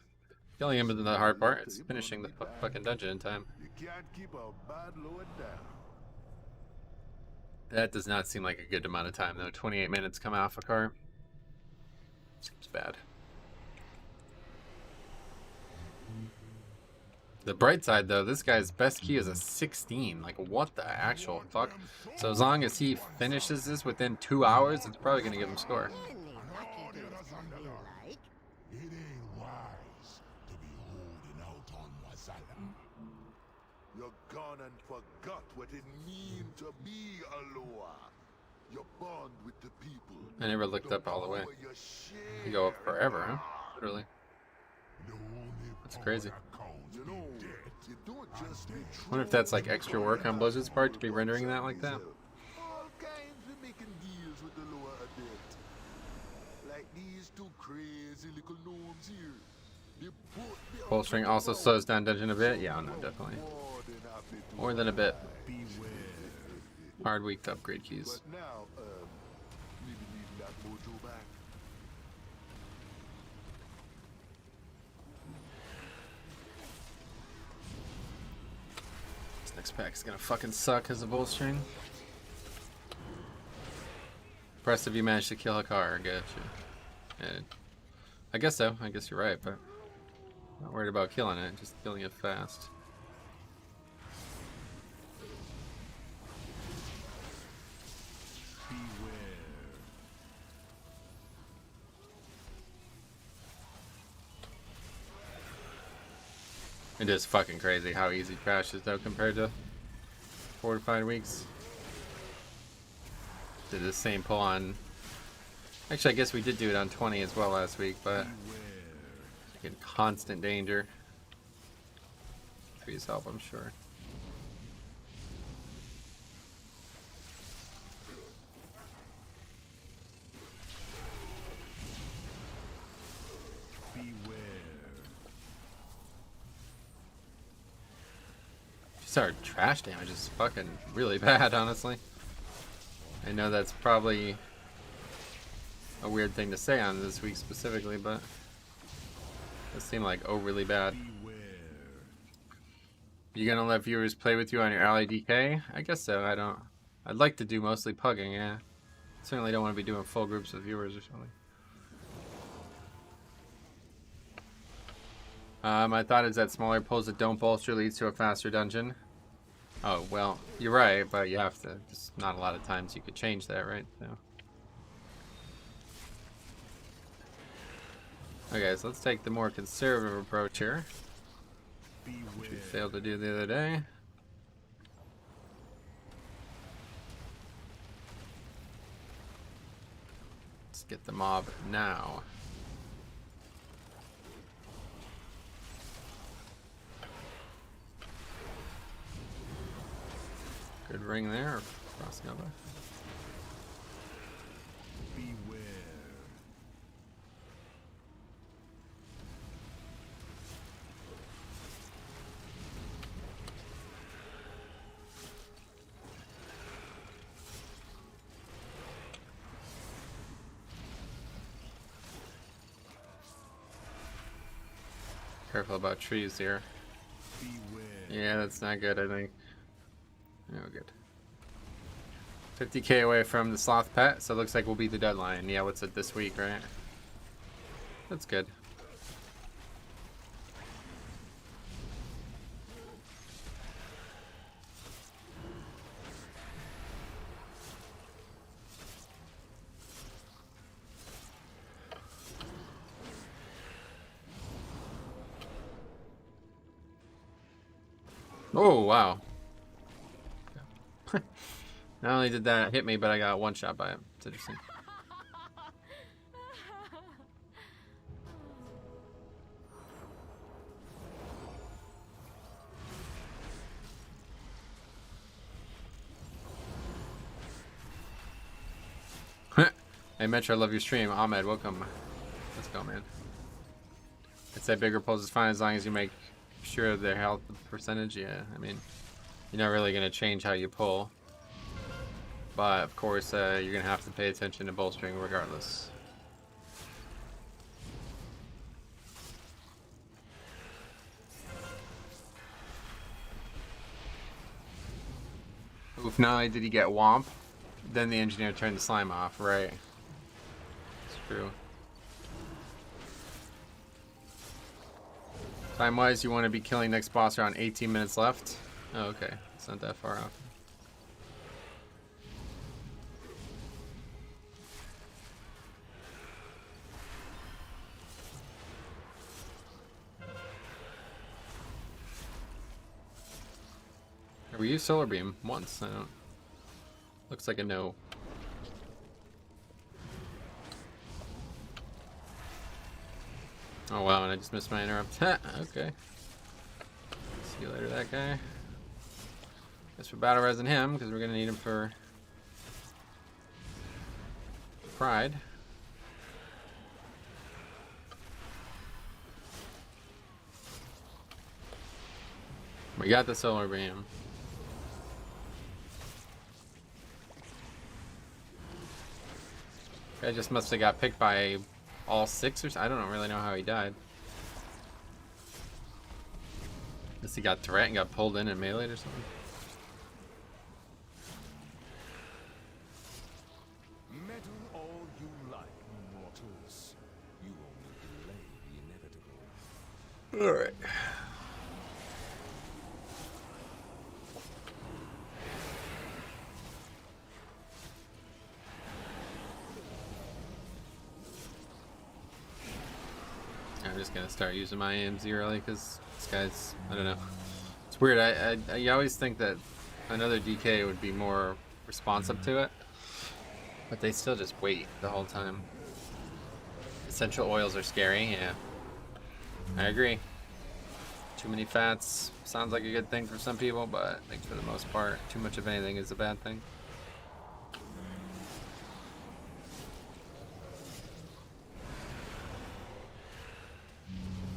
Killing him isn't the hard part. It's finishing the fucking dungeon in time. You can't keep a bad load down. That does not seem like a good amount of time, though. 28 minutes come off a car. Seems bad. The bright side, though, this guy's best key is a 16. Like, what the actual fuck? So as long as he finishes this within 2 hours, it's probably going to give him score. It ain't wise to be holding out on Wazala. You're gone and forgot what it means to be a Loa. You bond with the people. I never looked up all the way. You share. You go up forever, huh? Literally. The only That's crazy. power that You counts know, be dead. you don't just be I wonder if that's like extra work on Blizzard's part to be rendering that like that. All kinds of making deals with the lower adept. Like these two crazy little gnomes here. They both be Bolstering also slows down dungeon a bit. Yeah, no, definitely. more than happy to More than a bit. beware. Hard week to upgrade keys. But now, maybe needing that mojo back. This next pack is gonna fucking suck as a bolstering. Impressive you managed to kill a car. Gotcha. Yeah. I guess so. I guess you're right, but not worried about killing it. Just killing it fast. It is fucking crazy how easy Crash is though compared to fortified weeks. Did the same pull on. Actually, I guess we did do it on 20 as well last week, but in constant danger. Please help, I'm sure. Just our trash damage is fucking really bad, honestly. I know that's probably a weird thing to say on this week specifically, but it seemed like overly bad. You gonna let viewers play with you on your ally DK? I guess so. I'd like to do mostly pugging, yeah. Certainly don't want to be doing full groups of viewers or something. My thought is that smaller pulls that don't bolster leads to a faster dungeon. Oh, well, you're right, but you have to. There's not a lot of times you could change that, right? So. Okay, so let's take the more conservative approach here, which we failed to do the other day. Let's get the mob now. Good ring there, crossing over. Beware. Careful about trees here. Beware. Yeah, that's not good, I think. No good. 50k away from the sloth pet, so it looks like we'll beat the deadline. Yeah, what's it this week, right? That's good. Oh, wow. Not only did that hit me, but I got one shot by him. It's interesting. Hey Metro, love your stream. Ahmed, welcome. Let's go, man. I'd say bigger pulls is fine as long as you make sure of their health percentage. Yeah, I mean, you're not really going to change how you pull. But, of course, you're going to have to pay attention to bolstering regardless. Oof, not only did he get Womp, then the engineer turned the slime off, right? It's true. Time-wise, you want to be killing next boss around 18 minutes left. Oh, okay. It's not that far off. We used Solar Beam once. I don't. Looks like a no. Oh wow, and I just missed my interrupt. Okay. See you later, that guy. Guess we're battle resing him because we're gonna need him for Pride. We got the Solar Beam. I just must have got picked by all 6 or so. I don't really know how he died. Guess he got threat and got pulled in and meleeed or something. Meddle all you like, mortals. You only delay the inevitable. Alright. I'm just gonna start using my AMZ early because this guy's, I don't know. It's weird. I always think that another DK would be more responsive to it, but they still just wait the whole time. Essential oils are scary, yeah. I agree. Too many fats sounds like a good thing for some people, but I think for the most part, too much of anything is a bad thing.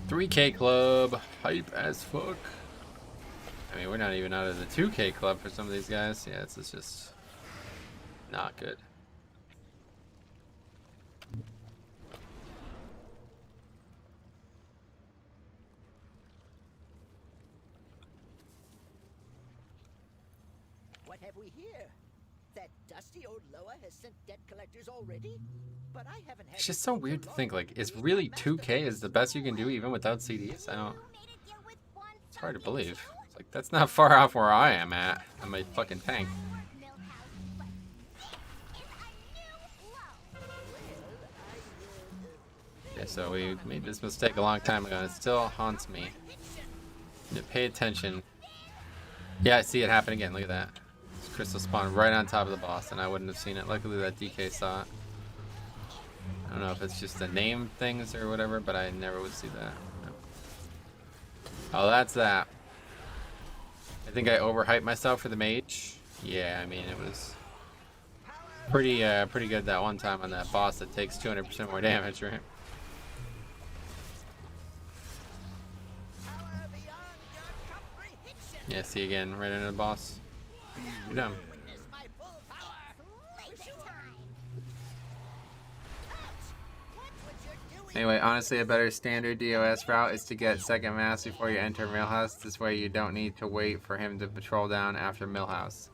$3K club, hype as fuck. I mean, we're not even out of the 2K club for some of these guys. Yeah, this is just not good. What have we here? That dusty old Loa has sent debt collectors already? But I haven't had It's just so weird to think, like, is really 2K is the best you can do even without CDs? I don't... It's hard to believe. It's like, that's not far off where I am at on my fucking tank. Okay, so we made this mistake a long time ago and it still haunts me. You pay attention. Yeah, I see it happen again. Look at that. This crystal spawned right on top of the boss and I wouldn't have seen it. Luckily that DK saw it. I don't know if it's just the name things or whatever, but I never would see that. No. Oh, that's that. I think I overhyped myself for the mage. Yeah, I mean, it was pretty good that one time on that boss that takes 200% more damage, right? Yeah, see again, right into the boss. You're done. Anyway, honestly, a better standard DOS route is to get second mass before you enter Millhouse. This way you don't need to wait for him to patrol down after Millhouse.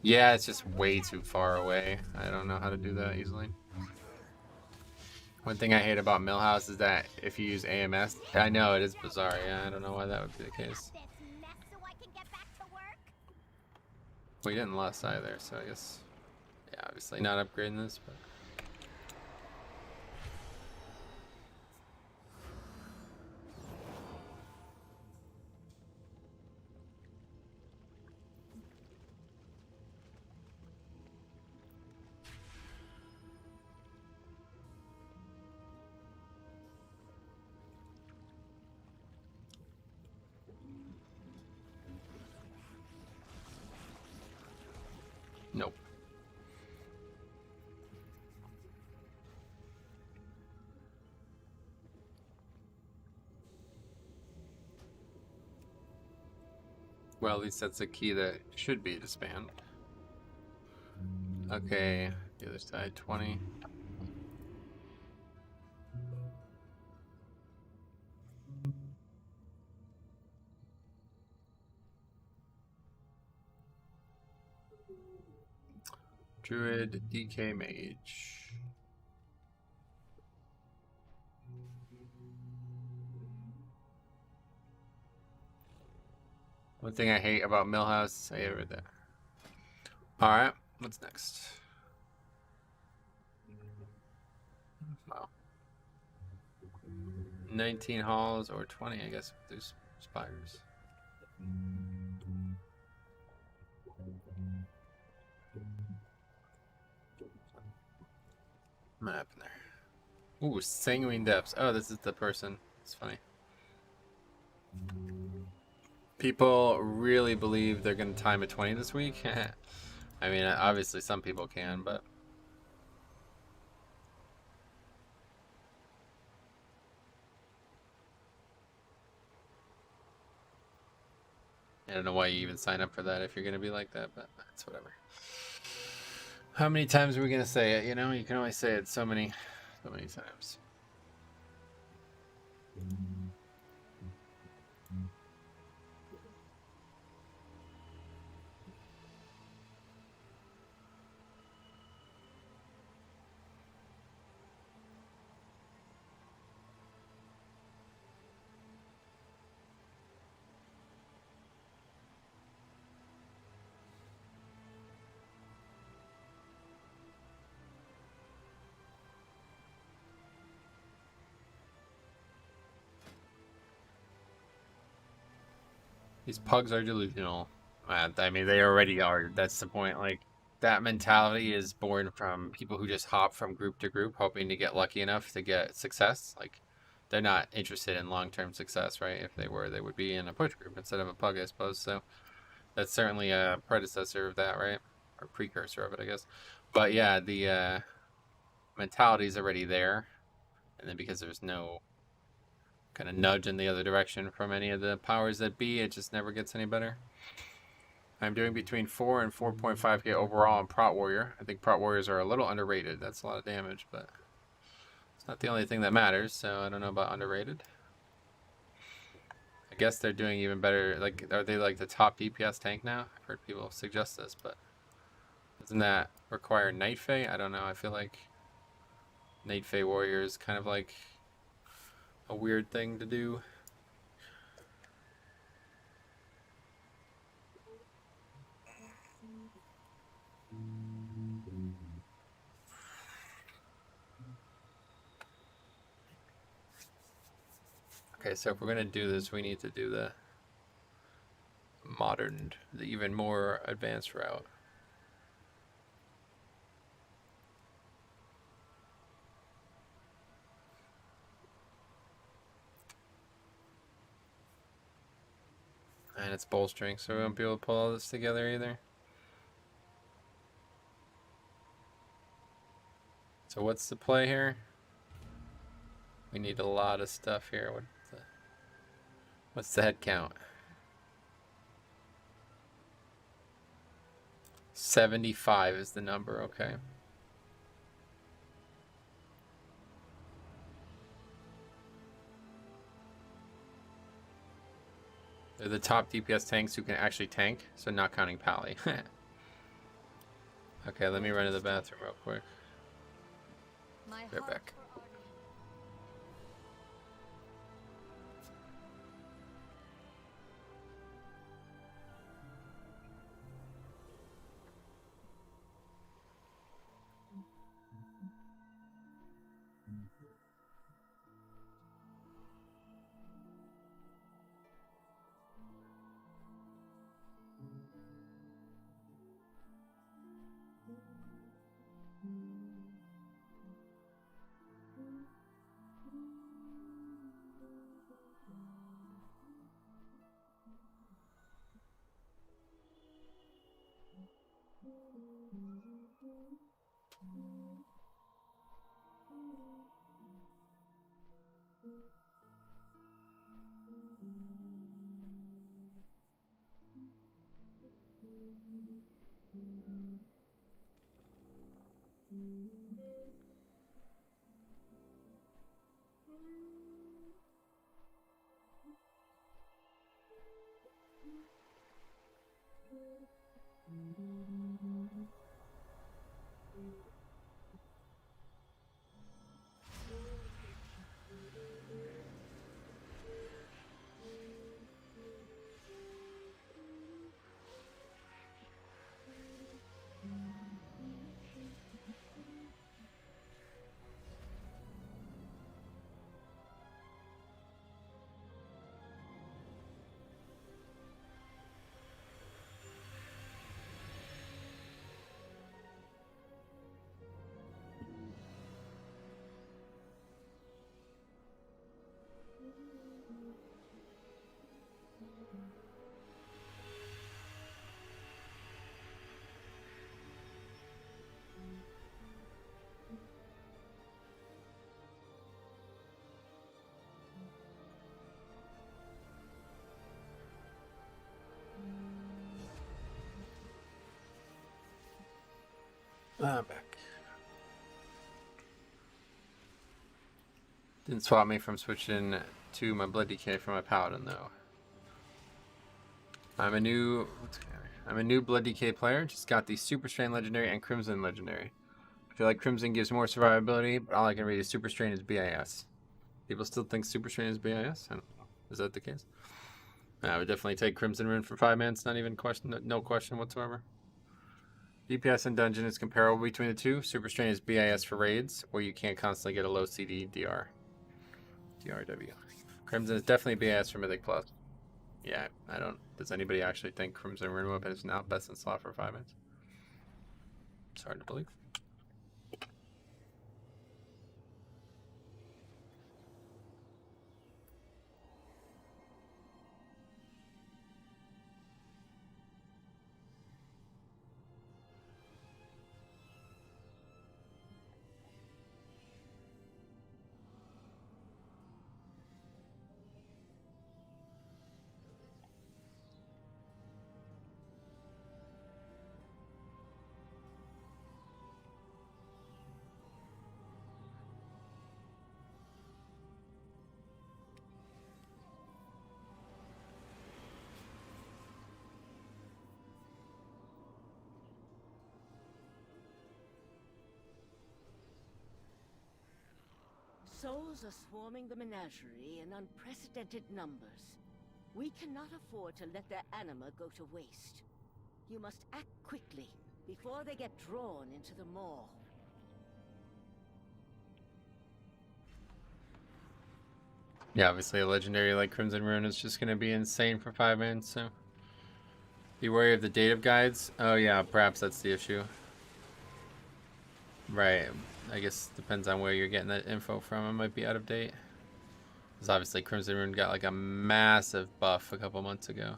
Yeah, it's just way too far away. I don't know how to do that easily. One thing I hate about Millhouse is that if you use AMS, I know it is bizarre, yeah, I don't know why that would be the case. We didn't last either, so I guess, yeah, obviously not upgrading this, but... Nope. Well, at least that's a key that should be disband. Okay, the other side 20. Druid, DK Mage. One thing I hate about Millhouse, I ever that. Alright, what's next? Wow. 19 halls or 20, I guess, with those spires. What happened there? Ooh, Sanguine Depths. Oh, this is the person. It's funny. People really believe they're going to time a 20 this week. I mean, obviously some people can, but... I don't know why you even sign up for that if you're going to be like that, but that's whatever. How many times are we going to say it? You know, you can only say it so many times. These pugs are delusional. I mean, they already are. That's the point. Like, that mentality is born from people who just hop from group to group, hoping to get lucky enough to get success. Like, they're not interested in long-term success, right? If they were, they would be in a push group instead of a pug, I suppose. So that's certainly a predecessor of that, right? Or precursor of it, I guess. But yeah, the mentality is already there. And then because there's no kind of nudge in the other direction from any of the powers that be, it just never gets any better. I'm doing between 4 and 4.5k overall on Prot Warrior. I think Prot Warriors are a little underrated. That's a lot of damage, but it's not the only thing that matters, so I don't know about underrated. I guess they're doing even better. Like, are they like the top DPS tank now? I've heard people suggest this, but doesn't that require Night Fae? I don't know. I feel like Night Fae Warrior is kind of like a weird thing to do. Okay, so if we're gonna do this, we need to do the modern, the even more advanced route. And it's bolstering, so we won't be able to pull all this together either. So what's the play here? We need a lot of stuff here. What's the head count? 75 is the number, okay. They're the top DPS tanks who can actually tank, so not counting Pally. Okay, let me run to the bathroom real quick. Right back. I'm back. Didn't swap me from switching to my blood decay for my paladin though. I'm a new blood decay player. Just got the super strain legendary and crimson legendary. I feel like crimson gives more survivability, but all I can read is super strain is BIS. People still think super strain is BIS? I don't know. Is that the case? I would definitely take crimson rune for 5 minutes. Not even question. No question whatsoever. DPS in dungeon is comparable between the two. Super strain is BIS for raids, where you can't constantly get a low CD DR. DRW. Crimson is definitely BIS for Mythic Plus. Yeah, I don't. Does anybody actually think Crimson Rune Weapon is now best in slot for 5 minutes? It's hard to believe. Souls are swarming the menagerie in unprecedented numbers. We cannot afford to let their anima go to waste. You must act quickly, before they get drawn into the maw. Yeah, obviously a legendary like Crimson Rune is just going to be insane for 5 minutes, so... Be wary of the date of guides. Oh yeah, perhaps that's the issue. Right. I guess depends on where you're getting that info from. It might be out of date. Because obviously Crimson Rune got like a massive buff a couple months ago.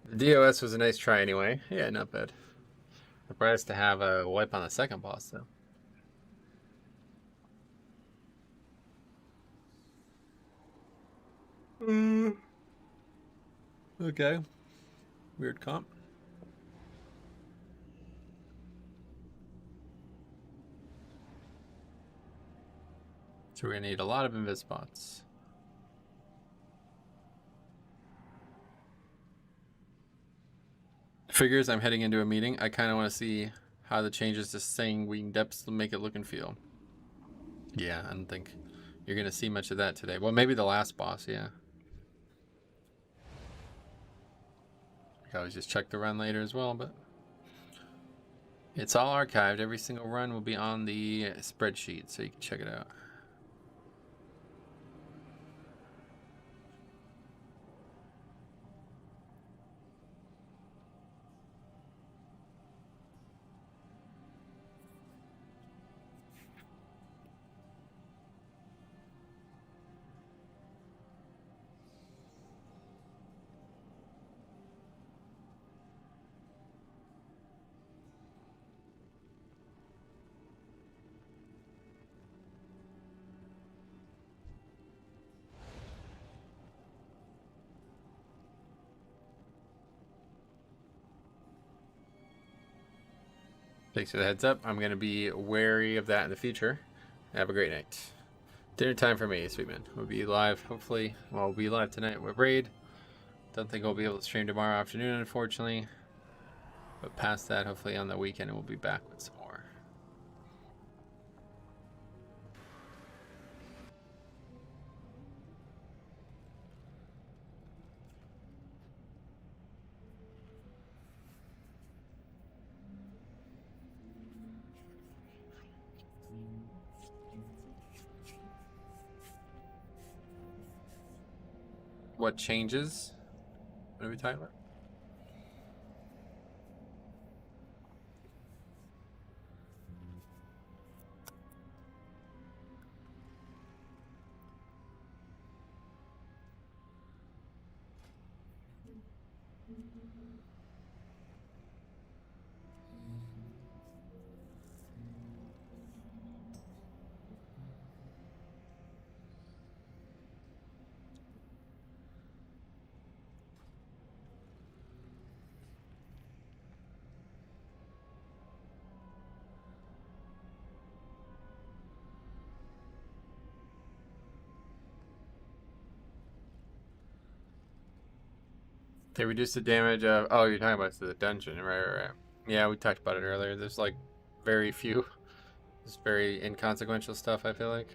The DOS was a nice try anyway. Yeah, not bad. Surprised to have a wipe on the second boss though. Okay. Weird comp. So we're gonna need a lot of invis spots. Figures, I'm heading into a meeting. I kind of want to see how the changes to Sanguine Depths make it look and feel. Yeah, I don't think you're going to see much of that today. Well, maybe the last boss, yeah. You can always just check the run later as well, but... It's all archived. Every single run will be on the spreadsheet, so you can check it out. Thanks for the heads up. I'm going to be wary of that in the future. Have a great night. Dinner time for me, sweet man. We'll be live, hopefully. Well, we'll be live tonight with Raid. Don't think we'll be able to stream tomorrow afternoon, unfortunately. But past that, hopefully on the weekend, we'll be back with some more. What changes? What are we talking about? They reduce the damage of... Oh, you're talking about the dungeon. Right. Yeah, we talked about it earlier. There's like very few. It's very inconsequential stuff, I feel like.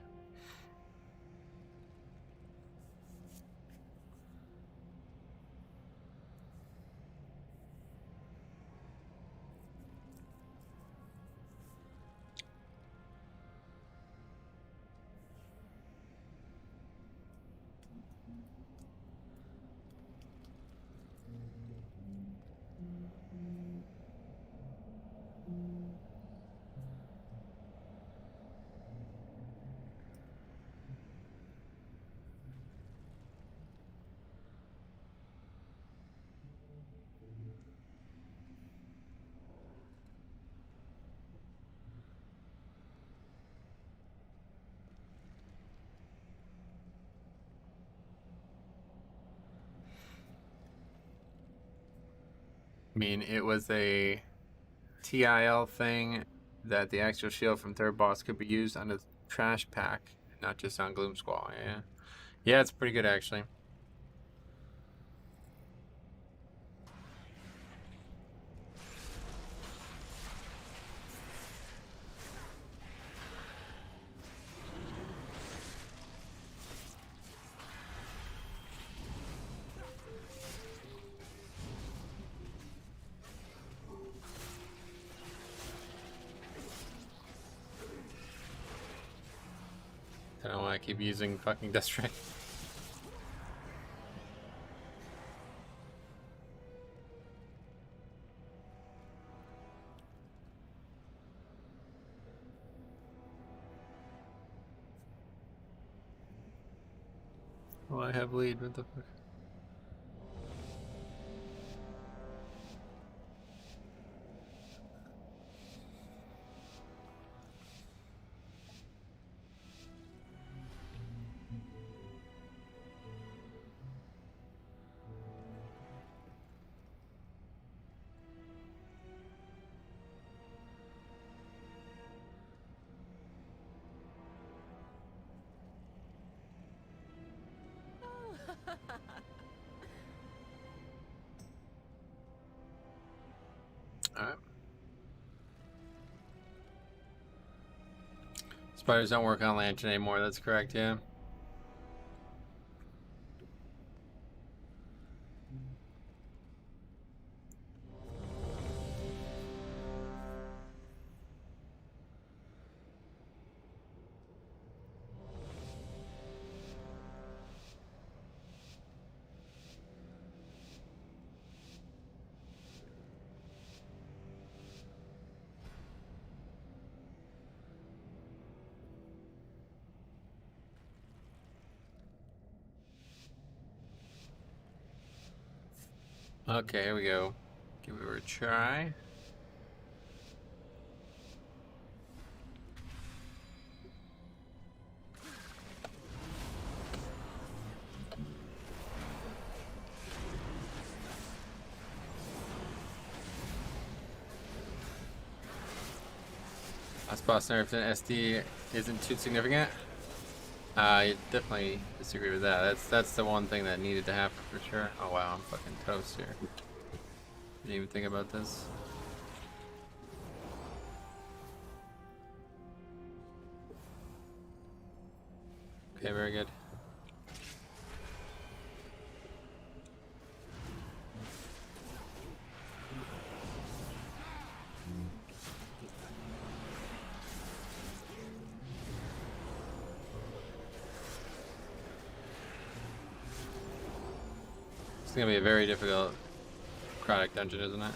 I mean, it was a TIL thing that the actual shield from third boss could be used on a trash pack, not just on Gloom Squall. Yeah, it's pretty good actually. I don't know why I keep using fucking Death Strike. Oh, I have lead. What the fuck? Alright. Spiders don't work on lantern anymore, that's correct, yeah. Okay, here we go. Give it a try. boss nerf in SD isn't too significant. I definitely disagree with that. That's the one thing that needed to happen for sure. Oh wow, I'm fucking toast here. Didn't even think about this. Okay, very good. It's gonna be a very difficult necrotic dungeon, isn't it?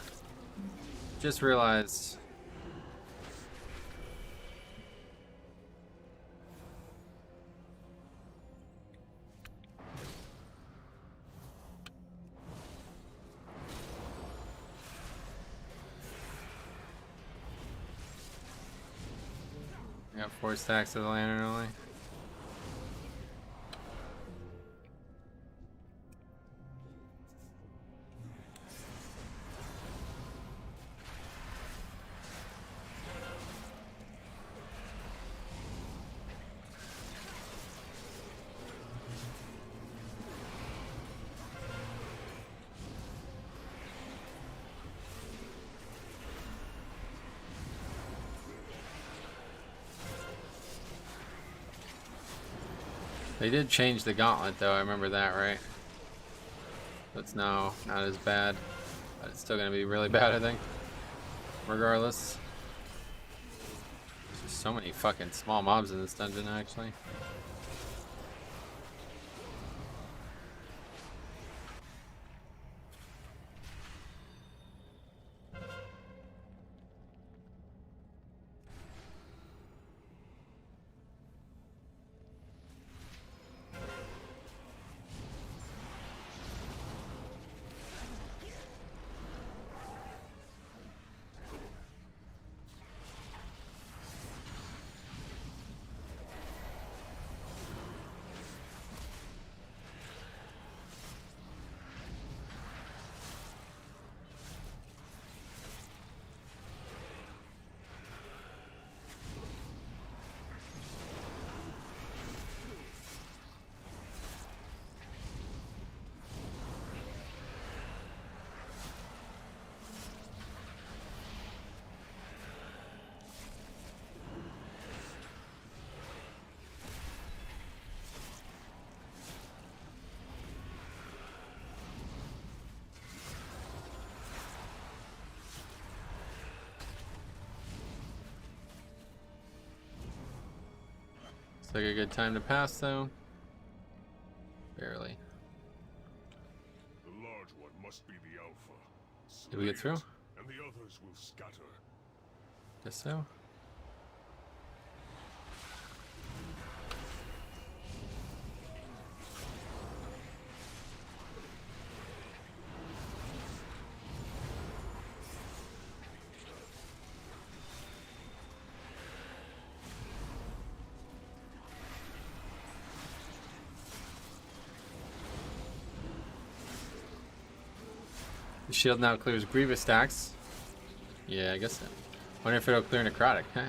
Just realized. I got 4 stacks of the lantern only. They did change the gauntlet though, I remember that, right? So it's now not as bad, but it's still gonna be really bad, I think. Regardless. There's just so many fucking small mobs in this dungeon, actually. Looks like a good time to pass though. Barely. The large one must be the alpha. Did we get through? And the others will scatter. Guess so. The shield now clears Grievous stacks. Yeah, I guess so. Wonder if it'll clear necrotic. Huh?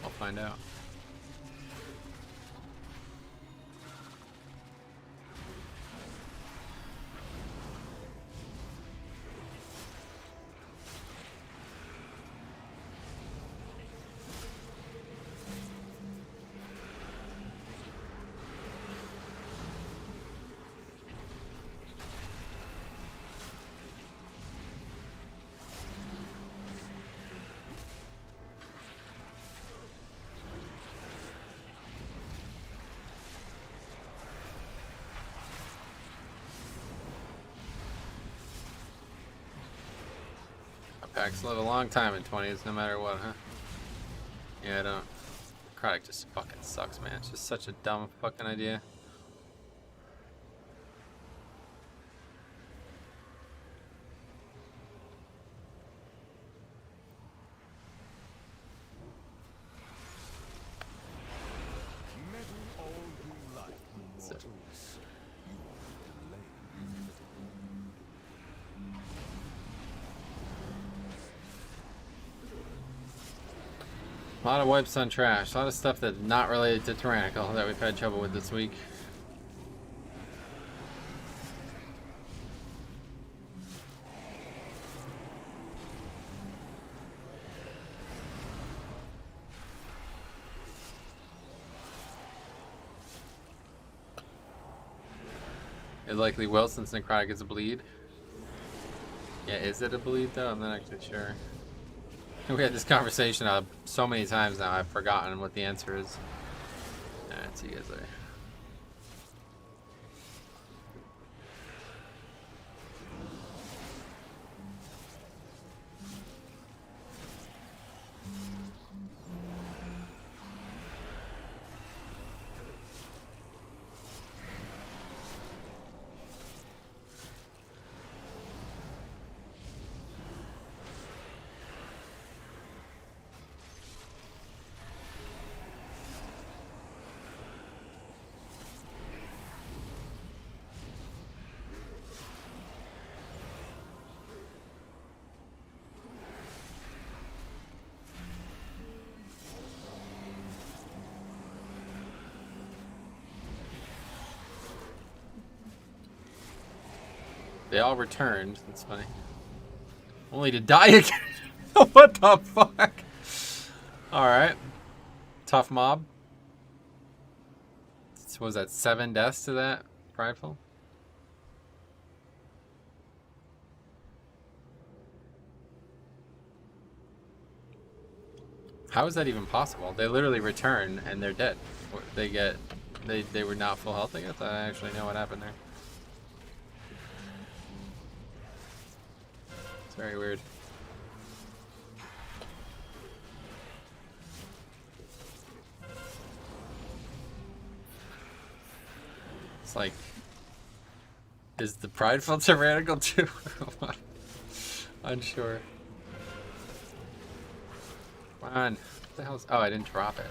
I'll find out. Packs live a long time in 20s, no matter what, huh? Yeah, I don't. Necrotic just fucking sucks, man. It's just such a dumb fucking idea. A lot of wipes on trash. A lot of stuff that's not related to Tyrannical that we've had trouble with this week. It likely will, since necrotic is a bleed. Yeah, is it a bleed though? I'm not actually sure. We had this conversation so many times now, I've forgotten what the answer is. Alright, see you guys later. They all returned. That's funny. Only to die again. What the fuck? Alright. Tough mob. So was that 7 deaths to that prideful? How is that even possible? They literally return and they're dead. They were not full health, I guess. I actually know what happened there. It's very weird. It's like, is the prideful tyrannical too? Unsure. Come on. What the hell's... Oh, I didn't drop it.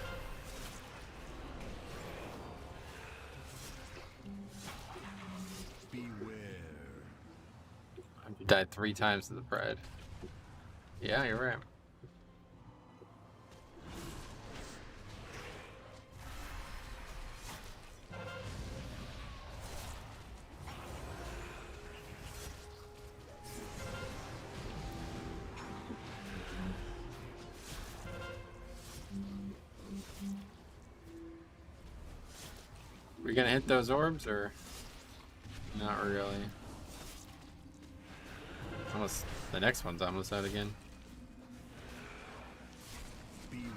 You died 3 times to the pride. Yeah, you're right. We gonna hit those orbs or not really? Almost the next one's almost out again. Beware.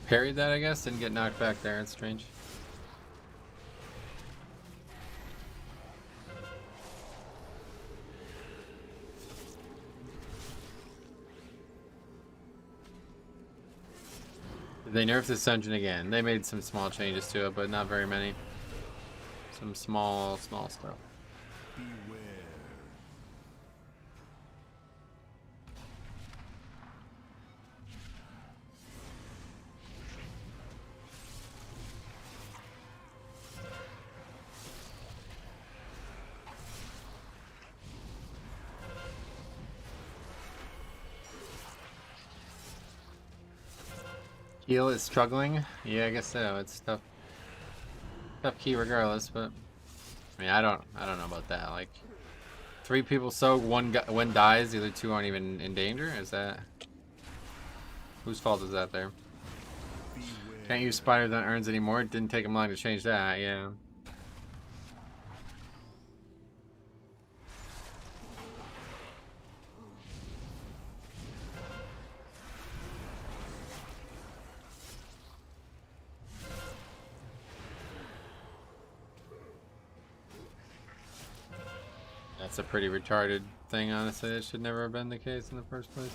Parried that, I guess, didn't get knocked back there. It's strange. They nerfed this dungeon again. They made some small changes to it, but not very many. Some small stuff. Beware. Heal is struggling. Yeah, I guess so. It's tough. Tough key regardless, but I mean, I don't know about that. Like, 3 people soak, one dies, the other 2 aren't even in danger. Is that whose fault is that? There. Can't use spiders on urns anymore. It didn't take them long to change that. Yeah. That's a pretty retarded thing, honestly. It should never have been the case in the first place.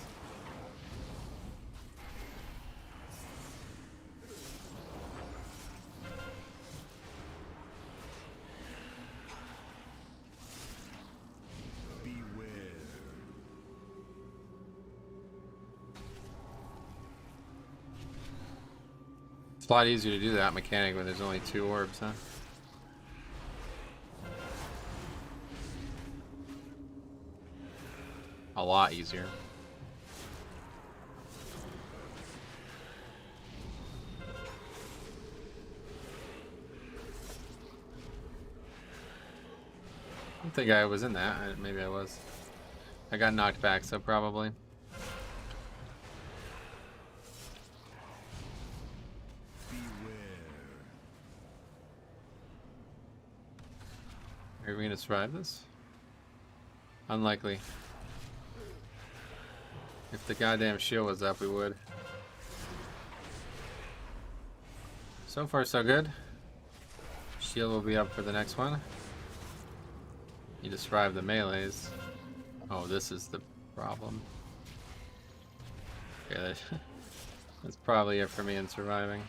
Beware. It's a lot easier to do that mechanic when there's only 2 orbs, huh? A lot easier. I don't think I was in that. Maybe I was. I got knocked back, so probably. Are we gonna survive this? Unlikely. If the goddamn shield was up, we would. So far, so good. Shield will be up for the next one. You to survive the melees. Oh, this is the problem. Okay, that's probably it for me in surviving.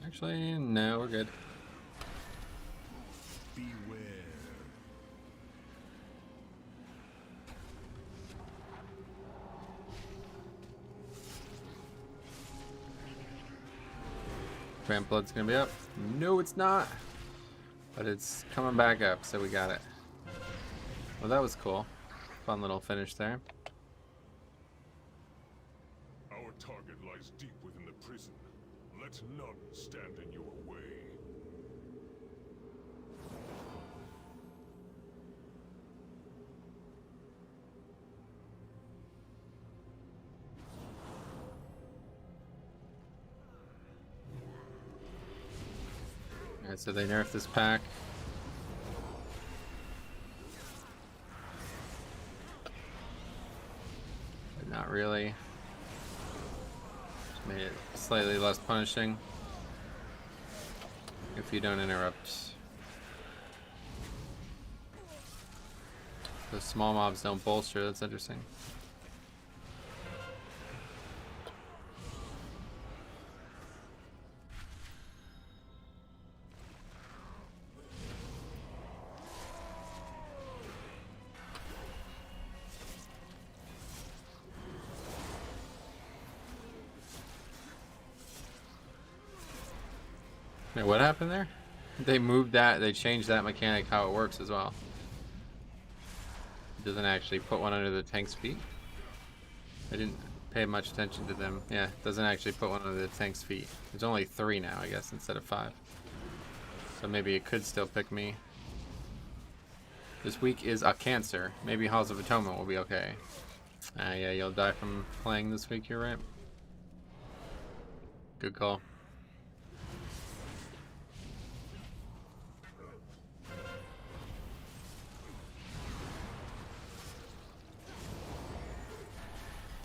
Actually, no, we're good. Beware. Ramp blood's gonna be up. No, it's not. But it's coming back up, so we got it. Well, that was cool. Fun little finish there. Our target lies deep within the prison. Let none stand in your way. Alright, so they nerfed this pack. But not really. Just made it slightly less punishing. If you don't interrupt. The small mobs don't bolster, that's interesting. Wait, what happened there? They moved that, they changed that mechanic how it works as well. It doesn't actually put one under the tank's feet. I didn't pay much attention to them. Yeah, it doesn't actually put one under the tank's feet. There's only 3 now, I guess, instead of 5. So maybe it could still pick me. This week is a Cancer. Maybe Halls of Atonement will be okay. Yeah, you'll die from playing this week, you're right. Good call.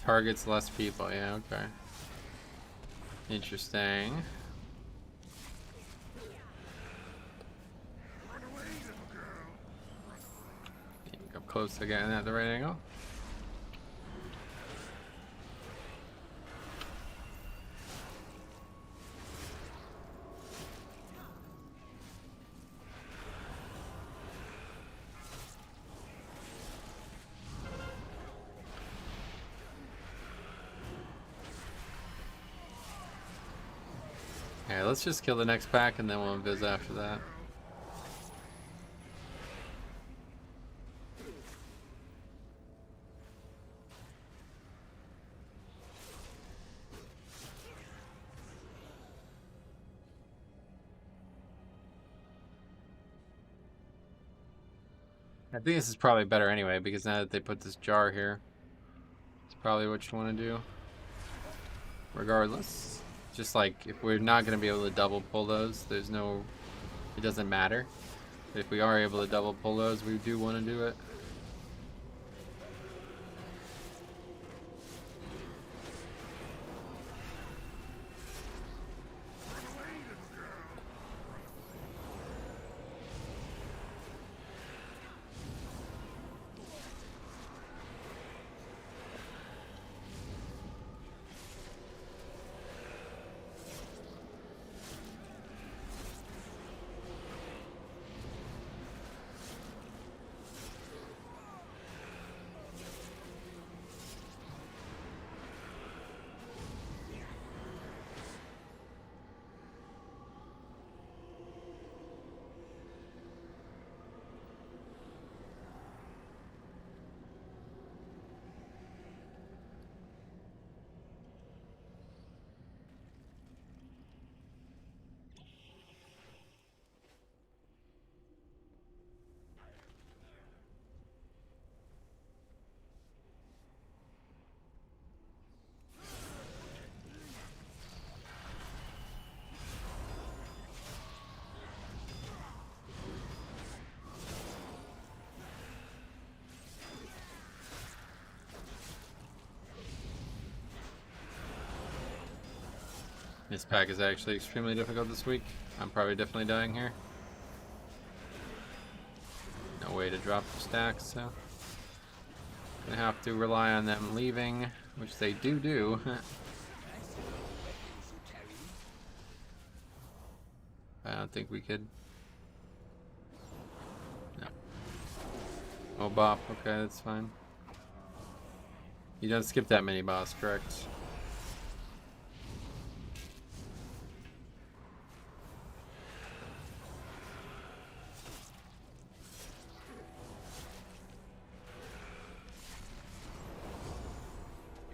Targets less people, yeah, okay. Interesting. Go close to getting at the right angle. Okay, let's just kill the next pack and then we'll invis after that. I think this is probably better anyway, because now that they put this jar here, it's probably what you want to do. Regardless. Just like, if we're not going to be able to double pull those, there's no... It doesn't matter. If we are able to double pull those, we do want to do it. This pack is actually extremely difficult this week. I'm probably definitely dying here. No way to drop the stacks, so gonna have to rely on them leaving, which they do. I don't think we could. No. Oh, bop. Okay, that's fine. You don't skip that mini boss, correct?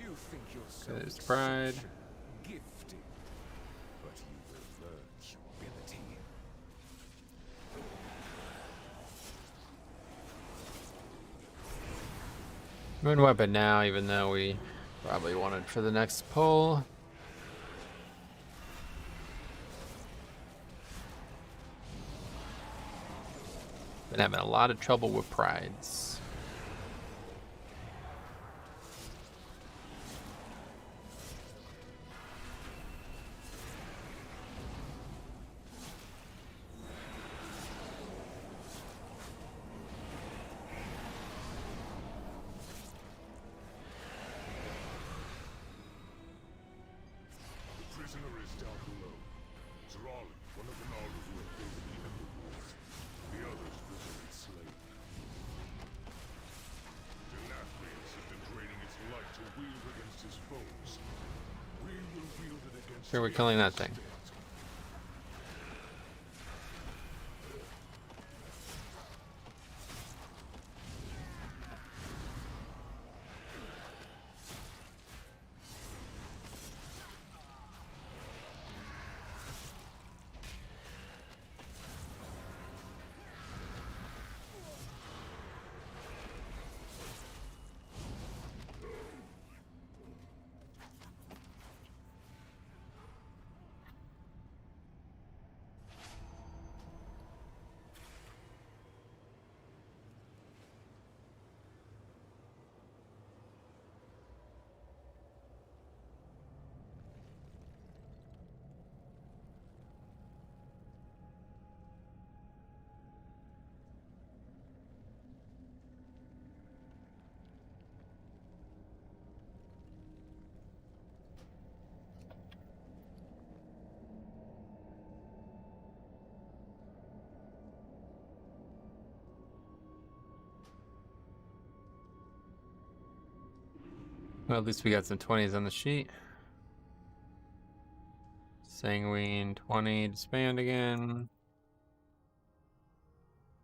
You think yourself Okay, there's pride. gifted, but you will learn humility. Moon weapon now, even though we probably wanted for the next pull. Been having a lot of trouble with prides. The prisoner is down below. Zerali, one of the Naru who have been in the Emerald. The others visibly slain. Denathrius has been draining its light to wield against his foes. We will wield it against Here we're killing that thing. Well, at least we got some 20s on the sheet. Sanguine 20, disband again.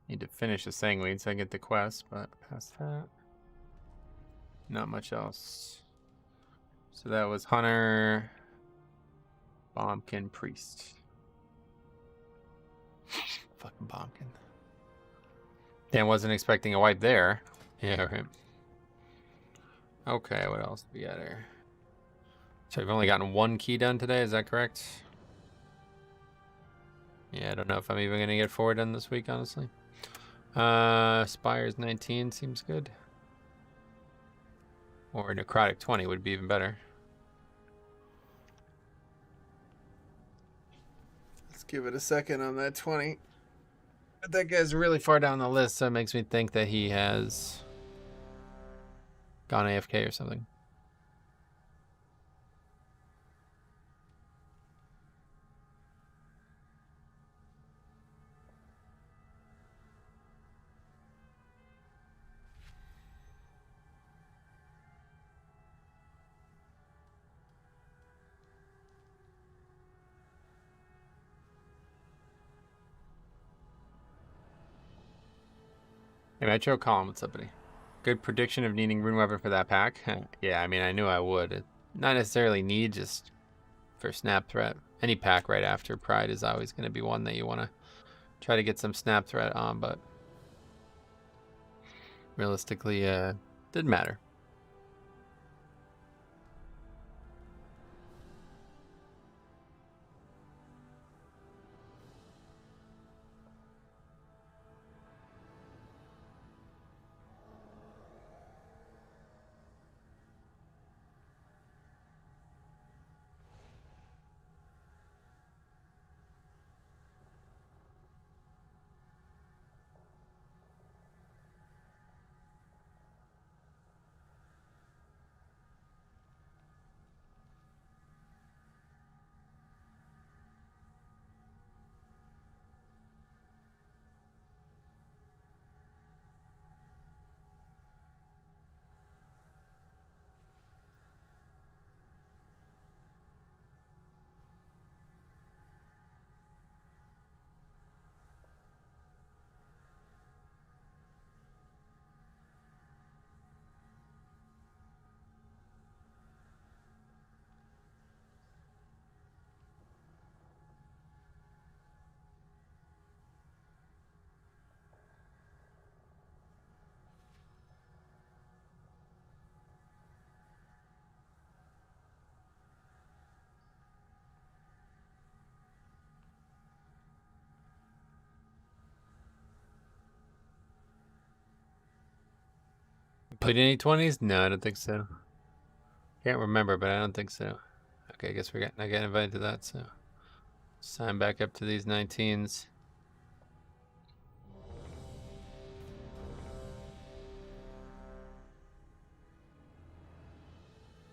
Need to finish the Sanguine so I get the quest, but past that, not much else. So that was Hunter, Bombkin, Priest. Fucking Bombkin. Dan wasn't expecting a wipe there. Yeah, right. Okay, what else do we got here? So we've only gotten one key done today, is that correct? Yeah, I don't know if I'm even going to get 4 done this week, honestly. Spires 19 seems good. Or necrotic 20 would be even better. Let's give it a second on that 20. But that guy's really far down the list, so it makes me think that he has gone AFK or something. Hey, Metro Column, what's up, buddy? Good prediction of needing Rune Weapon for that pack. Yeah, I mean, I knew I would. Not necessarily need, just for Snap Threat. Any pack right after Pride is always going to be one that you want to try to get some Snap Threat on, but realistically, didn't matter. Played any 20s? No, I don't think so. Can't remember, but I don't think so. Okay, I guess I got invited to that, so sign back up to these 19s.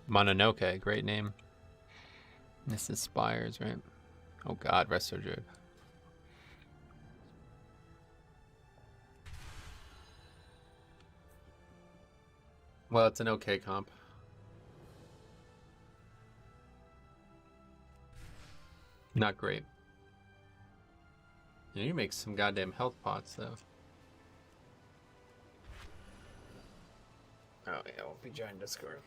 Mononoke, great name. This inspires, right? Oh god, Resto Druid. Well, it's an okay comp. Not great. You make some goddamn health pots, though. Oh, yeah, we'll be joining Discord.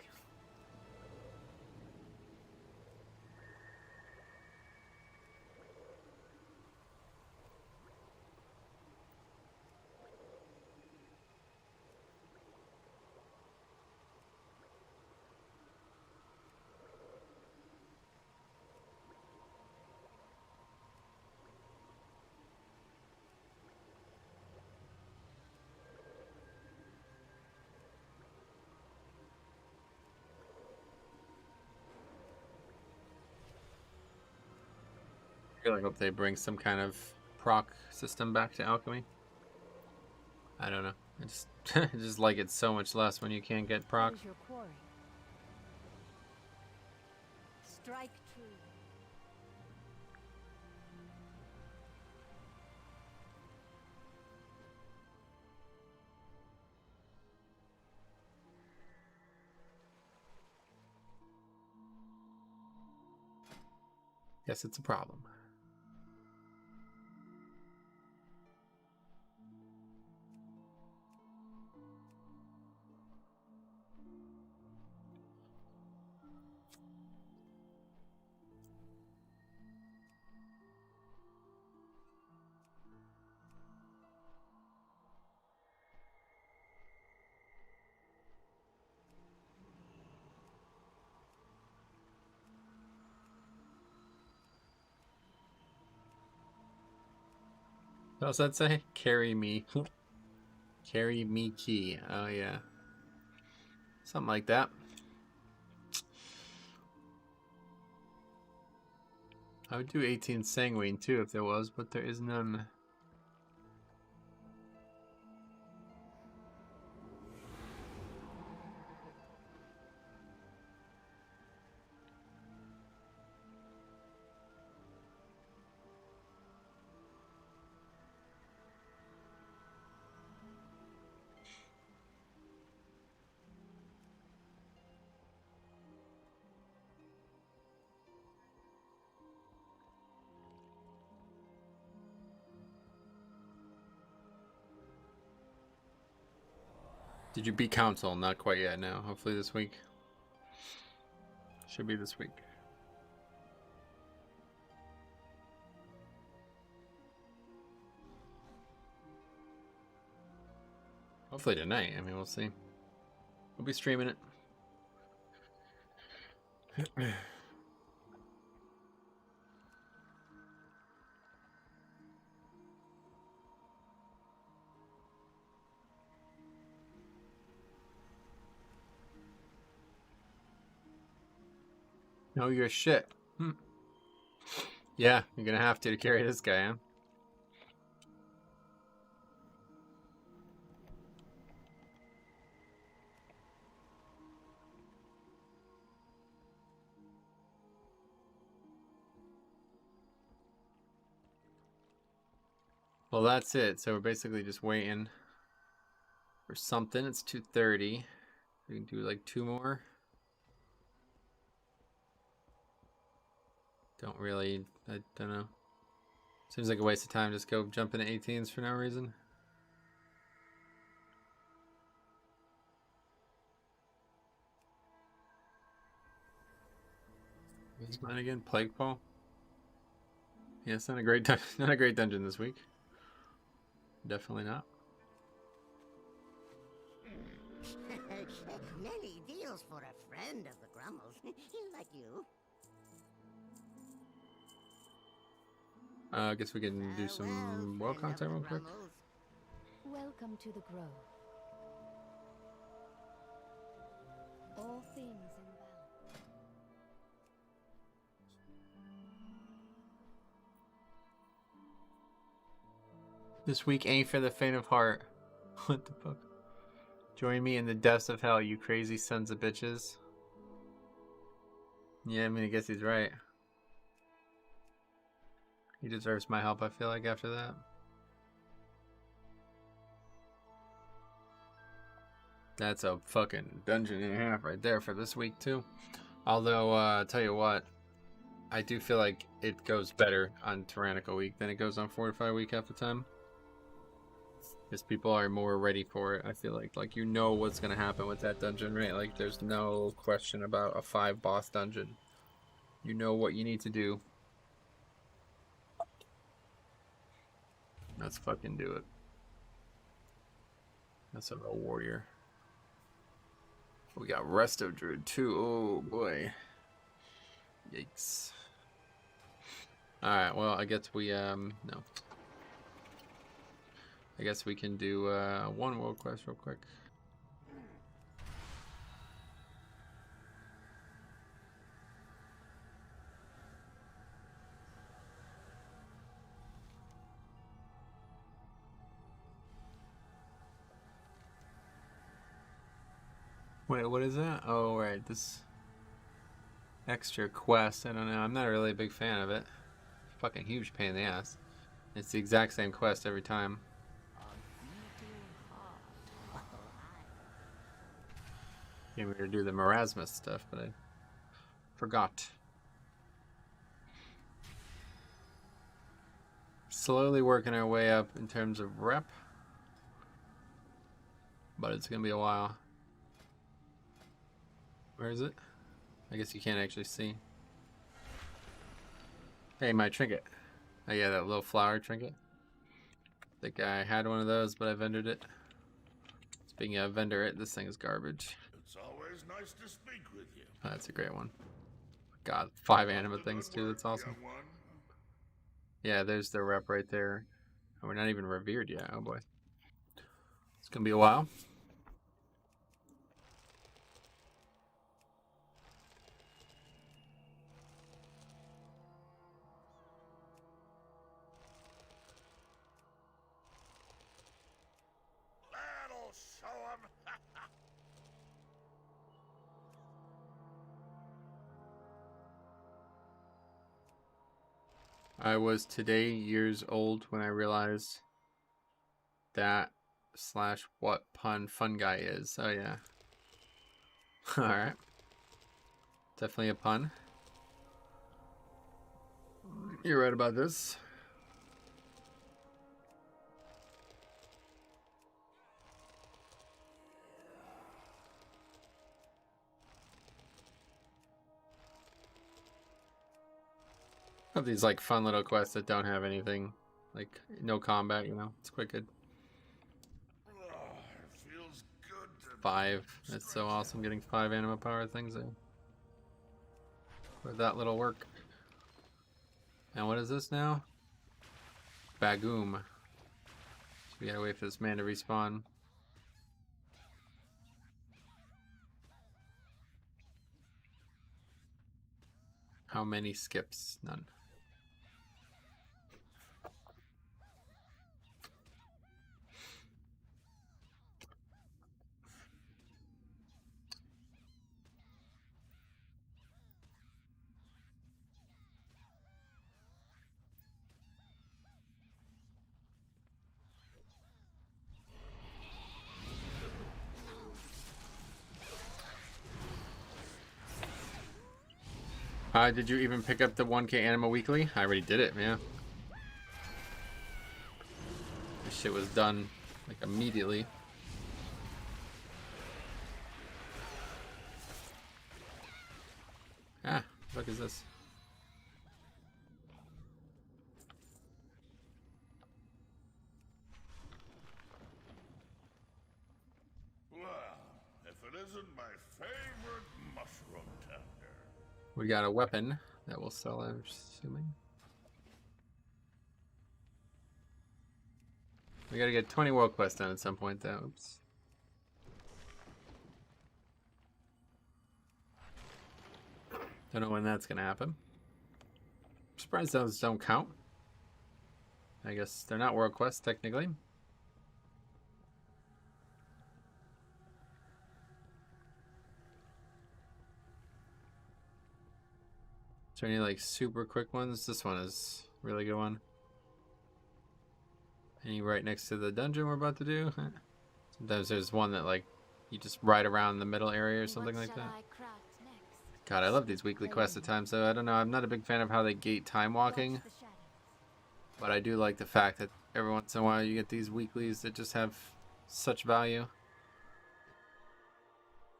I really hope they bring some kind of proc system back to alchemy. I don't know. I just I just like it so much less when you can't get proc. What is your quarry? Strike true. Guess it's a problem. What else that say? Carry me. Carry me key. Oh, yeah. Something like that. I would do 18 sanguine too if there was, but there is none. Did you beat Council? Not quite yet, no. Hopefully this week. Should be this week. Hopefully tonight. I mean, we'll see. We'll be streaming it. Know your shit. Yeah, you're gonna have to carry this guy, huh? Well, that's it. So we're basically just waiting for something. It's 2:30. We can do like 2 more. Don't really, I don't know. Seems like a waste of time. Just go jump into 18s for no reason. What's mine again? Plague Paul? Yeah, it's not a great not a great dungeon this week. Definitely not. Many deals for a friend of the Grummles, like you. I guess we can do some world content real quick. Welcome to the grove. All things in balance. This week ain't for the faint of heart. What the fuck? Join me in the depths of hell, you crazy sons of bitches. Yeah, I mean, I guess he's right. He deserves my help, I feel like, after that. That's a fucking dungeon and a half right there for this week, too. Although, tell you what, I do feel like it goes better on Tyrannical Week than it goes on Fortify Week half the time. Because people are more ready for it, I feel like. Like, you know what's going to happen with that dungeon, right? Like, there's no question about a 5-boss dungeon. You know what you need to do. Let's fucking do it. That's a real warrior. We got Rest of Druid too. Oh boy. Yikes. Alright, well I guess we no. I guess we can do one world quest real quick. Wait, what is that? Oh, right, this extra quest. I don't know. I'm not really a big fan of it. Fucking huge pain in the ass. It's the exact same quest every time. Came here to do the Marasmus stuff, but I forgot. Slowly working our way up in terms of rep, but it's gonna be a while. Where is it? I guess you can't actually see. Hey, my trinket. Oh yeah, that little flower trinket. I think I had one of those, but I vendored it. Speaking of vendor it, this thing is garbage. It's always nice to speak with you. Oh, that's a great one. God, 5 anima things too, that's awesome. Young one. Yeah, there's the rep right there. And we're not even revered yet, oh boy. It's gonna be a while. That'll show 'em. I was today years old when I realized that / what pun fun guy is. Oh yeah. Alright. Definitely a pun. You're right about this. Have these like fun little quests that don't have anything, like no combat, you know. It's quite good. It feels good to 5. That's so awesome getting 5 anima power things in. With that little work. And what is this now? Bagoom. So we gotta wait for this man to respawn. How many skips? None. Did you even pick up the 1K Anima Weekly? I already did it, man. This shit was done, like, immediately. Ah, what is this? Well, if it isn't my favorite mushroom tender. We got a weapon that we'll sell, I'm assuming. We gotta get 20 world quests done at some point, though. Oops. Don't know when that's gonna happen. I'm surprised those don't count. I guess they're not world quests technically. Is there any like super quick ones? This one is a really good one. Any right next to the dungeon we're about to do? Sometimes there's one that like you just ride around the middle area or something like that. God, I love these weekly quests at times, though. I don't know. I'm not a big fan of how they gate time walking, but I do like the fact that every once in a while you get these weeklies that just have such value.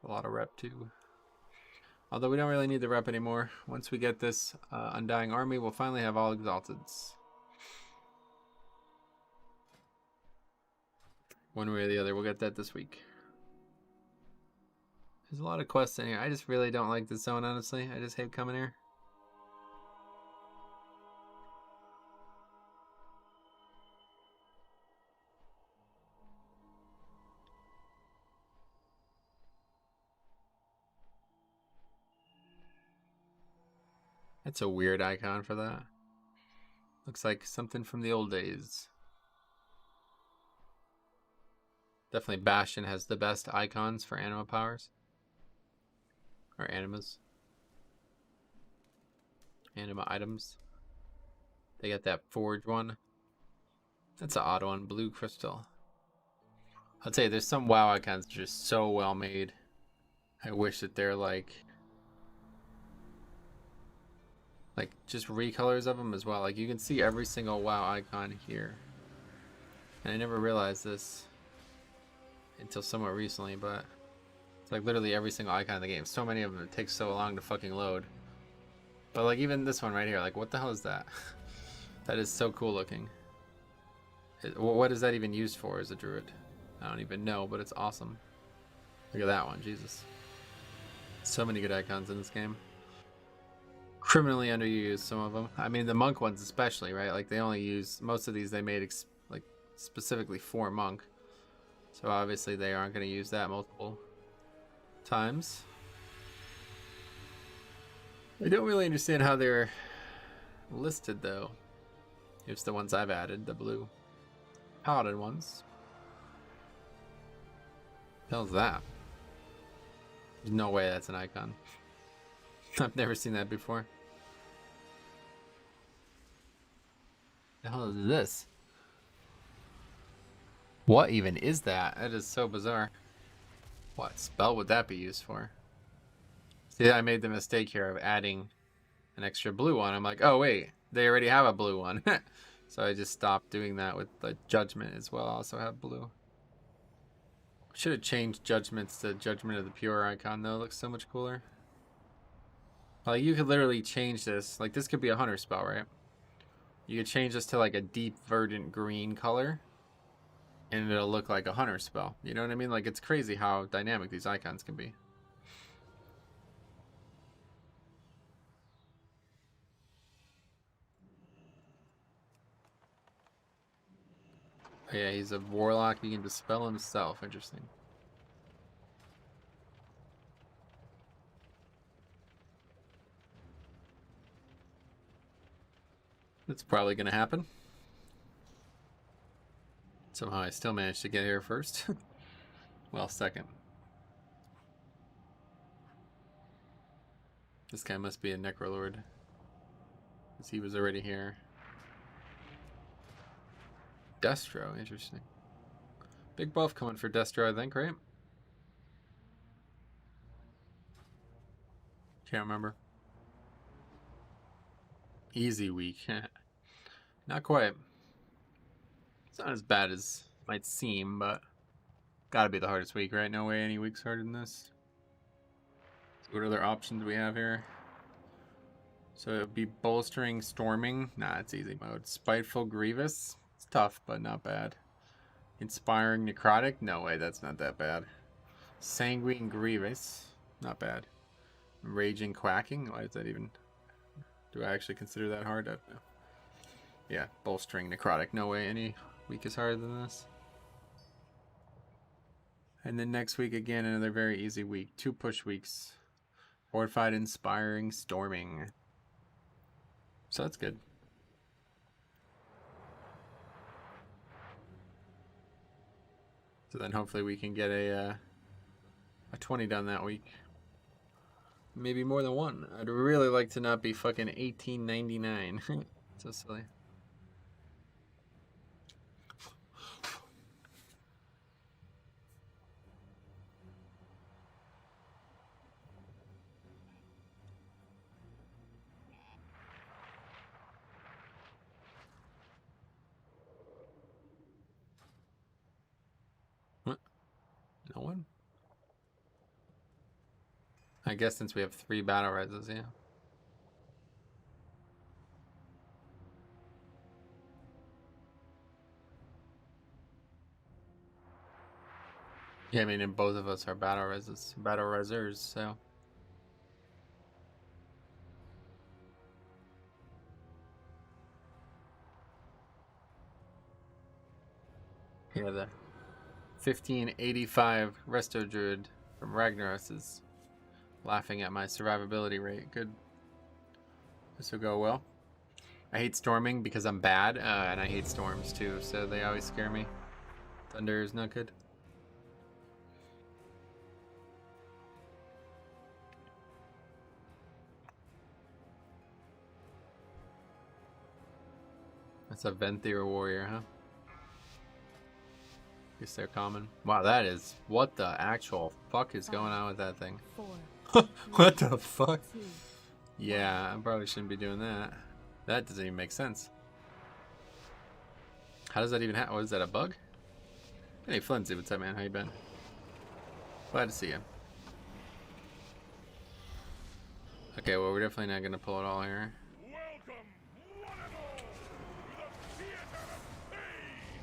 A lot of rep, too. Although we don't really need the rep anymore. Once we get this Undying Army, we'll finally have all Exalteds. One way or the other, we'll get that this week. There's a lot of quests in here. I just really don't like this zone, honestly. I just hate coming here. That's a weird icon for that. Looks like something from the old days. Definitely Bastion has the best icons for anima powers. Or animas. Anima items. They got that forge one. That's an odd one. Blue crystal. I'll tell you, there's some WoW icons that are just so well made. I wish that they're like just recolors of them as well. Like you can see every single WoW icon here. And I never realized this until somewhat recently, but it's like literally every single icon in the game. So many of them, it takes so long to fucking load. But like even this one right here, like what the hell is that? That is so cool looking. What is that even used for as a druid? I don't even know, but it's awesome. Look at that one, Jesus. So many good icons in this game. Criminally underused, some of them. I mean, the monk ones especially, right? Like they only use, most of these they made like specifically for monk. So obviously they aren't going to use that multiple times. I don't really understand how they're listed though. Here's the ones I've added, the blue paladin ones. What the hell's that? There's no way that's an icon. I've never seen that before. The hell is this? What even is that? That is so bizarre. What spell would that be used for? See, I made the mistake here of adding an extra blue one. I'm like, oh wait, they already have a blue one. So I just stopped doing that with the judgment as well. I also have blue. Should have changed judgments to Judgment of the Pure icon though. It looks so much cooler. Like you could literally change this. Like this could be a hunter spell, right? You could change this to like a deep verdant green color and it'll look like a hunter spell. You know what I mean? Like it's crazy how dynamic these icons can be. Oh, yeah, he's a warlock. He can dispel himself. Interesting. That's probably going to happen. Somehow I still managed to get here first. Well, second. This guy must be a Necrolord, because he was already here. Destro, interesting. Big buff coming for Destro, I think, right? Can't remember. Easy week. Not quite. It's not as bad as it might seem, but gotta be the hardest week, right? No way any week's harder than this. So what other options we have here? So it would be Bolstering Storming. Nah, it's easy mode. Spiteful Grievous. It's tough, but not bad. Inspiring Necrotic. No way, that's not that bad. Sanguine Grievous. Not bad. Raging Quacking. Why is that even... Do I actually consider that hard? No. Yeah, Bolstering Necrotic. No way any week is harder than this. And then next week, again, another very easy week. 2 push weeks. Fortified, inspiring, storming. So that's good. So then hopefully we can get a 20 done that week. Maybe more than one. I'd really like to not be fucking $18.99. So silly. What? No one? I guess since we have 3 battle reses, yeah. Yeah, I mean, and both of us are battle resers, so. Yeah, the 1585 Resto Druid from Ragnaros is laughing at my survivability rate. Good. This will go well. I hate storming because I'm bad, and I hate storms too, so they always scare me. Thunder is not good. That's a Venthyr warrior, huh? Guess they're common. Wow, that is... What the actual fuck is going on with that thing? 4, What the fuck? 2. Yeah, I probably shouldn't be doing that. That doesn't even make sense. How does that even happen? What is that, a bug? Hey, Flinzy, what's up, man? How you been? Glad to see you. Okay, well, we're definitely not going to pull it all here. Welcome, one and all, to the theater of pain!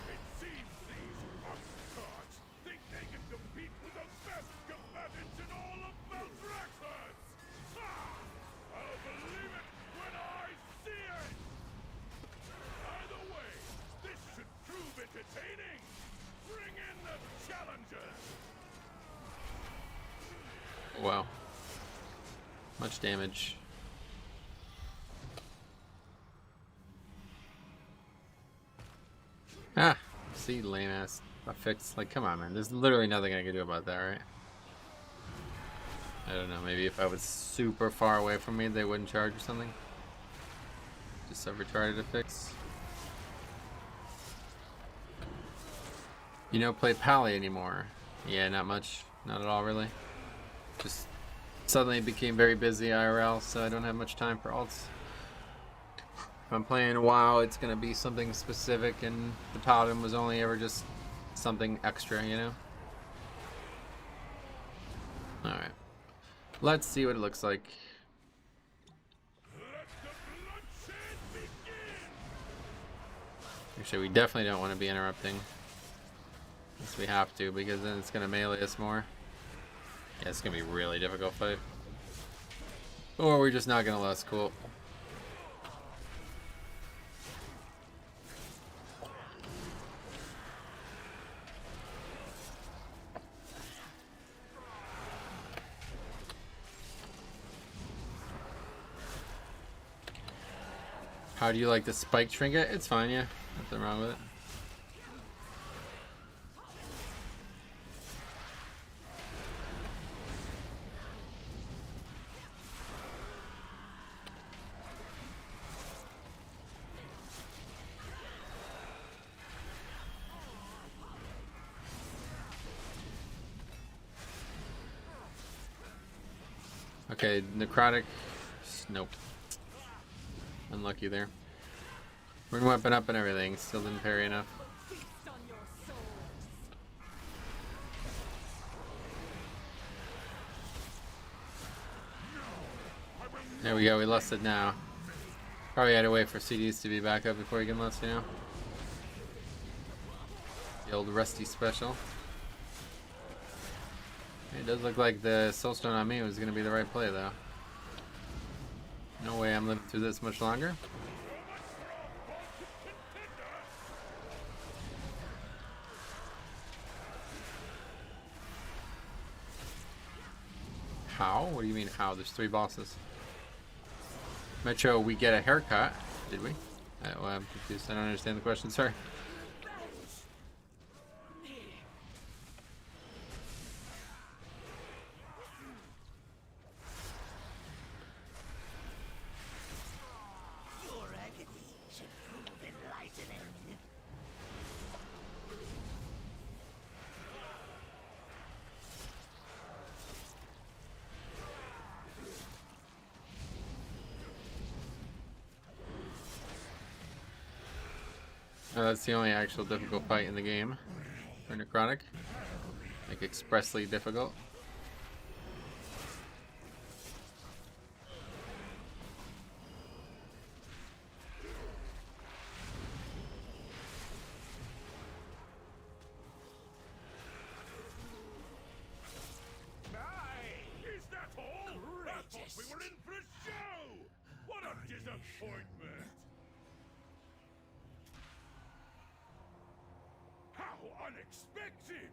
It seems these upstarts think they can compete with the best combatants in all of Maldraxxus! Ha! I'll believe it when I see it! Either way, this should prove entertaining! Bring in the challengers! Wow. Much damage. Ah! See, lame ass Affix. Like, come on, man. There's literally nothing I can do about that, right? I don't know. Maybe if I was super far away from me, they wouldn't charge or something. Just so retarded Affix. You don't play Pally anymore. Yeah, not much. Not at all, really. Just suddenly became very busy IRL, so I don't have much time for alts. If I'm playing WoW, it's gonna be something specific, and the Paladin was only ever just something extra, you know? Alright. Let's see what it looks like. Let the bloodshed begin! Actually, we definitely don't want to be interrupting. Unless we have to, because then it's gonna melee us more. Yeah, it's gonna be a really difficult fight. Or we're just not gonna last. Cool. How do you like the spike trinket? It's fine, yeah. Nothing wrong with it. Okay, necrotic. Nope. Unlucky there. Rune weapon up and everything. Still didn't parry enough. There we go. We lost it now. Probably had to wait for CDs to be back up before you can lust, you know? The old rusty special. It does look like the Soulstone on me was going to be the right play, though. No way I'm living through this much longer. How? What do you mean how? There's 3 bosses. Metro, we get a haircut. Did we? Well, I'm confused. I don't understand the question. Sorry. Your agony should prove enlightening. That's the only actual difficult fight in the game for necrotic. Like expressly difficult. Is that all? I thought we were in for a show! What a disappointment! How unexpected!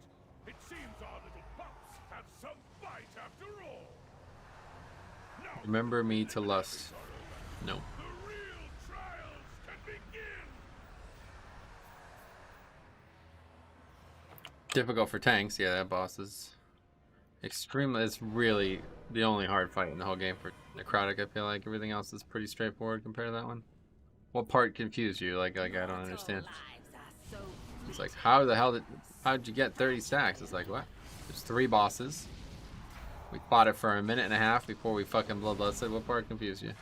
It seems our little pups have some fight after all! Now Remember me to lust. No. the real trials can begin! Difficult for tanks. Yeah, that boss is extremely. It's really the only hard fight in the whole game for necrotic. I feel like everything else is pretty straightforward compared to that one. What part confused you? Like I don't understand. It's like how'd you get 30 stacks? It's like what? There's 3 bosses. We fought it for a minute and a half before we fucking bloodlusted. What part confused you?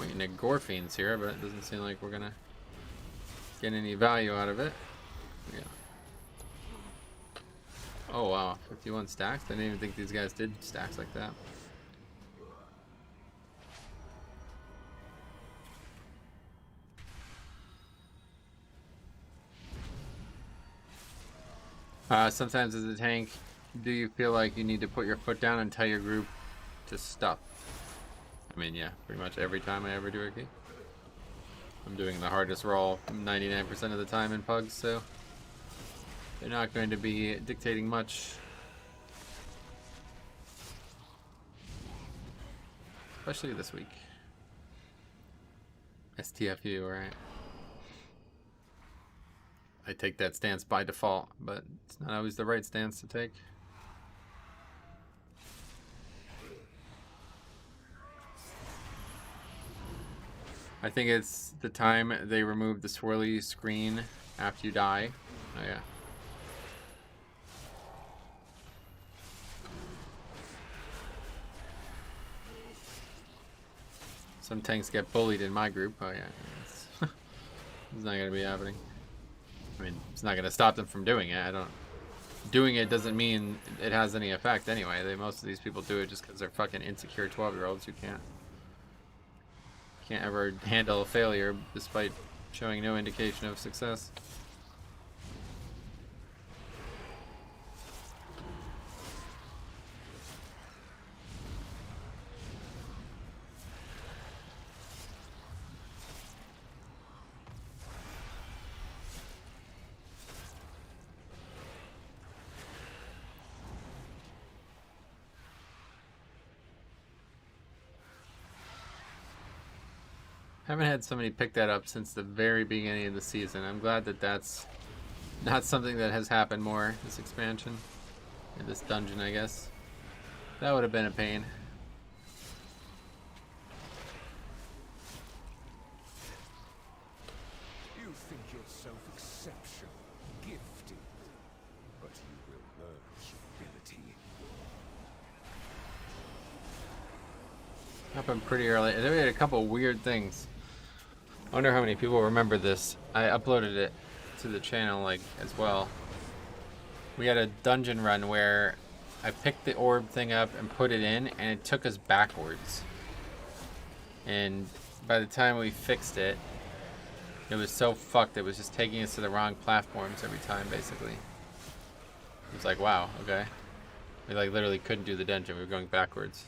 Waiting at Gorfiend's here, but it doesn't seem like we're gonna get any value out of it. Yeah. Oh wow, 51 stacks? I didn't even think these guys did stacks like that. Sometimes as a tank, do you feel like you need to put your foot down and tell your group to stop? I mean, yeah, pretty much every time I ever do a key. I'm doing the hardest roll 99% of the time in Pugs, so they're not going to be dictating much. Especially this week. STFU, right? I take that stance by default, but it's not always the right stance to take. I think it's the time they removed the swirly screen after you die. Oh yeah. Some tanks get bullied in my group. Oh yeah. It's not gonna be happening. I mean, it's not gonna stop them from doing it. Doing it doesn't mean it has any effect anyway. Most of these people do it just because they're fucking insecure 12-year-olds who can't ever handle a failure despite showing no indication of success. Haven't had somebody pick that up since the very beginning of the season. I'm glad that that's not something that has happened more this expansion, or this dungeon, I guess. That would have been a pain. You think yourself exceptional, gifted, but you will learn humility. Happened pretty early. And then we had a couple weird things. I wonder how many people remember this. I uploaded it to the channel like as well. We had a dungeon run where I picked the orb thing up and put it in, and it took us backwards. And by the time we fixed it, it was so fucked. It was just taking us to the wrong platforms every time, basically. It was like, wow, okay. We like literally couldn't do the dungeon. We were going backwards.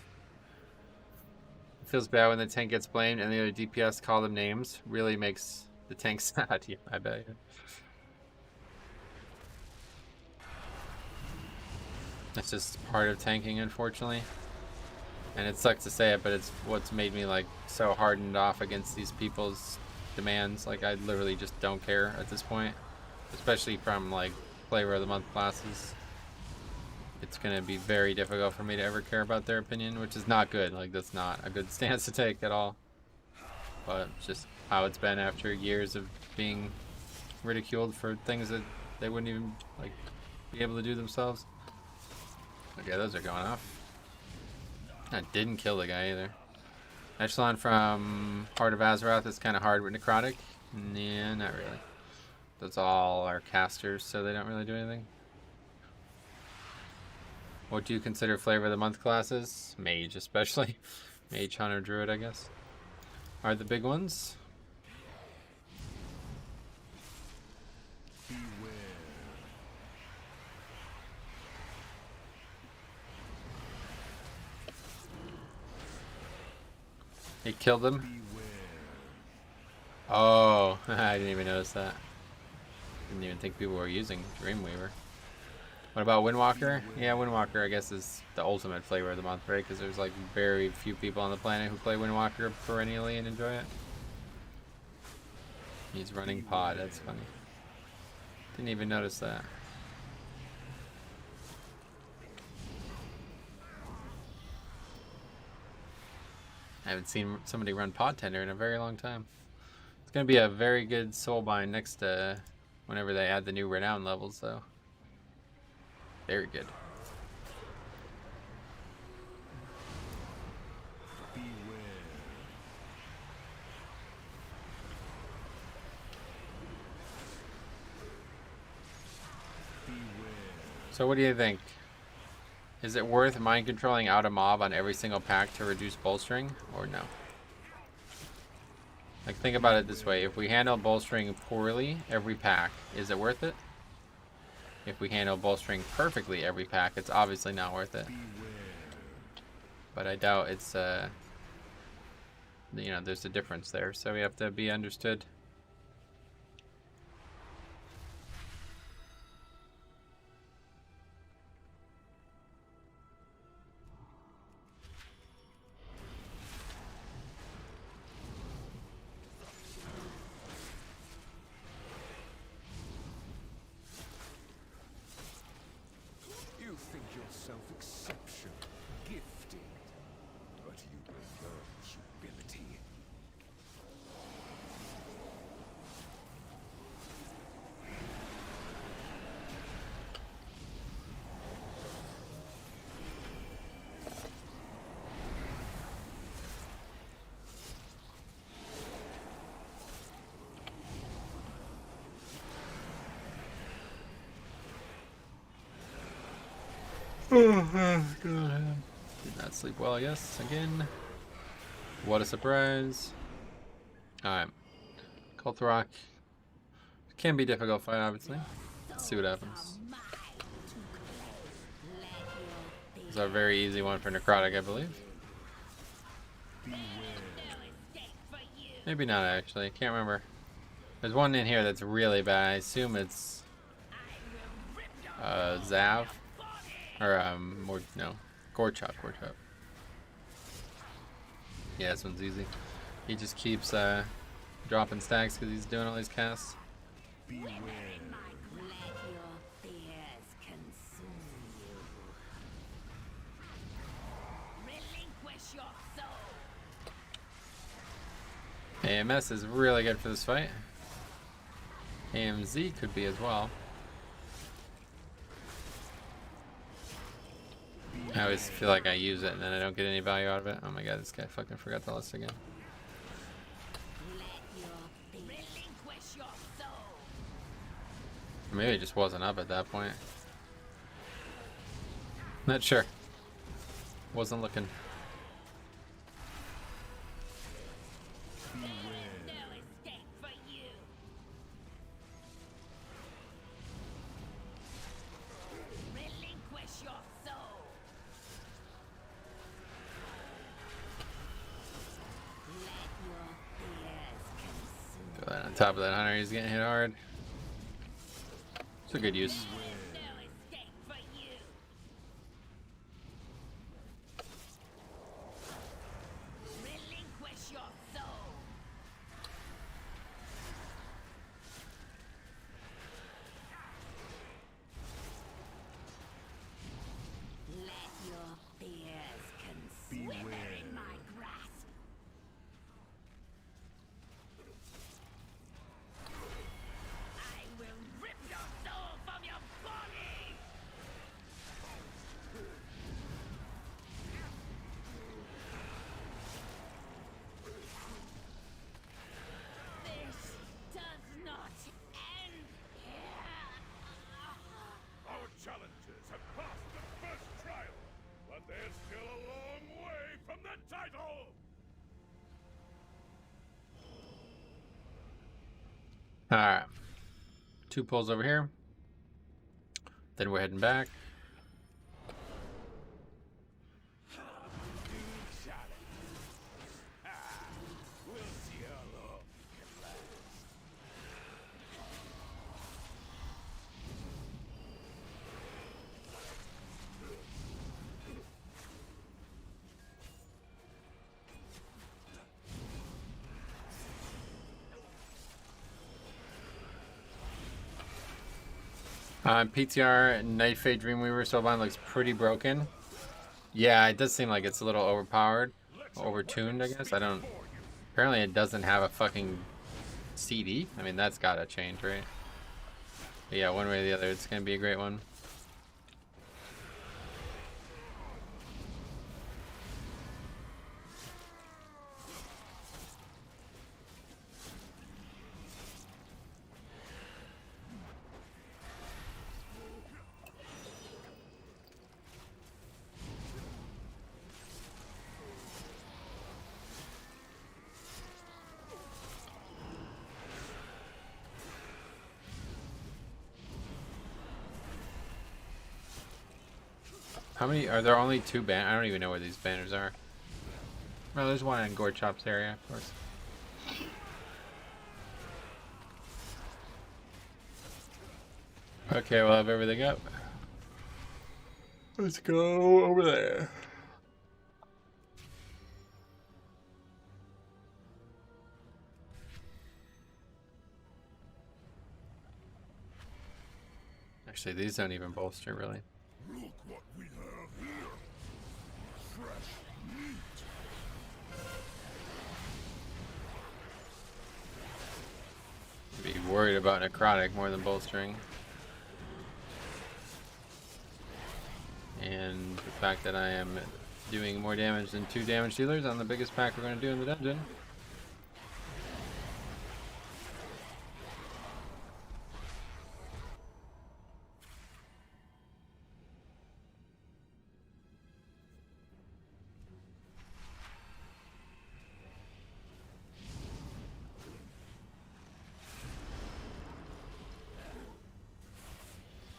feels bad when the tank gets blamed and the other DPS call them names. Really makes the tank sad. Yeah, I bet. Yeah. That's just part of tanking, unfortunately. And it sucks to say it, but it's what's made me like so hardened off against these people's demands. Like I literally just don't care at this point, especially from like flavor of the month classes. It's gonna be very difficult for me to ever care about their opinion, which is not good. Like that's not a good stance to take at all. But it's just how it's been after years of being ridiculed for things that they wouldn't even like be able to do themselves. Okay, those are going off. I didn't kill the guy either. Echelon from Heart of Azeroth is kind of hard with necrotic. Nah, not really. Those all are casters, so they don't really do anything. What do you consider flavor of the month classes? Mage, especially. Mage, Hunter, Druid, I guess. Are the big ones. He killed him? Oh, I didn't even notice that. Didn't even think people were using Dreamweaver. What about Windwalker? Yeah, Windwalker I guess is the ultimate flavor of the month, right? Because there's like very few people on the planet who play Windwalker perennially and enjoy it. He's running pod, that's funny. Didn't even notice that. I haven't seen somebody run pod tender in a very long time. It's going to be a very good soulbind next to whenever they add the new renown levels, though. Very good. So what do you think? Is it worth mind controlling out a mob on every single pack to reduce bolstering, or no? Like, think about it this way. If we handle bolstering poorly every pack, is it worth it? If we handle bolstering perfectly every pack, it's obviously not worth it. But I doubt it's, you know, there's a difference there, so we have to be understood. You think yourself exceptional, gifted, but you will learn humility. Did not sleep well, yes, again. What a surprise. Alright. Kulthrok. Can be a difficult fight, obviously. Let's see what happens. This is a very easy one for necrotic, I believe. Maybe not, actually. I can't remember. There's one in here that's really bad. I assume it's Zav. Or, more, no. Gorchop. Yeah, this one's easy. He just keeps, dropping stacks because he's doing all these casts. AMS is really good for this fight. AMZ could be as well. I always feel like I use it and then I don't get any value out of it. Oh my god, this guy fucking forgot the list again. Maybe it just wasn't up at that point. Not sure. Wasn't looking. top of that hunter, he's getting hit hard. It's a good use. Challengers have passed the first trial, but they're still a long way from the title! Alright. 2 pulls over here. Then we're heading back. We'll see how long you can last. PTR Night Fate Dreamweaver Soulbind looks pretty broken. Yeah, it does seem like it's a little overpowered, overtuned, I guess. I don't. Apparently, it doesn't have a fucking CD. I mean, that's gotta change, right? But yeah, one way or the other, it's gonna be a great one. How many are there? Only 2 banners? I don't even know where these banners are. Oh, there's one in Gore Chop's area, of course. Okay, we'll have everything up. Let's go over there. Actually, these don't even bolster, really. Look what we have here. Fresh meat. Be worried about necrotic more than bolstering. And the fact that I am doing more damage than 2 damage dealers on the biggest pack we're going to do in the dungeon.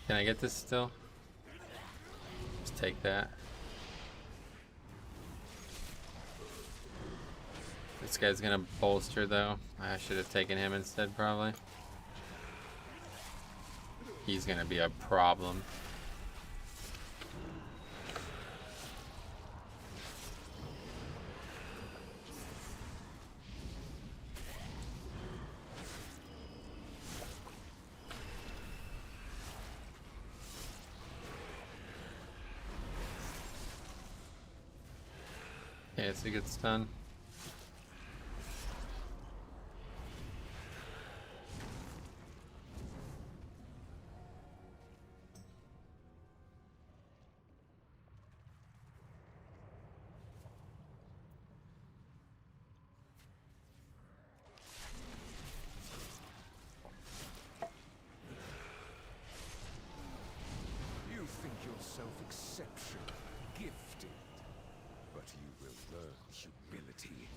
Can I get this still? Just take that. This guy's gonna bolster though. I should have taken him instead probably. He's gonna be a problem. Okay, so he gets done. You think yourself exceptional, gifted, but you will learn humility.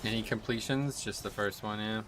Any completions? Just the first one, yeah.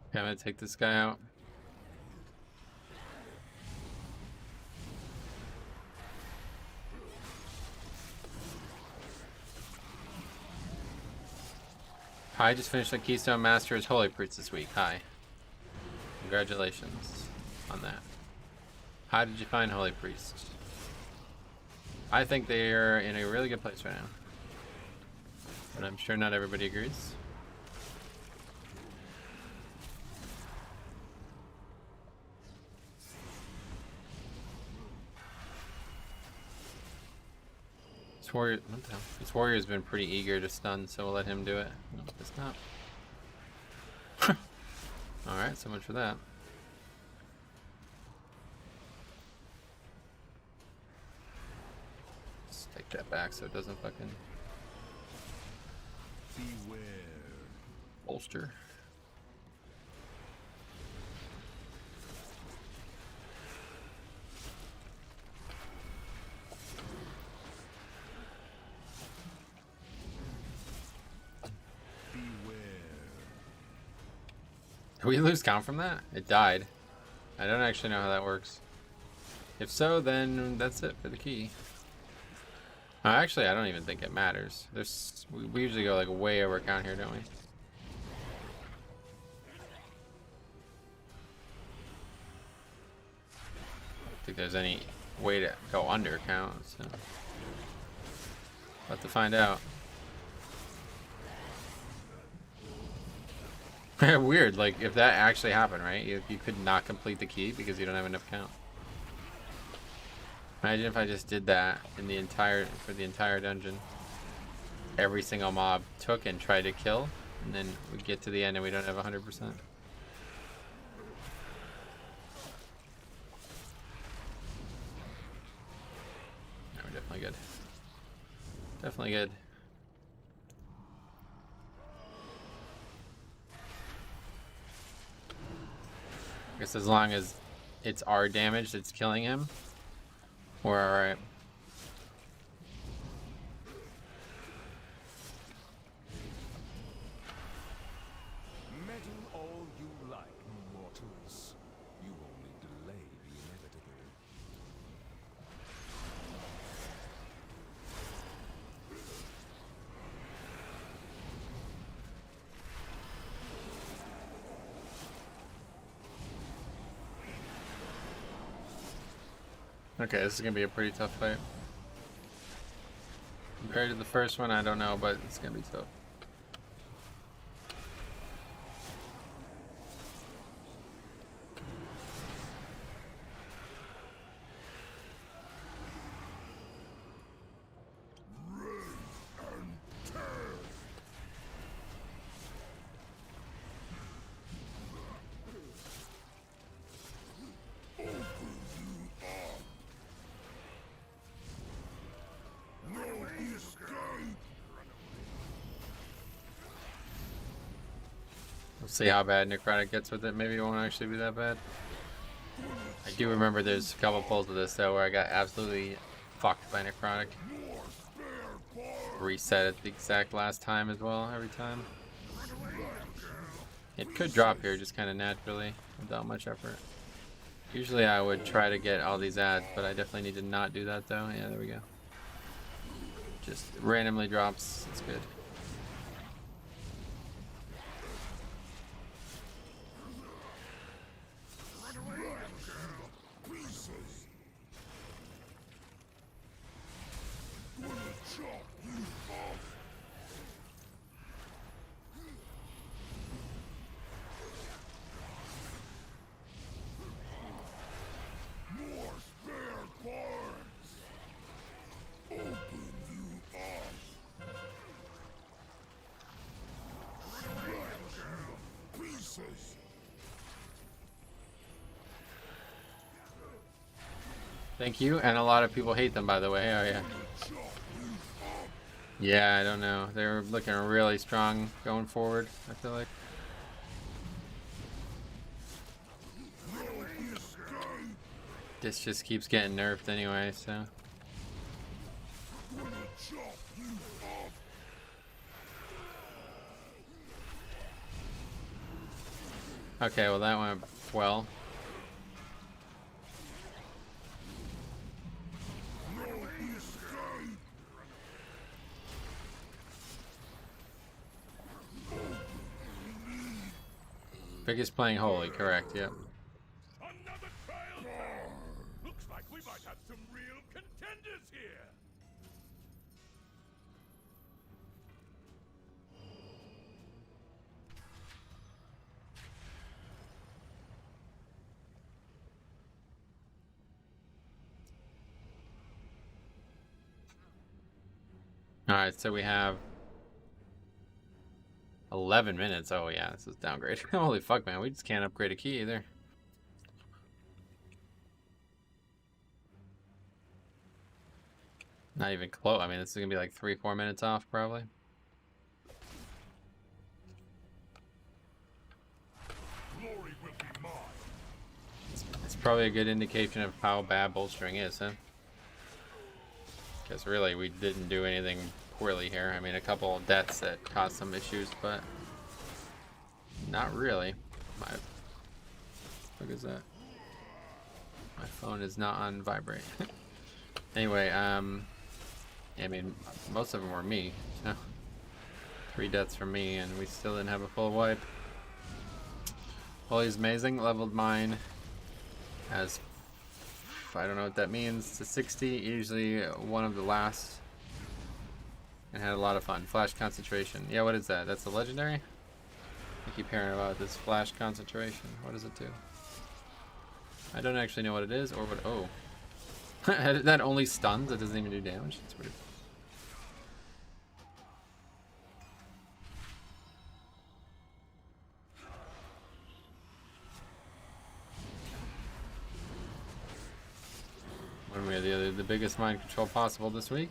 Okay, I'm gonna take this guy out. Hi, just finished the Keystone Masters Holy Priest this week. Hi. Congratulations on that. How did you find Holy Priest? I think they are in a really good place right now. But I'm sure not everybody agrees. This warrior's been pretty eager to stun, so we'll let him do it. No, it's not. Alright, so much for that. Let's take that back so it doesn't fucking Beware. bolster. Did we lose count from that? It died. I don't actually know how that works. If so, then that's it for the key. Actually, I don't even think it matters. We usually go like way over count here, don't we? I don't think there's any way to go under count, so we'll have to find out. Weird, like if that actually happened, right? You could not complete the key because you don't have enough count. Imagine if I just did that in the entire dungeon. Every single mob took and tried to kill, and then we get to the end and we don't have 100%. No, we're definitely good. Definitely good. I guess as long as it's our damage that's killing him, we're alright. Meddle all you like, mortals. You only delay the inevitable. Okay, this is gonna be a pretty tough fight. Compared to the first one, I don't know, but it's gonna be tough. We'll see how bad necrotic gets with it. Maybe it won't actually be that bad. I do remember there's a couple pulls of this though where I got absolutely fucked by necrotic. Reset at the exact last time as well, every time. It could drop here just kind of naturally without much effort. Usually I would try to get all these ads, but I definitely need to not do that though. Yeah, there we go. Just randomly drops. It's good. Thank you, and a lot of people hate them, by the way. Oh yeah. Yeah, I don't know. They're looking really strong going forward, I feel like. This just keeps getting nerfed anyway, so. Okay, well that went well. Biggest playing holy, correct, yep. Another trial! Looks like we might have some real contenders here! Alright, so we have 11 minutes. Oh yeah, this is downgrade. Holy fuck, man. We just can't upgrade a key either. Not even close. I mean, this is gonna be like 3-4 minutes off, probably. Glory will be mine! It's probably a good indication of how bad bolstering is, huh? Because really, we didn't do anything poorly here. I mean, a couple of deaths that caused some issues, but not really. What is that? My phone is not on vibrate. Anyway, I mean, most of them were me. So 3 deaths from me, and we still didn't have a full wipe. Holy's amazing. Leveled mine as I don't know what that means to 60. Usually one of the last, and had a lot of fun. Flash concentration. Yeah, what is that? That's a legendary? I keep hearing about this flash concentration. What does it do? I don't actually know what it is or what. Oh. That only stuns, it doesn't even do damage. That's weird. One way or the other, the biggest mind control possible this week.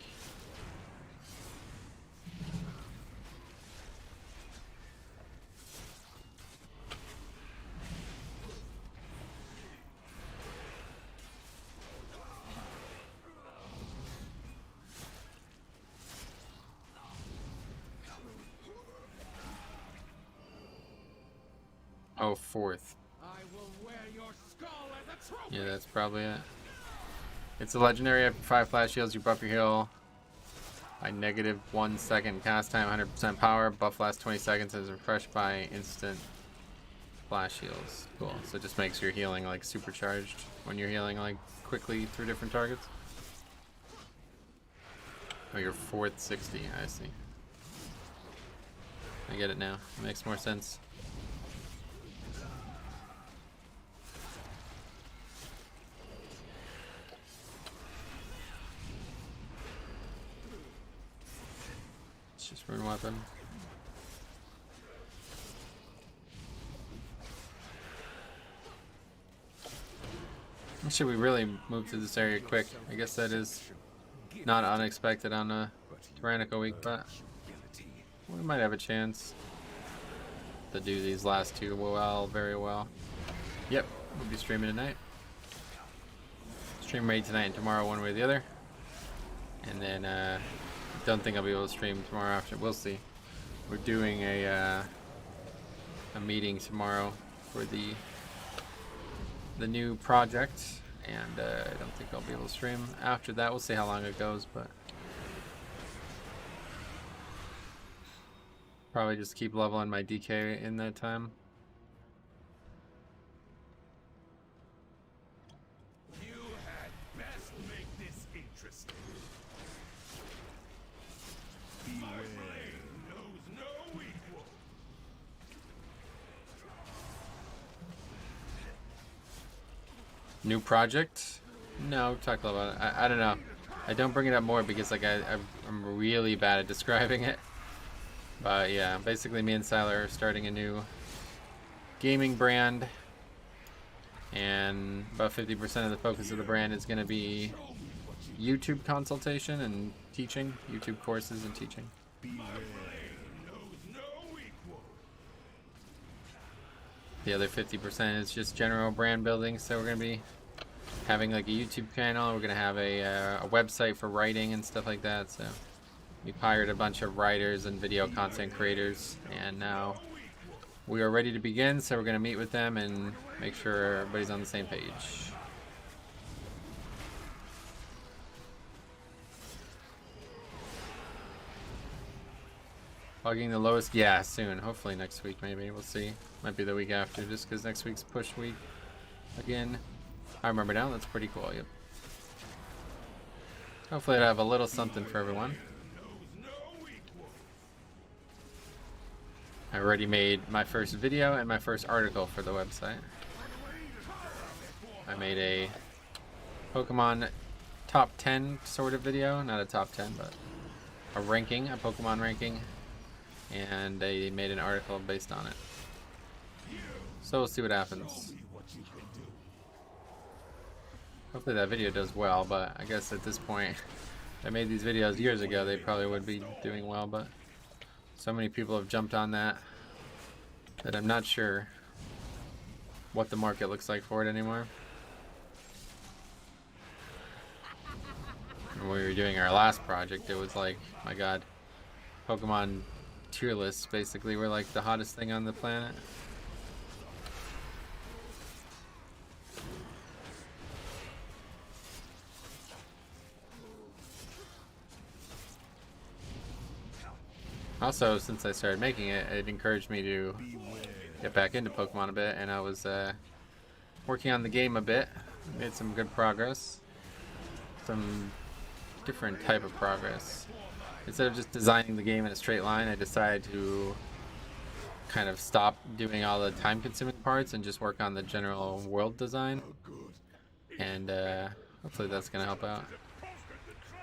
Oh, 4th. I will wear your skull as a trophy. Yeah, that's probably it. It's a legendary. After 5 flash heals, you buff your heal by -1 second cast time, 100% power. Buff lasts 20 seconds and is refreshed by instant flash heals. Cool. So it just makes your healing like supercharged when you're healing like quickly through different targets. Oh, your 4th 60. I see. I get it now. It makes more sense. Just rune weapon. Should we really move to this area quick? I guess that is not unexpected on a Tyrannical week, but we might have a chance to do these last 2 well, very well. Yep, we'll be streaming tonight. Stream raid tonight and tomorrow, one way or the other. And then don't think I'll be able to stream tomorrow after. We'll see. We're doing a meeting tomorrow for the the new project, and I don't think I'll be able to stream after that. We'll see how long it goes, but probably just keep leveling my DK in that time. You had best make this interesting. My blade knows no equal. New project? No, we've talked about it. I don't know. I don't bring it up more because like I'm really bad at describing it. But yeah, basically me and Siler are starting a new gaming brand, and about 50% of the focus of the brand is going to be YouTube consultation and teaching, YouTube courses and teaching. The other 50% is just general brand building, so we're going to be having like a YouTube channel, we're going to have a website for writing and stuff like that, so we've hired a bunch of writers and video content creators, and now we are ready to begin, so we're going to meet with them and make sure everybody's on the same page. Pugging the lowest? Yeah, soon. Hopefully next week, maybe. We'll see. Might be the week after, just because next week's push week again. I remember now. That's pretty cool. Yep. Hopefully I'll have a little something for everyone. I already made my first video and my first article for the website. I made a Pokemon top 10 sort of video. Not a top 10, but a ranking, a Pokemon ranking. And they made an article based on it. So we'll see what happens. Hopefully that video does well, but I guess at this point, if I made these videos years ago, they probably would be doing well, but so many people have jumped on that I'm not sure what the market looks like for it anymore. When we were doing our last project, it was like, my god, Pokemon tier lists basically were like the hottest thing on the planet. Also, since I started making it, it encouraged me to get back into Pokemon a bit, and I was working on the game a bit. Made some good progress. Some different type of progress. Instead of just designing the game in a straight line, I decided to kind of stop doing all the time-consuming parts and just work on the general world design. And hopefully that's going to help out.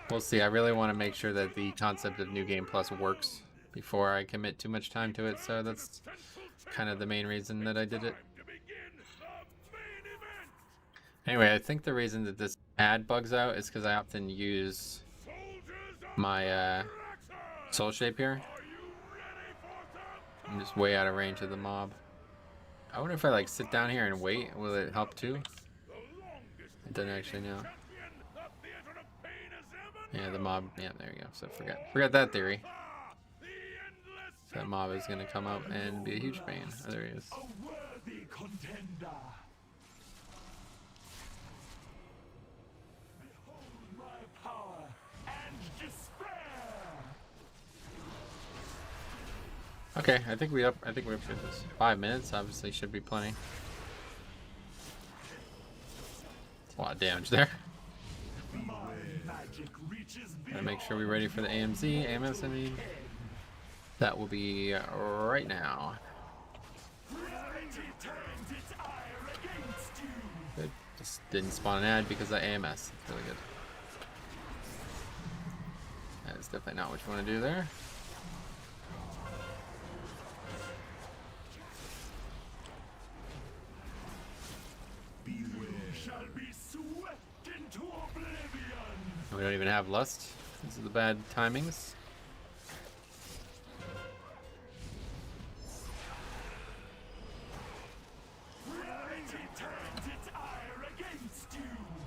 We'll see. I really want to make sure that the concept of New Game Plus works before I commit too much time to it, so that's kind of the main reason that I did it. Anyway, I think the reason that this ad bugs out is because I often use my soul shape here. I'm just way out of range of the mob. I wonder if I like sit down here and wait, will it help too? It doesn't actually know. Yeah, the mob, yeah, there you go. So forgot that theory. That mob is gonna come up and be a huge pain. Oh, there he is. Okay, I think we're up to this. 5 minutes, obviously should be plenty. That's a lot of damage there. Gotta make sure we're ready for the AMS, I mean. That will be right now. Good. Just didn't spawn an ad because of AMS. That's really good. That is definitely not what you want to do there. We don't even have lust. These are the bad timings.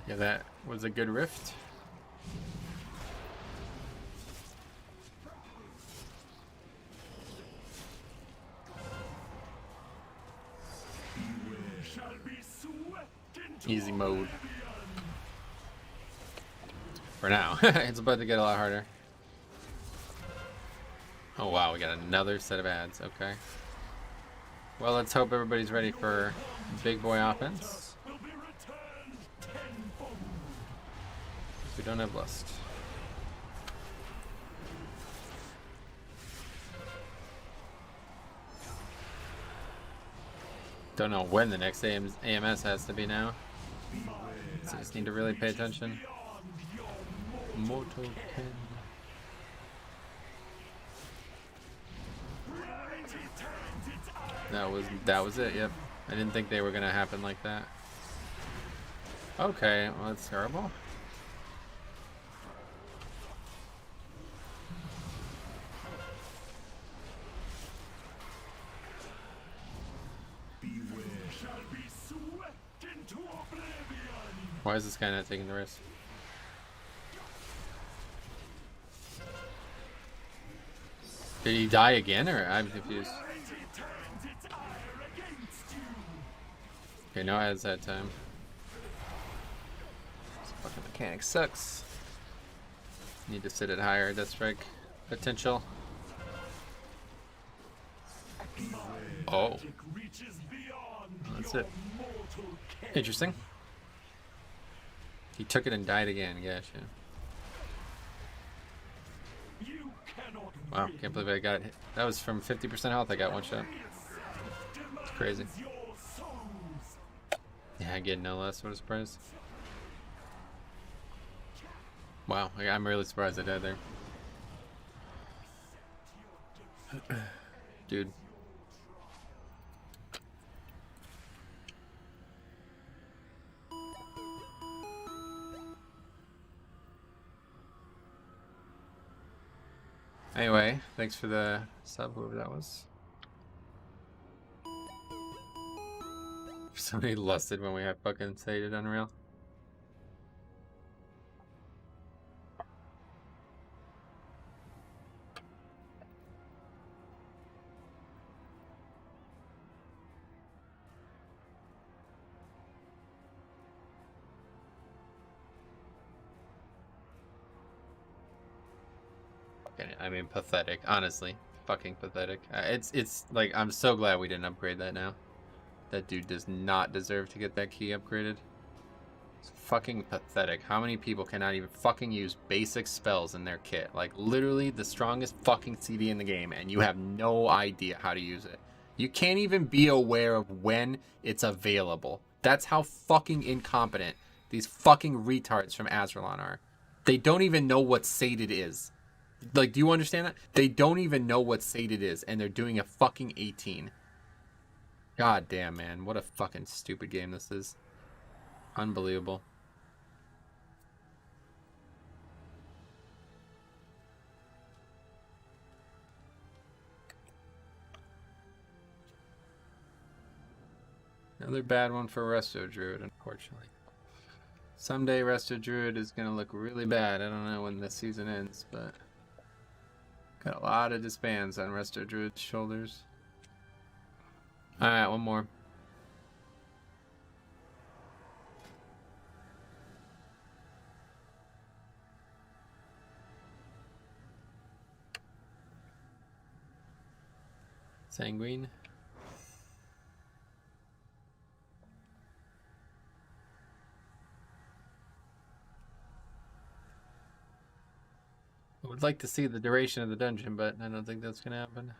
Yeah, that was a good rift. Easy mode. For now. It's about to get a lot harder. Oh wow, we got another set of ads. Okay. Well, let's hope everybody's ready for big boy offense. We don't have lust. Don't know when the next AMS has to be now. So just need to really pay attention. Mortal Ken. That was it. Yep. I didn't think they were gonna happen like that. Okay, well that's terrible. Why is this guy not taking the risk? Did he die again, or I'm confused? Okay, no ads that time. This fucking mechanic sucks. Need to sit it higher. Death strike potential. Oh, that's it. Interesting. He took it and died again. Gotcha. Wow, can't believe I got hit. That was from 50% health. I got one shot. It's crazy. Yeah, I get no less. What a surprise. Wow, I'm really surprised I died there. Dude. Anyway, thanks for the sub, whoever that was. Somebody lusted when we had fucking Sated Unreal. I mean, pathetic. Honestly, fucking pathetic. It's like, I'm so glad we didn't upgrade that now. That dude does not deserve to get that key upgraded. It's fucking pathetic. How many people cannot even fucking use basic spells in their kit? Like, literally the strongest fucking CD in the game, and you have no idea how to use it. You can't even be aware of when it's available. That's how fucking incompetent these fucking retards from Azralan are. They don't even know what Sated is. Like, do you understand that? They don't even know what Sated is, and they're doing a fucking 18. God damn, man. What a fucking stupid game this is. Unbelievable. Another bad one for Resto Druid, unfortunately. Someday Resto Druid is going to look really bad. I don't know when the season ends, but... got a lot of disbands on Resto Druid's shoulders. Alright, one more. Sanguine. I would like to see the duration of the dungeon, but I don't think that's going to happen.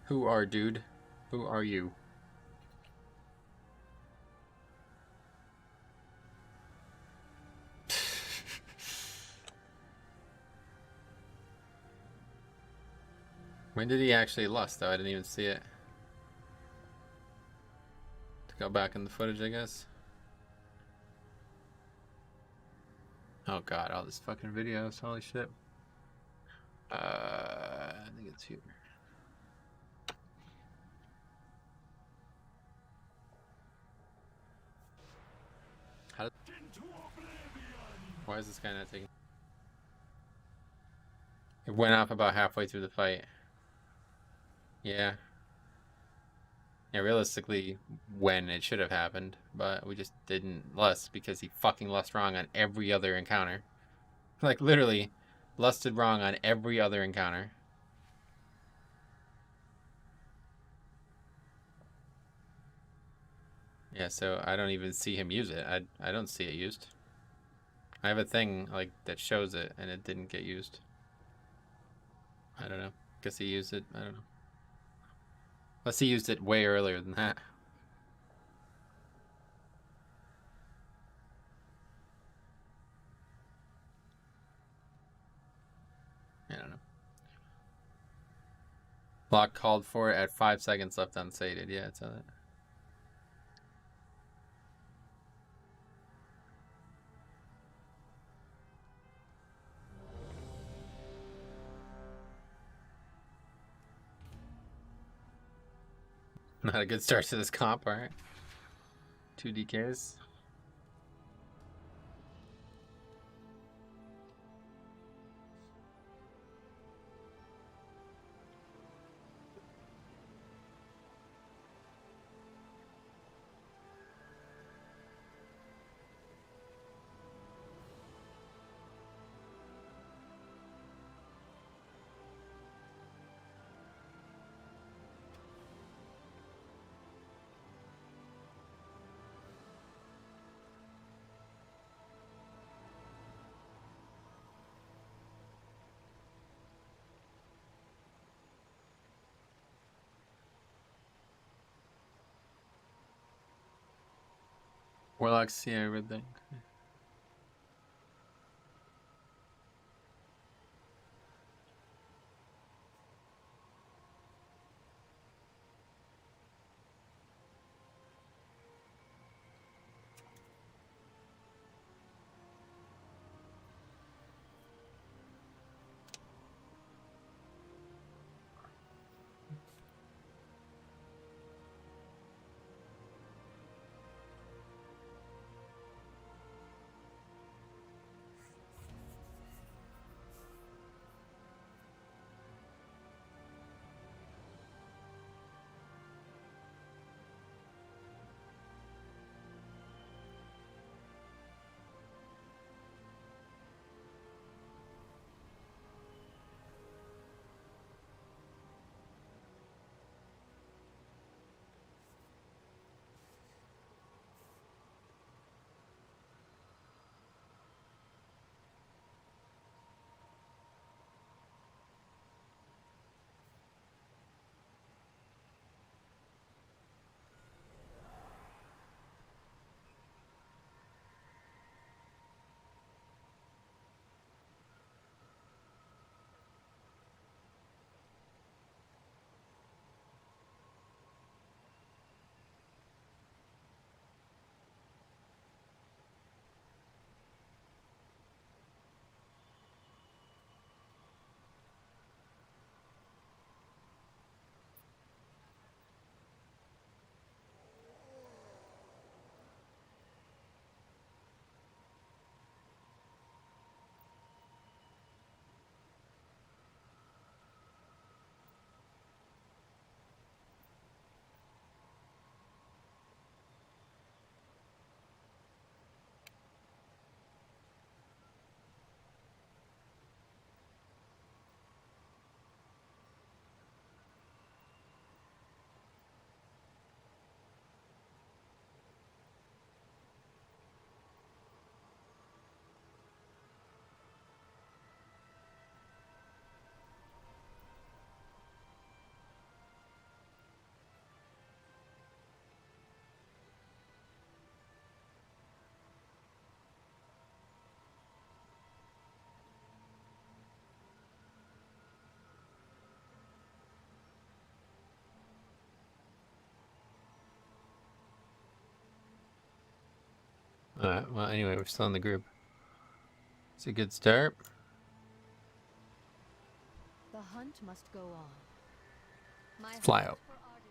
Who are, dude? Who are you? When did he actually lust, though? I didn't even see it. To go back in the footage, I guess. Oh god, all this fucking videos. Holy shit. I think it's here. How did... Why is this guy not taking... It went off about halfway through the fight. Yeah. Yeah, realistically, when it should have happened, but we just didn't lust because he fucking lust wrong on every other encounter. Like, literally, lusted wrong on every other encounter. Yeah, so I don't even see him use it. I don't see it used. I have a thing, like, that shows it, and it didn't get used. I don't know. Guess he used it. I don't know. Unless he used it way earlier than that. I don't know. Block called for it at 5 seconds left unsated. Yeah, it's on it. Not a good start to this comp, alright. 2 DKs. Warlocks, yeah, everything. Alright, well, anyway, we're still in the group. It's a good start. The hunt must go on. My Fly heart out. for Ardenir.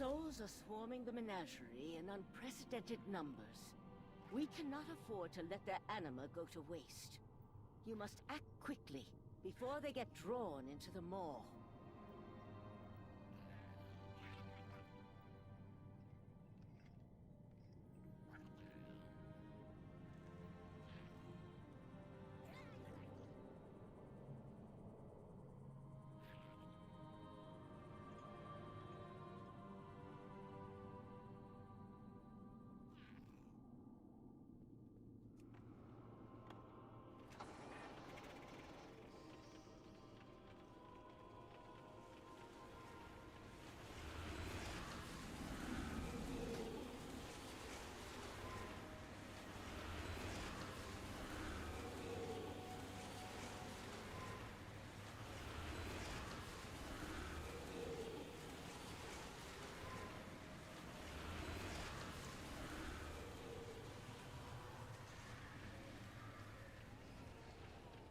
souls are swarming the menagerie in unprecedented numbers. We cannot afford to let their anima go to waste. You must act quickly before they get drawn into the maw.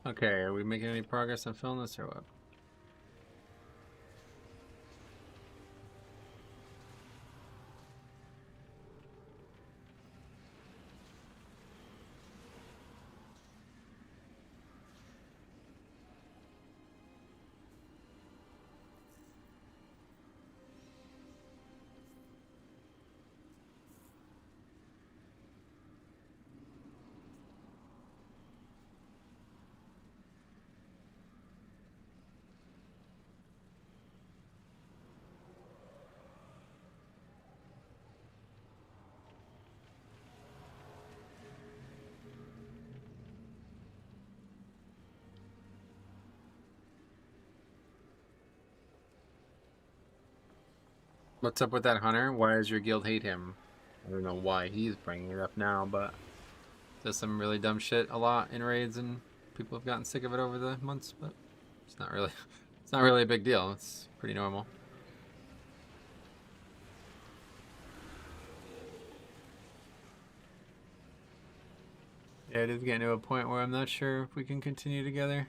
Okay, are we making any progress on filling this or what? What's up with that hunter? Why does your guild hate him? I don't know why he's bringing it up now, but does some really dumb shit a lot in raids, and people have gotten sick of it over the months. But it's not really a big deal. It's pretty normal. Yeah, it is getting to a point where I'm not sure if we can continue together.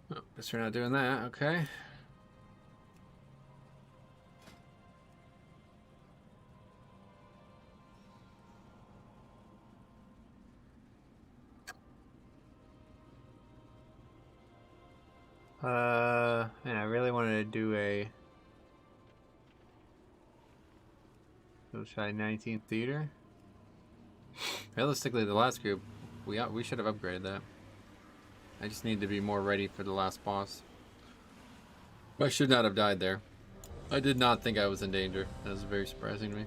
Oh, guess we're not doing that. Okay. Yeah, I really wanted to do a try 19th theater. Realistically, the last group, we should have upgraded that. I just need to be more ready for the last boss. I should not have died there. I did not think I was in danger. That was very surprising to me.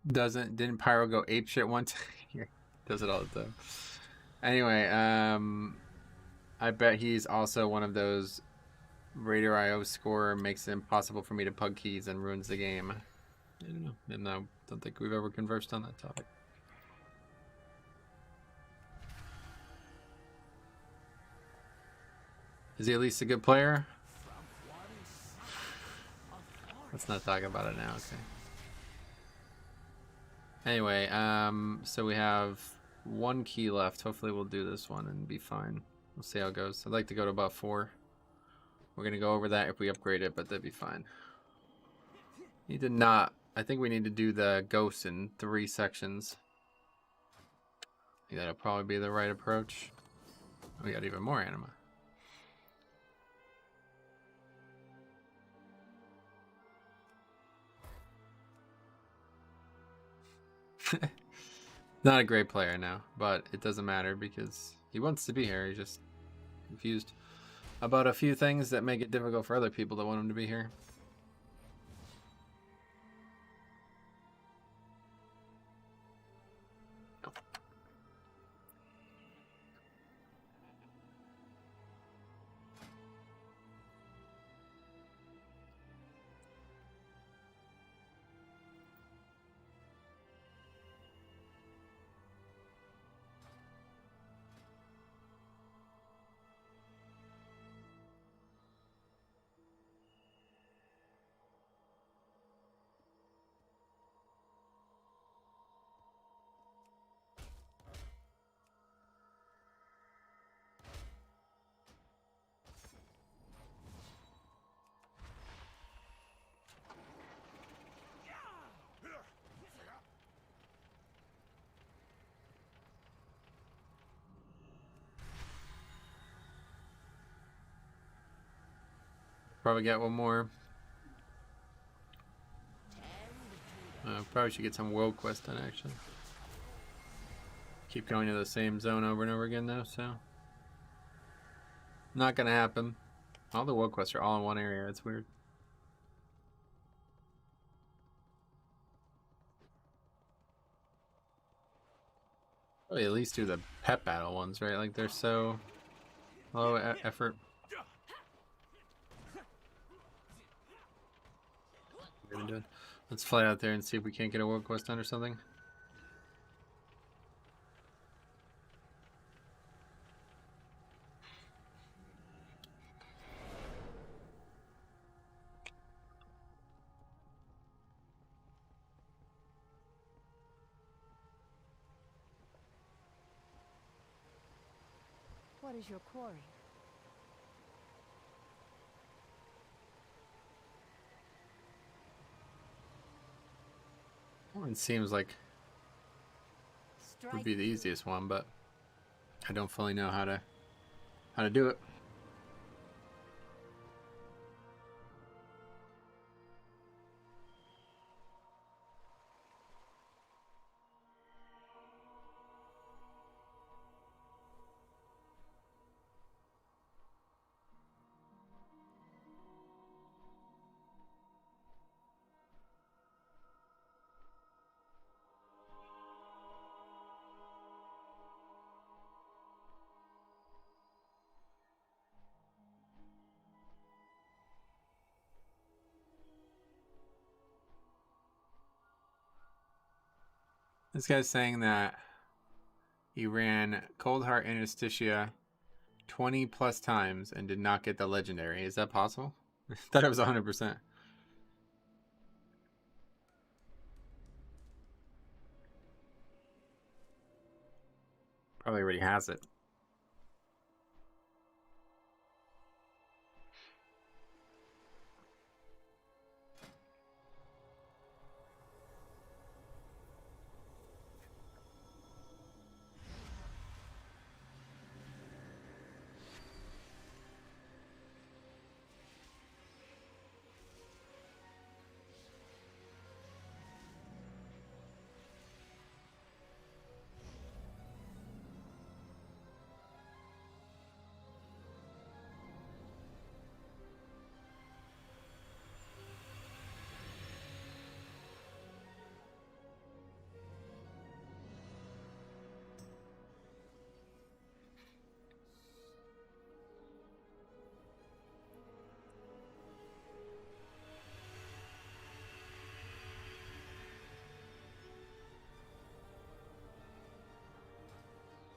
Didn't Pyro go ape shit once? Does it all the time. Anyway, I bet he's also one of those Raider IO score makes it impossible for me to pug keys and ruins the game. I don't know. And I don't think we've ever conversed on that topic. Is he at least a good player? Let's not talk about it now, okay? Anyway, so we have one key left. Hopefully we'll do this one and be fine. We'll see how it goes. I'd like to go to about 4. We're gonna go over that if we upgrade it, but that'd be fine. Need to not. I think we need to do the ghosts in 3 sections. I think that'll probably be the right approach. We got even more anima. Not a great player now, but it doesn't matter because he wants to be here. He's just confused about a few things that make it difficult for other people that want him to be here. Probably get one more. Probably should get some world quest done actually. Keep going to the same zone over and over again though, so not gonna happen. All the world quests are all in one area. It's weird. Probably at least do the pet battle ones, right? Like they're so low effort. What are we doing? Let's fly out there and see if we can't get a world quest done or something. What is your quarry? One seems like would be the easiest one, but I don't fully know how to do it. This guy's saying that he ran Cold Heart Anesthesia 20 plus times and did not get the legendary. Is that possible? I thought it was 100%. Probably already has it.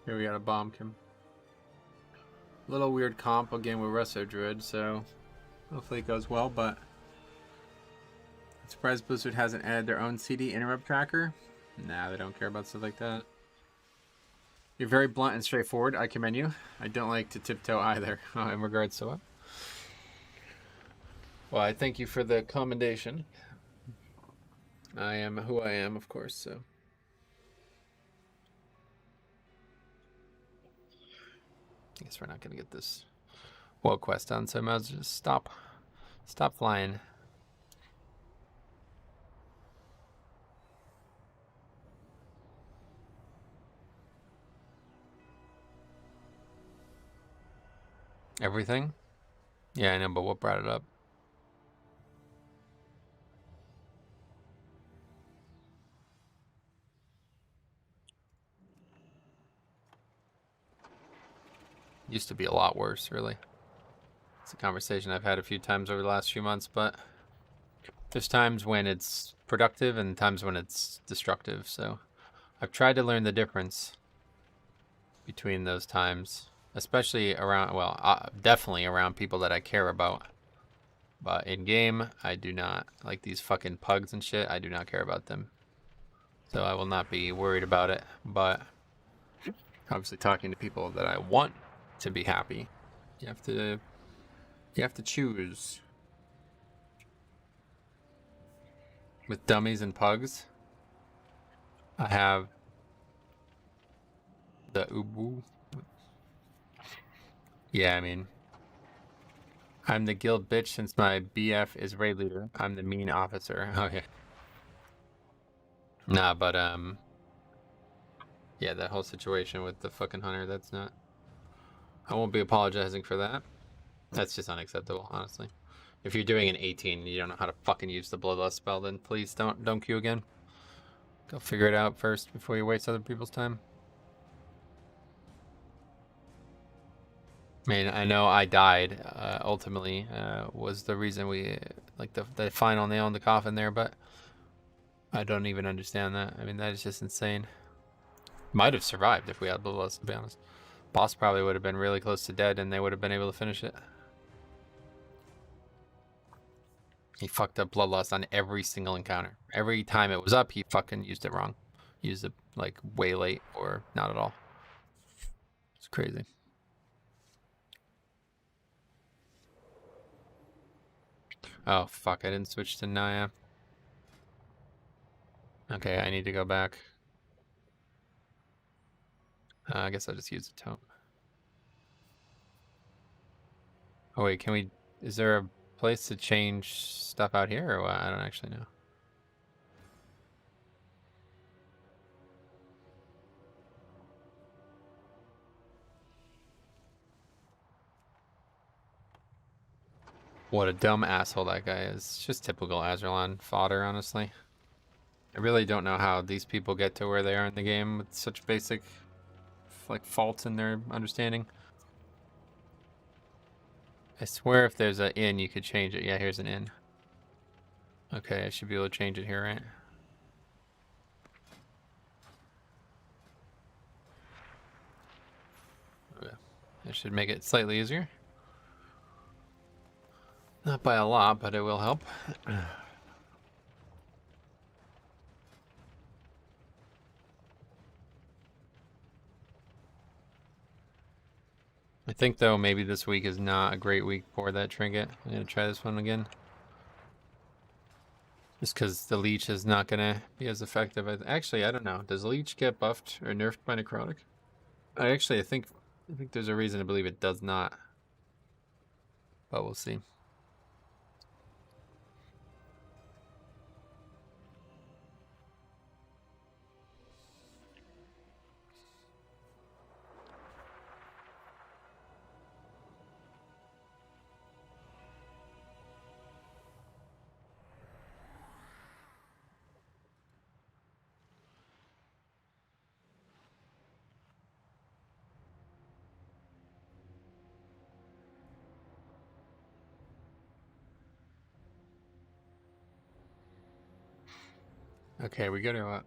Here we got a bomb him. Little weird comp again with Resto Druid, so hopefully it goes well, but Surprised Blizzard hasn't added their own CD interrupt tracker. Nah, they don't care about stuff like that. You're very blunt and straightforward. I commend you. I don't like to tiptoe either. In regards to what? Well, I thank you for the commendation. I am who I am, of course, so. I guess we're not going to get this world quest done, so I might as well just stop flying. Everything? Yeah, I know, but what brought it up? Used to be a lot worse, really. It's a conversation I've had a few times over the last few months, but there's times when it's productive and times when it's destructive, so I've tried to learn the difference between those times, especially around, well, definitely around people that I care about. But in game, I do not, like these fucking pugs and shit, I do not care about them. So I will not be worried about it, but obviously talking to people that I want to be happy, you have to choose. With dummies and pugs, I have the Ubu. Yeah, I mean, I'm the guild bitch since my BF is raid leader. I'm the mean officer. Okay. Nah, but yeah, that whole situation with the fucking hunter, that's not. I won't be apologizing for that. That's just unacceptable, honestly. If you're doing an 18 and you don't know how to fucking use the bloodlust spell, then please don't queue again. Go figure it out first before you waste other people's time. I mean, I know I died, ultimately, was the reason we, like, the final nail in the coffin there, but I don't even understand that. I mean, that is just insane. Might have survived if we had bloodlust, to be honest. Boss probably would have been really close to dead and they would have been able to finish it. He fucked up bloodlust on every single encounter. Every time it was up, he fucking used it wrong. Used it, like, way late or not at all. It's crazy. Oh, fuck, I didn't switch to Naya. Okay, I need to go back. I guess I'll just use the tome. Oh wait, can we, is there a place to change stuff out here or what? I don't actually know. What a dumb asshole that guy is. Just typical Azerlan fodder, honestly. I really don't know how these people get to where they are in the game with such basic, like, faults in their understanding. I swear if there's an inn, you could change it. Yeah, here's an inn. Okay, I should be able to change it here, right? Okay. That should make it slightly easier. Not by a lot, but it will help. I think, though, maybe this week is not a great week for that trinket. I'm going to try this one again. Just because the leech is not going to be as effective. Actually, I don't know. Does leech get buffed or nerfed by necrotic? I think there's a reason to believe it does not. But we'll see. Okay, we go to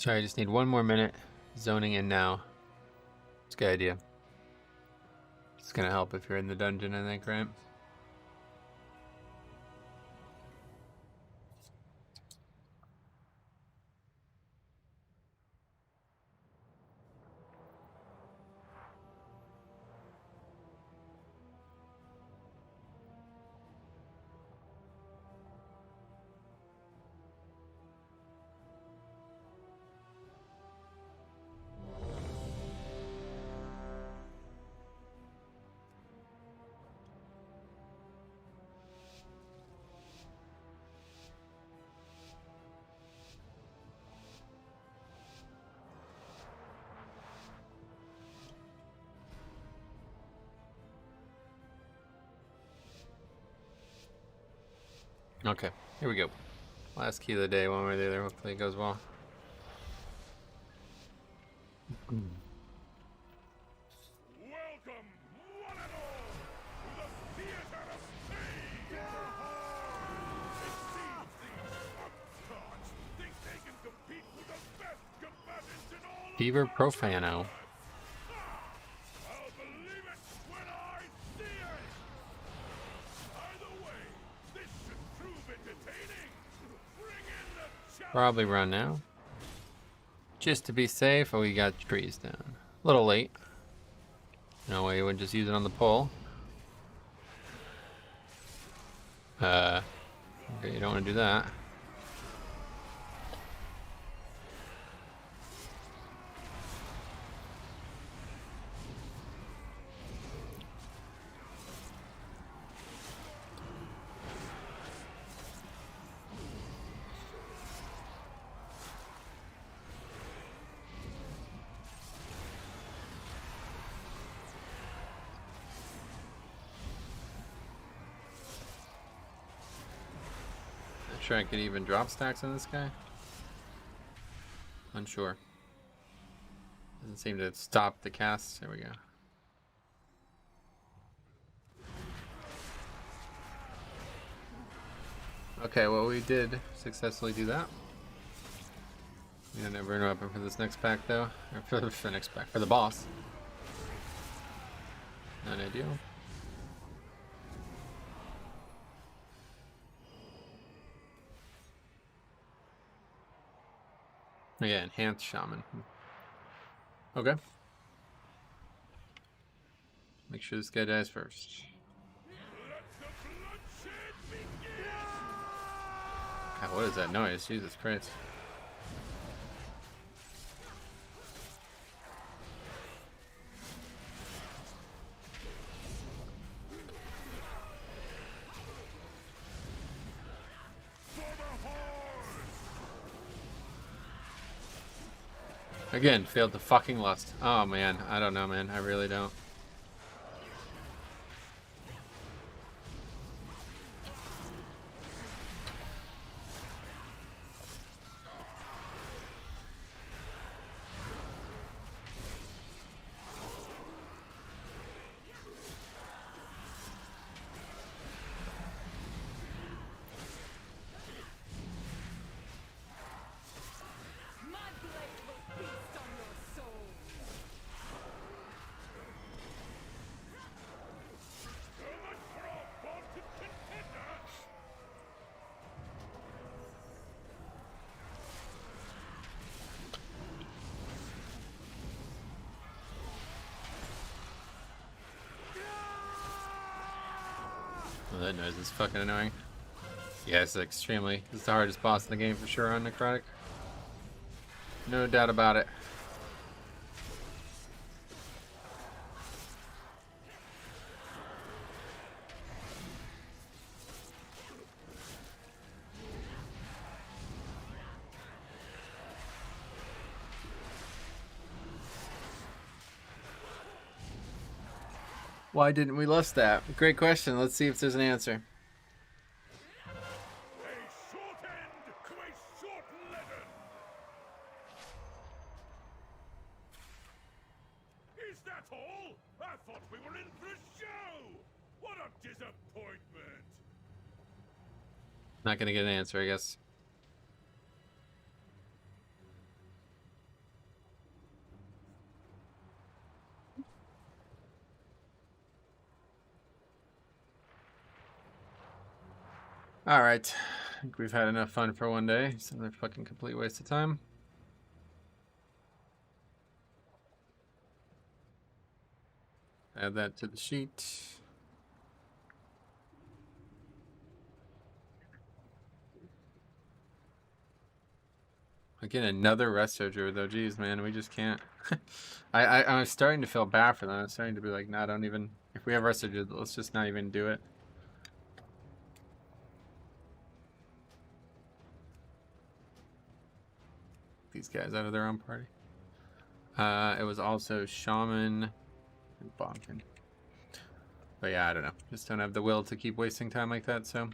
Sorry, I just need one more minute. Zoning in now. It's a good idea. It's gonna help if you're in the dungeon, I think, right? Okay, here we go. Last key of the day, one way or the other. Hopefully it goes well. Welcome, one and all, to the theater of pain! It seems these upstarts think they can compete with the best combatants in all of Fever North Profano. I'll believe it when I see it! Either way, this should prove entertaining! Bring in the challenge! Probably run now. Just to be safe. Oh, we got trees down. A little late. No way you would just use it on the pole. Okay, you don't want to do that. Not sure I could even drop stacks on this guy. Unsure. Doesn't seem to stop the cast. There we go. Okay, well, we did successfully do that. We don't ever know what happened for this next pack, though. Or for the next pack. For the boss. Not ideal. Oh, yeah, enhanced shaman. Okay. Make sure this guy dies first. God, what is that noise? Jesus Christ. Again, failed to fucking lust. Oh man, I don't know, man. I really don't. Oh, that noise is fucking annoying. Yeah, it's extremely. It's the hardest boss in the game for sure on necrotic. No doubt about it. Why didn't we lust that? Great question. Let's see if there's an answer. A short end to a short letter. Is that all? I thought we were in for a show. What a disappointment. Not gonna get an answer, I guess. All right, I think we've had enough fun for one day. It's another fucking complete waste of time. Add that to the sheet. Again, another resto druid though. Jeez, man, we just can't. I was starting to feel bad for them. I was starting to be like, nah, don't even. If we have resto druid, let's just not even do it. These guys out of their own party. It was also Shaman and Bonkin. But yeah, I don't know. Just don't have the will to keep wasting time like that. So,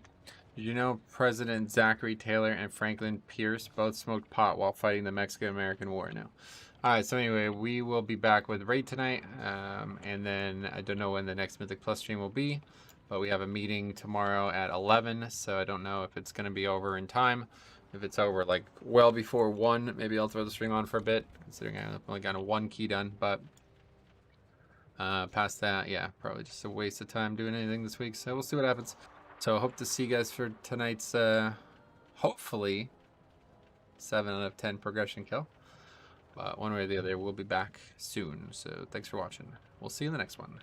did you know President Zachary Taylor and Franklin Pierce both smoked pot while fighting the Mexican-American War? No. All right. So anyway, we will be back with Raid tonight, and then I don't know when the next Mythic Plus stream will be, but we have a meeting tomorrow at 11. So I don't know if it's going to be over in time. If it's over like well before 1, maybe I'll throw the stream on for a bit, considering I've only got 1 key done. But past that, yeah, probably just a waste of time doing anything this week. So we'll see what happens. So I hope to see you guys for tonight's, hopefully, 7 out of 10 progression kill. But one way or the other, we'll be back soon. So thanks for watching. We'll see you in the next one.